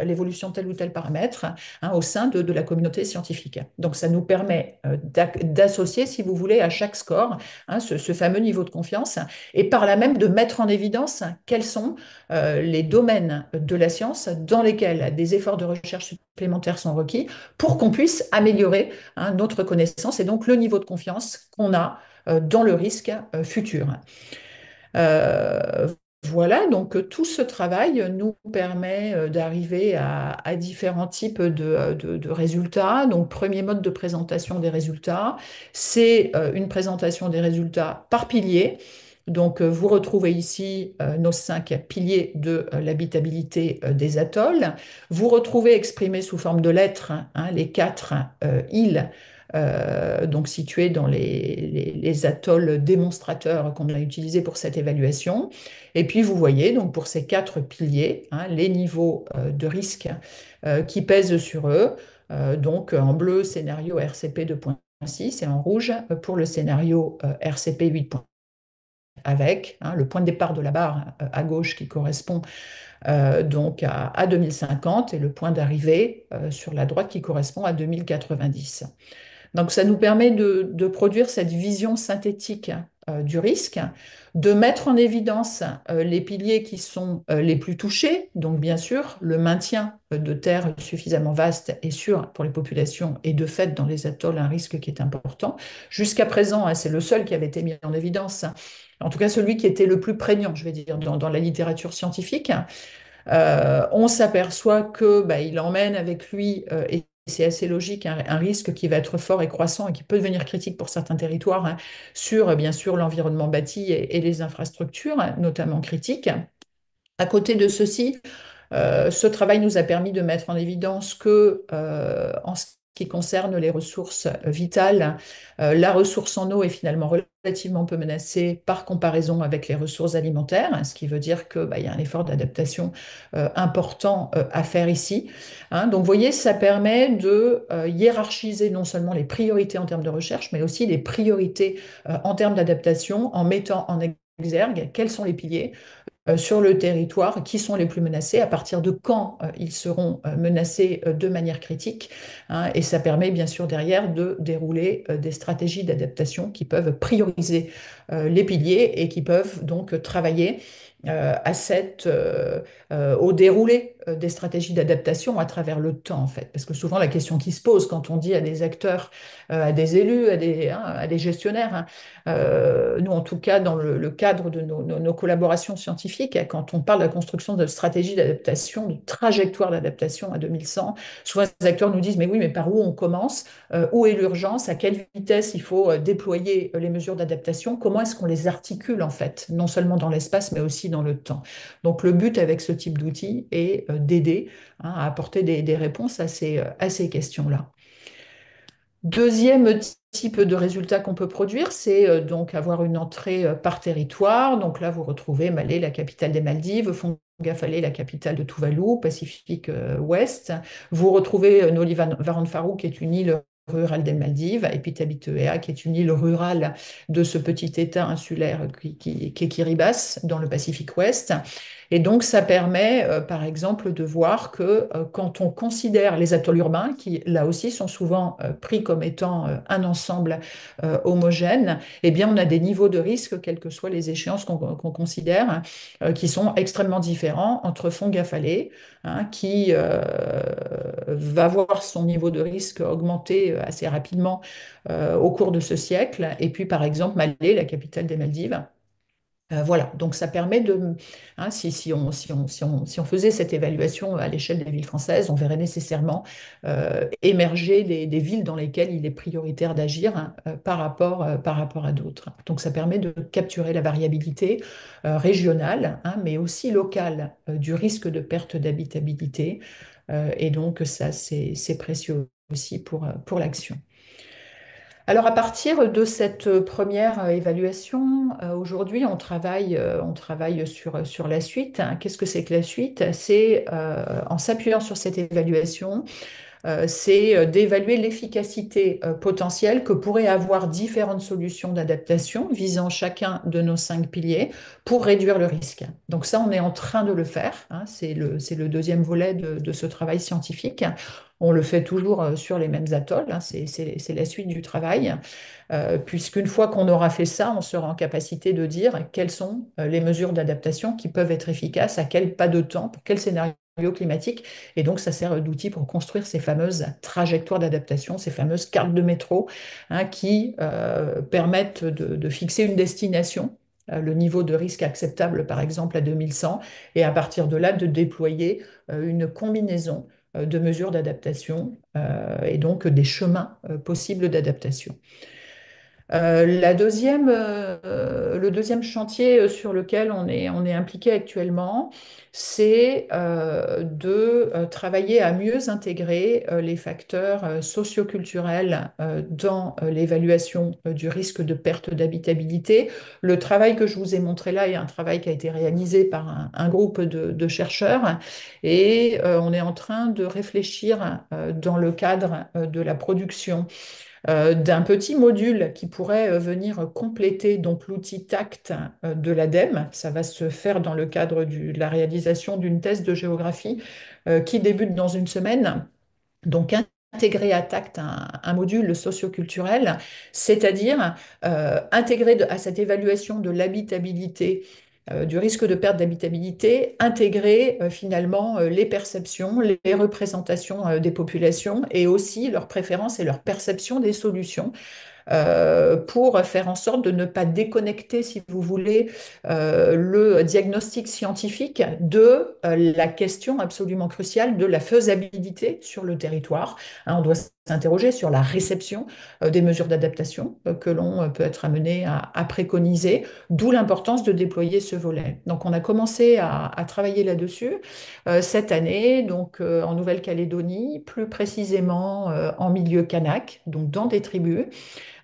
l'évolution de tel ou tel paramètre au sein de la communauté scientifique. Donc ça nous permet d'associer, si vous voulez, à chaque score ce fameux niveau de confiance et par là même de mettre en évidence quels sont les domaines de la science dans lesquels des efforts de recherche supplémentaires sont requis pour qu'on puisse améliorer notre connaissance et donc le niveau de confiance qu'on a dans le risque futur. Voilà, donc tout ce travail nous permet d'arriver à différents types de résultats. Donc, premier mode de présentation des résultats, c'est une présentation des résultats par pilier. Donc, vous retrouvez ici nos 5 piliers de l'habitabilité des atolls. Vous retrouvez exprimés sous forme de lettres les 4 îles donc situées dans les atolls démonstrateurs qu'on a utilisés pour cette évaluation. Et puis vous voyez donc pour ces 4 piliers les niveaux de risque qui pèsent sur eux. Donc en bleu, scénario RCP 2.6 et en rouge pour le scénario RCP 8.6. avec le point de départ de la barre à gauche qui correspond donc à 2050 et le point d'arrivée sur la droite qui correspond à 2090. Donc, ça nous permet de produire cette vision synthétique du risque, de mettre en évidence les piliers qui sont les plus touchés. Donc, bien sûr, le maintien de terres suffisamment vastes et sûres pour les populations est de fait dans les atolls un risque qui est important. Jusqu'à présent, c'est le seul qui avait été mis en évidence, en tout cas celui qui était le plus prégnant, je vais dire, dans la littérature scientifique. On s'aperçoit que il emmène avec lui, et c'est assez logique, un risque qui va être fort et croissant et qui peut devenir critique pour certains territoires, sur bien sûr l'environnement bâti et les infrastructures, notamment critiques. À côté de ceci, ce travail nous a permis de mettre en évidence que, en ce qui concerne les ressources vitales, la ressource en eau est finalement relativement peu menacée par comparaison avec les ressources alimentaires, ce qui veut dire qu'il y a un effort d'adaptation important à faire ici. Donc, vous voyez, ça permet de hiérarchiser non seulement les priorités en termes de recherche, mais aussi les priorités en termes d'adaptation, en mettant en exergue quels sont les piliers sur le territoire, qui sont les plus menacés, à partir de quand ils seront menacés de manière critique. Et ça permet bien sûr derrière de dérouler des stratégies d'adaptation qui peuvent prioriser les piliers et qui peuvent donc travailler au déroulé des stratégies d'adaptation à travers le temps, en fait. Parce que souvent, la question qui se pose quand on dit à des acteurs, à des élus, à des gestionnaires, nous, en tout cas, dans le cadre de nos collaborations scientifiques, quand on parle de la construction de stratégies d'adaptation, de trajectoire d'adaptation à 2100, souvent les acteurs nous disent, mais oui, mais par où on commence? Où est l'urgence? À quelle vitesse il faut déployer les mesures d'adaptation? Comment est-ce qu'on les articule, en fait, non seulement dans l'espace, mais aussi dans le temps? Donc, le but avec ce type d'outil est d'aider à apporter des réponses à ces questions-là. Deuxième type de résultat qu'on peut produire, c'est donc avoir une entrée par territoire. Donc là, vous retrouvez Malé, la capitale des Maldives, Fongafale, la capitale de Tuvalu, Pacifique Ouest. Vous retrouvez Noli Varanfaro, qui est une île rurale des Maldives, et puis Tabiteuea, qui est une île rurale de ce petit État insulaire qui est Kiribati, dans le Pacifique Ouest. Et donc, ça permet, par exemple, de voir que quand on considère les atolls urbains, qui là aussi sont souvent pris comme étant un ensemble homogène, eh bien, on a des niveaux de risque, quelles que soient les échéances qu'on considère, qui sont extrêmement différents entre Fongafale, qui va voir son niveau de risque augmenter assez rapidement au cours de ce siècle, et puis, par exemple, Malé, la capitale des Maldives. Voilà, donc ça permet de, si on faisait cette évaluation à l'échelle des villes françaises, on verrait nécessairement émerger des villes dans lesquelles il est prioritaire d'agir par rapport à d'autres. Donc ça permet de capturer la variabilité régionale, mais aussi locale du risque de perte d'habitabilité. Et donc ça, c'est précieux aussi pour l'action. Alors, à partir de cette première évaluation, aujourd'hui, on travaille sur la suite. Qu'est-ce que c'est que la suite? C'est en s'appuyant sur cette évaluation, c'est d'évaluer l'efficacité potentielle que pourraient avoir différentes solutions d'adaptation visant chacun de nos 5 piliers pour réduire le risque. Donc ça, on est en train de le faire. C'est le deuxième volet de ce travail scientifique. On le fait toujours sur les mêmes atolls. C'est la suite du travail. Puisqu'une fois qu'on aura fait ça, on sera en capacité de dire quelles sont les mesures d'adaptation qui peuvent être efficaces, à quel pas de temps, pour quel scénario climatique. Et donc, ça sert d'outil pour construire ces fameuses trajectoires d'adaptation, ces fameuses cartes de métro, qui permettent de fixer une destination, le niveau de risque acceptable, par exemple, à 2100, et à partir de là, de déployer une combinaison de mesures d'adaptation et donc des chemins possibles d'adaptation. Le deuxième chantier sur lequel on est impliqué actuellement, c'est de travailler à mieux intégrer les facteurs socioculturels dans l'évaluation du risque de perte d'habitabilité. Le travail que je vous ai montré là est un travail qui a été réalisé par un groupe de chercheurs et on est en train de réfléchir dans le cadre de la production d'un petit module qui pourrait venir compléter donc l'outil TACT de l'ADEME. Ça va se faire dans le cadre de la réalisation d'une thèse de géographie qui débute dans une semaine. Donc, intégrer à TACT un module socioculturel, c'est-à-dire intégrer à cette évaluation de l'habitabilité, du risque de perte d'habitabilité, intégrer finalement les perceptions, les représentations des populations et aussi leurs préférences et leurs perceptions des solutions pour faire en sorte de ne pas déconnecter, si vous voulez, le diagnostic scientifique de la question absolument cruciale de la faisabilité sur le territoire. Hein, on doit s'interroger sur la réception des mesures d'adaptation que l'on peut être amené à préconiser, d'où l'importance de déployer ce volet. Donc on a commencé à travailler là-dessus cette année, donc en Nouvelle-Calédonie, plus précisément en milieu kanak, donc dans des tribus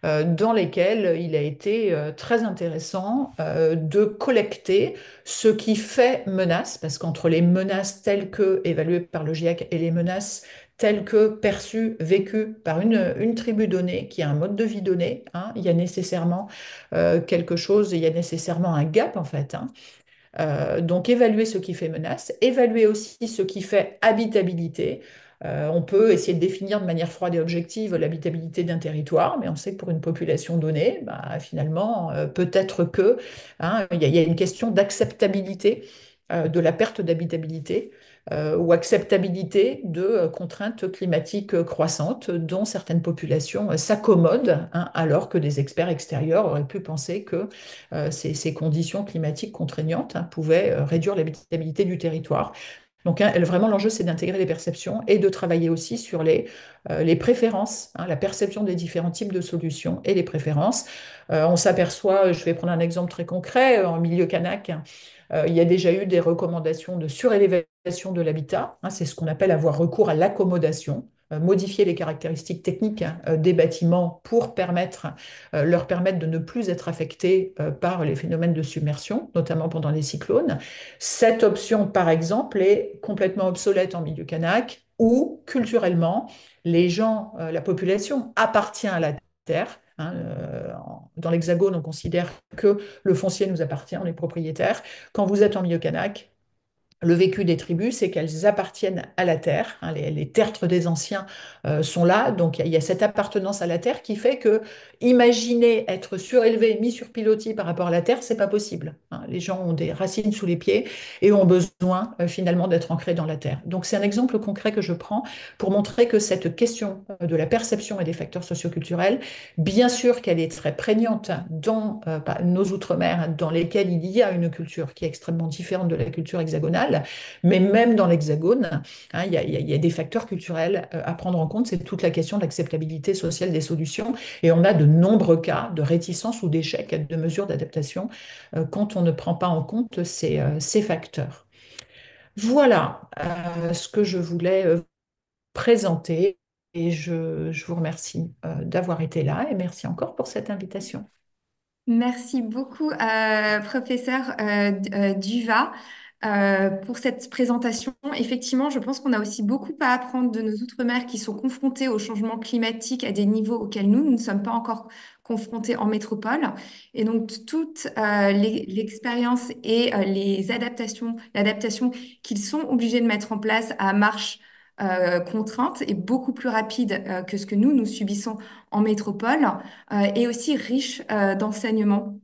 dans lesquels il a été très intéressant de collecter ce qui fait menace, parce qu'entre les menaces telles que évaluées par le GIEC et les menaces telles que perçues, vécues par une tribu donnée, qui a un mode de vie donné, hein, il y a nécessairement quelque chose, il y a nécessairement un gap en fait. Hein. Donc évaluer ce qui fait menace, évaluer aussi ce qui fait habitabilité. On peut essayer de définir de manière froide et objective l'habitabilité d'un territoire, mais on sait que pour une population donnée, bah, finalement, peut-être que hein, il y a une question d'acceptabilité de la perte d'habitabilité ou acceptabilité de contraintes climatiques croissantes dont certaines populations s'accommodent, hein, alors que des experts extérieurs auraient pu penser que ces conditions climatiques contraignantes hein, pouvaient réduire l'habitabilité du territoire. Donc hein, vraiment, l'enjeu, c'est d'intégrer les perceptions et de travailler aussi sur les préférences, hein, la perception des différents types de solutions et les préférences. On s'aperçoit, je vais prendre un exemple très concret, en milieu kanak, il y a déjà eu des recommandations de surélévation de l'habitat. Hein, c'est ce qu'on appelle avoir recours à l'accommodation, modifier les caractéristiques techniques hein, des bâtiments pour leur permettre de ne plus être affectés par les phénomènes de submersion, notamment pendant les cyclones. Cette option, par exemple, est complètement obsolète en milieu kanak, où culturellement, les gens, la population appartient à la terre. Hein, dans l'Hexagone, on considère que le foncier nous appartient, on est propriétaire. Quand vous êtes en milieu kanak, le vécu des tribus, c'est qu'elles appartiennent à la terre. Hein, les tertres des anciens sont là. Donc, il y a cette appartenance à la terre qui fait que imaginer être surélevé, mis sur pilotis par rapport à la terre, c'est pas possible. Hein. Les gens ont des racines sous les pieds et ont besoin finalement d'être ancrés dans la terre. Donc, c'est un exemple concret que je prends pour montrer que cette question de la perception et des facteurs socioculturels, bien sûr qu'elle est très prégnante dans nos outre-mer, dans lesquels il y a une culture qui est extrêmement différente de la culture hexagonale, mais même dans l'Hexagone, hein, il y a des facteurs culturels à prendre en compte. C'est toute la question de l'acceptabilité sociale des solutions. Et on a de nombreux cas de réticence ou d'échec de mesures d'adaptation quand on ne prend pas en compte ces facteurs. Voilà ce que je voulais présenter. Et je vous remercie d'avoir été là et merci encore pour cette invitation. Merci beaucoup, professeur Duva, pour cette présentation. Effectivement, je pense qu'on a aussi beaucoup à apprendre de nos outre-mer qui sont confrontés au changement climatique à des niveaux auxquels nous ne sommes pas encore confrontés en métropole. Et donc, toute l'expérience et les adaptations, l'adaptation qu'ils sont obligés de mettre en place à marche contrainte est beaucoup plus rapide que ce que nous subissons en métropole et aussi riche d'enseignements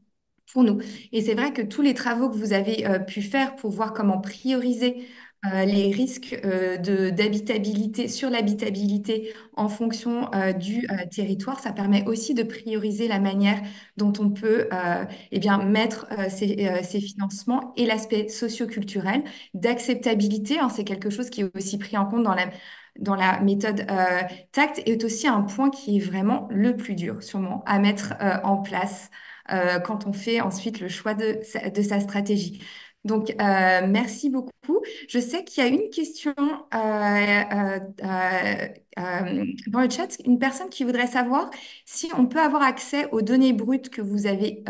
pour nous. Et c'est vrai que tous les travaux que vous avez pu faire pour voir comment prioriser les risques d'habitabilité sur l'habitabilité en fonction du territoire, ça permet aussi de prioriser la manière dont on peut eh bien, mettre ces financements et l'aspect socioculturel d'acceptabilité. Hein, c'est quelque chose qui est aussi pris en compte dans la méthode TACT est aussi un point qui est vraiment le plus dur, sûrement, à mettre en place quand on fait ensuite le choix de sa stratégie. Donc, merci beaucoup. Je sais qu'il y a une question dans le chat, une personne qui voudrait savoir si on peut avoir accès aux données brutes que vous avez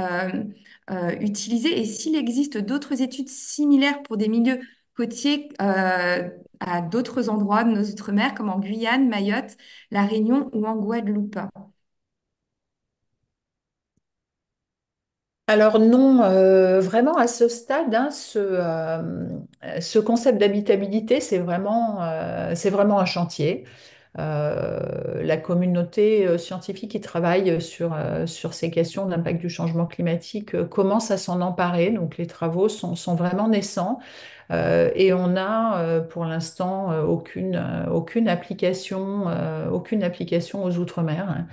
utilisées et s'il existe d'autres études similaires pour des milieux côtiers à d'autres endroits de nos outre-mer, comme en Guyane, Mayotte, La Réunion ou en Guadeloupe. Alors non, vraiment à ce stade, hein, ce concept d'habitabilité, c'est vraiment un chantier. La communauté scientifique qui travaille sur ces questions d'impact du changement climatique commence à s'en emparer. Donc les travaux sont vraiment naissants. Et on n'a pour l'instant aucune application aux Outre-mer, hein.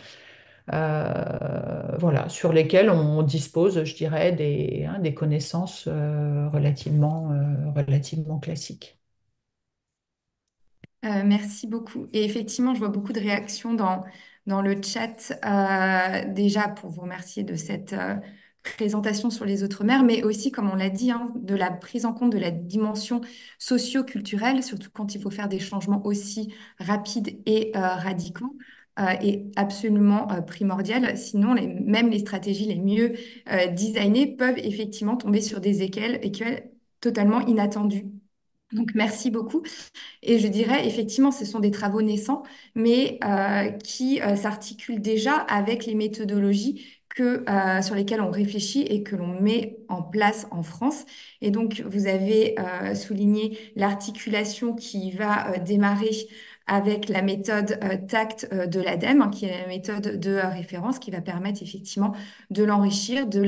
Voilà, sur lesquelles on dispose, je dirais, des connaissances relativement classiques. Merci beaucoup. Et effectivement, je vois beaucoup de réactions dans le chat, déjà pour vous remercier de cette présentation sur les Outre-mer, mais aussi, comme on l'a dit, hein, de la prise en compte de la dimension socio-culturelle, surtout quand il faut faire des changements aussi rapides et radicaux, est absolument primordial. Sinon, même les stratégies les mieux designées peuvent effectivement tomber sur des écueils totalement inattendus. Donc, merci beaucoup. Et je dirais, effectivement, ce sont des travaux naissants, mais qui s'articulent déjà avec les méthodologies sur lesquelles on réfléchit et que l'on met en place en France. Et donc, vous avez souligné l'articulation qui va démarrer avec la méthode TACT de l'ADEME, hein, qui est la méthode de référence, qui va permettre effectivement de l'enrichir, de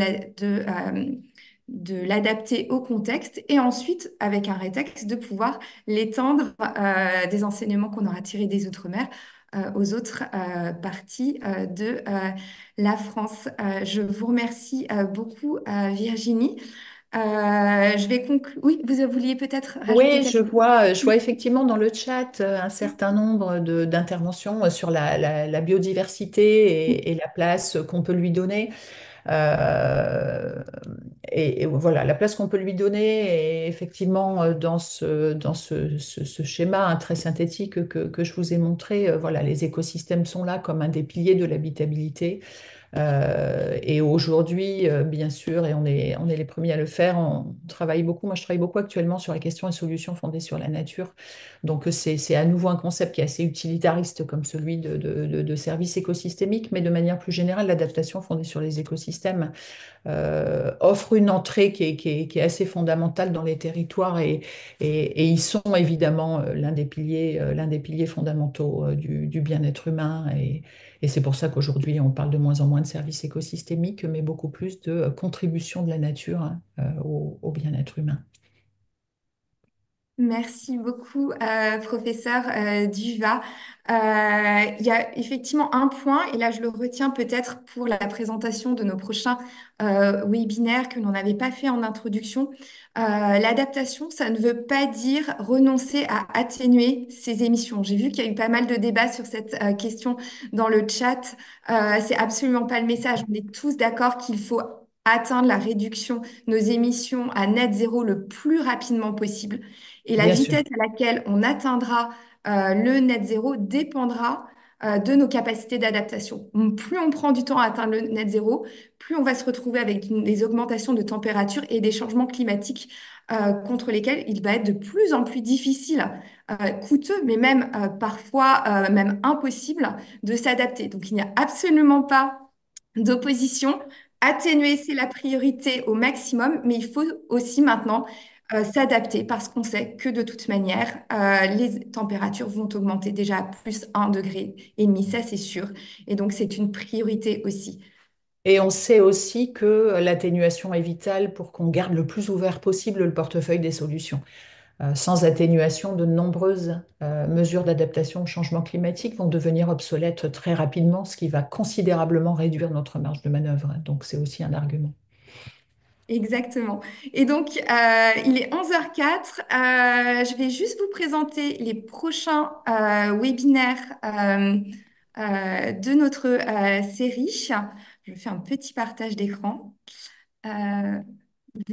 l'adapter au contexte et ensuite, avec un rétexte, de pouvoir l'étendre des enseignements qu'on aura tirés des Outre-mer aux autres parties de la France. Je vous remercie beaucoup, Virginie. Je vais conclure. Oui, vous vouliez peut-être rajouter Oui, quelque chose? je vois effectivement dans le chat un certain nombre d'interventions sur la biodiversité et la place qu'on peut lui donner. Euh, et voilà, la place qu'on peut lui donner est effectivement dans ce schéma, hein, très synthétique que je vous ai montré. Voilà, les écosystèmes sont là comme un des piliers de l'habitabilité. Et aujourd'hui, bien sûr, et on est les premiers à le faire, on travaille beaucoup. Moi, je travaille beaucoup actuellement sur les questions et solutions fondées sur la nature. Donc, c'est à nouveau un concept qui est assez utilitariste comme celui de services écosystémiques, mais de manière plus générale, l'adaptation fondée sur les écosystèmes offre une entrée qui est assez fondamentale dans les territoires et ils sont évidemment l'un des piliers fondamentaux du bien-être humain. Et c'est pour ça qu'aujourd'hui, on parle de moins en moins de services écosystémiques, mais beaucoup plus de contribution de la nature, hein, au bien-être humain. Merci beaucoup, professeur Duva. Il y a effectivement un point, et là je le retiens peut-être pour la présentation de nos prochains webinaires que l'on n'avait pas fait en introduction. L'adaptation, ça ne veut pas dire renoncer à atténuer ces émissions. J'ai vu qu'il y a eu pas mal de débats sur cette question dans le chat. C'est absolument pas le message. On est tous d'accord qu'il faut atteindre la réduction de nos émissions à net zéro le plus rapidement possible. Et la Bien sûr. vitesse à laquelle on atteindra le net zéro dépendra de nos capacités d'adaptation. Plus on prend du temps à atteindre le net zéro, plus on va se retrouver avec des augmentations de température et des changements climatiques contre lesquels il va être de plus en plus difficile, coûteux, mais même parfois même impossible de s'adapter. Donc il n'y a absolument pas d'opposition. Atténuer, c'est la priorité au maximum, mais il faut aussi maintenant s'adapter parce qu'on sait que de toute manière, les températures vont augmenter déjà à plus 1,5 degré, ça c'est sûr. Et donc c'est une priorité aussi. Et on sait aussi que l'atténuation est vitale pour qu'on garde le plus ouvert possible le portefeuille des solutions. Sans atténuation, de nombreuses mesures d'adaptation au changement climatique vont devenir obsolètes très rapidement, ce qui va considérablement réduire notre marge de manœuvre. Donc c'est aussi un argument. Exactement. Et donc, il est 11h04. Je vais juste vous présenter les prochains webinaires de notre série. Je fais un petit partage d'écran. Euh,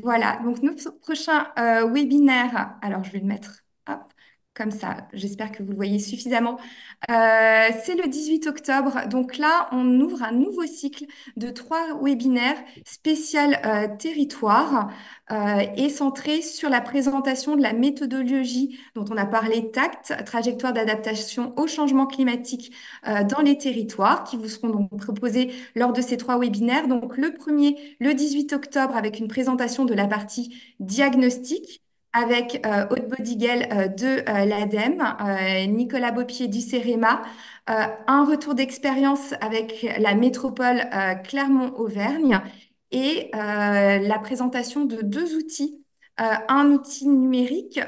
voilà, donc notre prochain webinaire, alors je vais le mettre hop, comme ça. J'espère que vous le voyez suffisamment. C'est le 18 octobre. Donc là, on ouvre un nouveau cycle de 3 webinaires spécial territoire et centré sur la présentation de la méthodologie dont on a parlé, TACT, trajectoire d'adaptation au changement climatique dans les territoires, qui vous seront donc proposés lors de ces 3 webinaires. Donc le premier, le 18 octobre, avec une présentation de la partie diagnostic avec Aude Bodigel de l'ADEME, Nicolas Beaupied du CEREMA, un retour d'expérience avec la métropole Clermont-Auvergne et la présentation de 2 outils. Un outil numérique,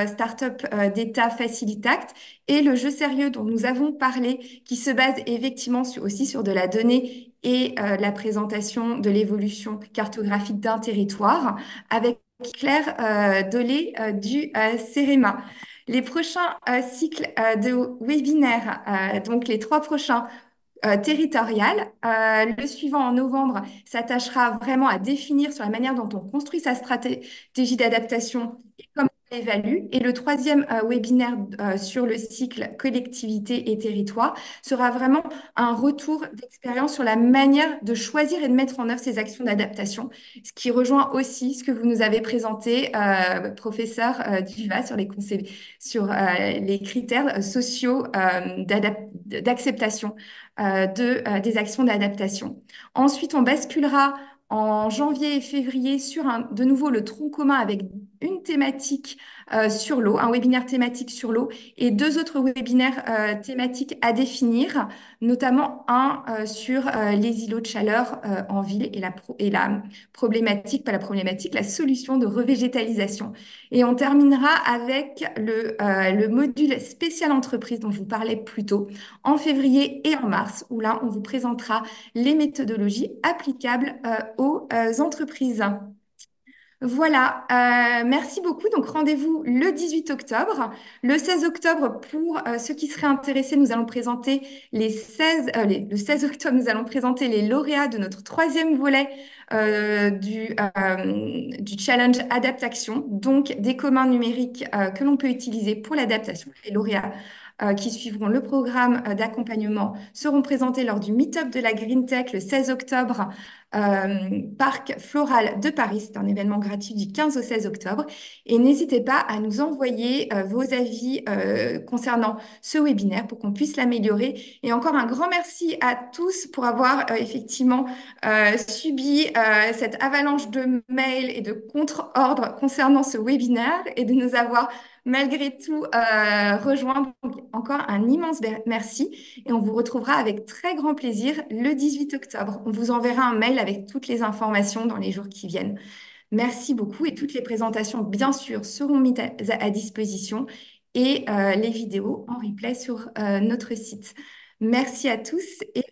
Startup d'État Facilitact, et le jeu sérieux dont nous avons parlé, qui se base effectivement aussi sur de la donnée et la présentation de l'évolution cartographique d'un territoire, avec Claire Dolé du CEREMA. Les prochains cycles de webinaires, donc les 3 prochains territoriales. Le suivant en novembre s'attachera vraiment à définir sur la manière dont on construit sa stratégie d'adaptation et comment on l'évalue. Et le troisième webinaire sur le cycle collectivité et territoire sera vraiment un retour d'expérience sur la manière de choisir et de mettre en œuvre ces actions d'adaptation, ce qui rejoint aussi ce que vous nous avez présenté, professeur Duva, sur les critères sociaux d'acceptation des actions d'adaptation. Ensuite, on basculera en janvier et février sur de nouveau le tronc commun avec une thématique sur l'eau, un webinaire thématique sur l'eau et 2 autres webinaires thématiques à définir, notamment un sur les îlots de chaleur en ville et la problématique, pas la problématique, la solution de revégétalisation. Et on terminera avec le module spécial entreprise dont je vous parlais plus tôt, en février et en mars, où là, on vous présentera les méthodologies applicables aux entreprises. Voilà, merci beaucoup. Donc rendez-vous le 18 octobre. Le 16 octobre, pour ceux qui seraient intéressés, nous allons présenter le 16 octobre, nous allons présenter les lauréats de notre troisième volet du challenge Adaptation, donc des communs numériques que l'on peut utiliser pour l'adaptation. Les lauréats qui suivront le programme d'accompagnement seront présentés lors du Meetup de la Green Tech le 16 octobre, Parc Floral de Paris. C'est un événement gratuit du 15 au 16 octobre. Et n'hésitez pas à nous envoyer vos avis concernant ce webinaire pour qu'on puisse l'améliorer. Et encore un grand merci à tous pour avoir effectivement subi cette avalanche de mails et de contre-ordres concernant ce webinaire et de nous avoir malgré tout rejoints. Donc, encore un immense merci et on vous retrouvera avec très grand plaisir le 18 octobre. On vous enverra un mail avec toutes les informations dans les jours qui viennent. Merci beaucoup et toutes les présentations, bien sûr, seront mises à disposition et les vidéos en replay sur notre site. Merci à tous et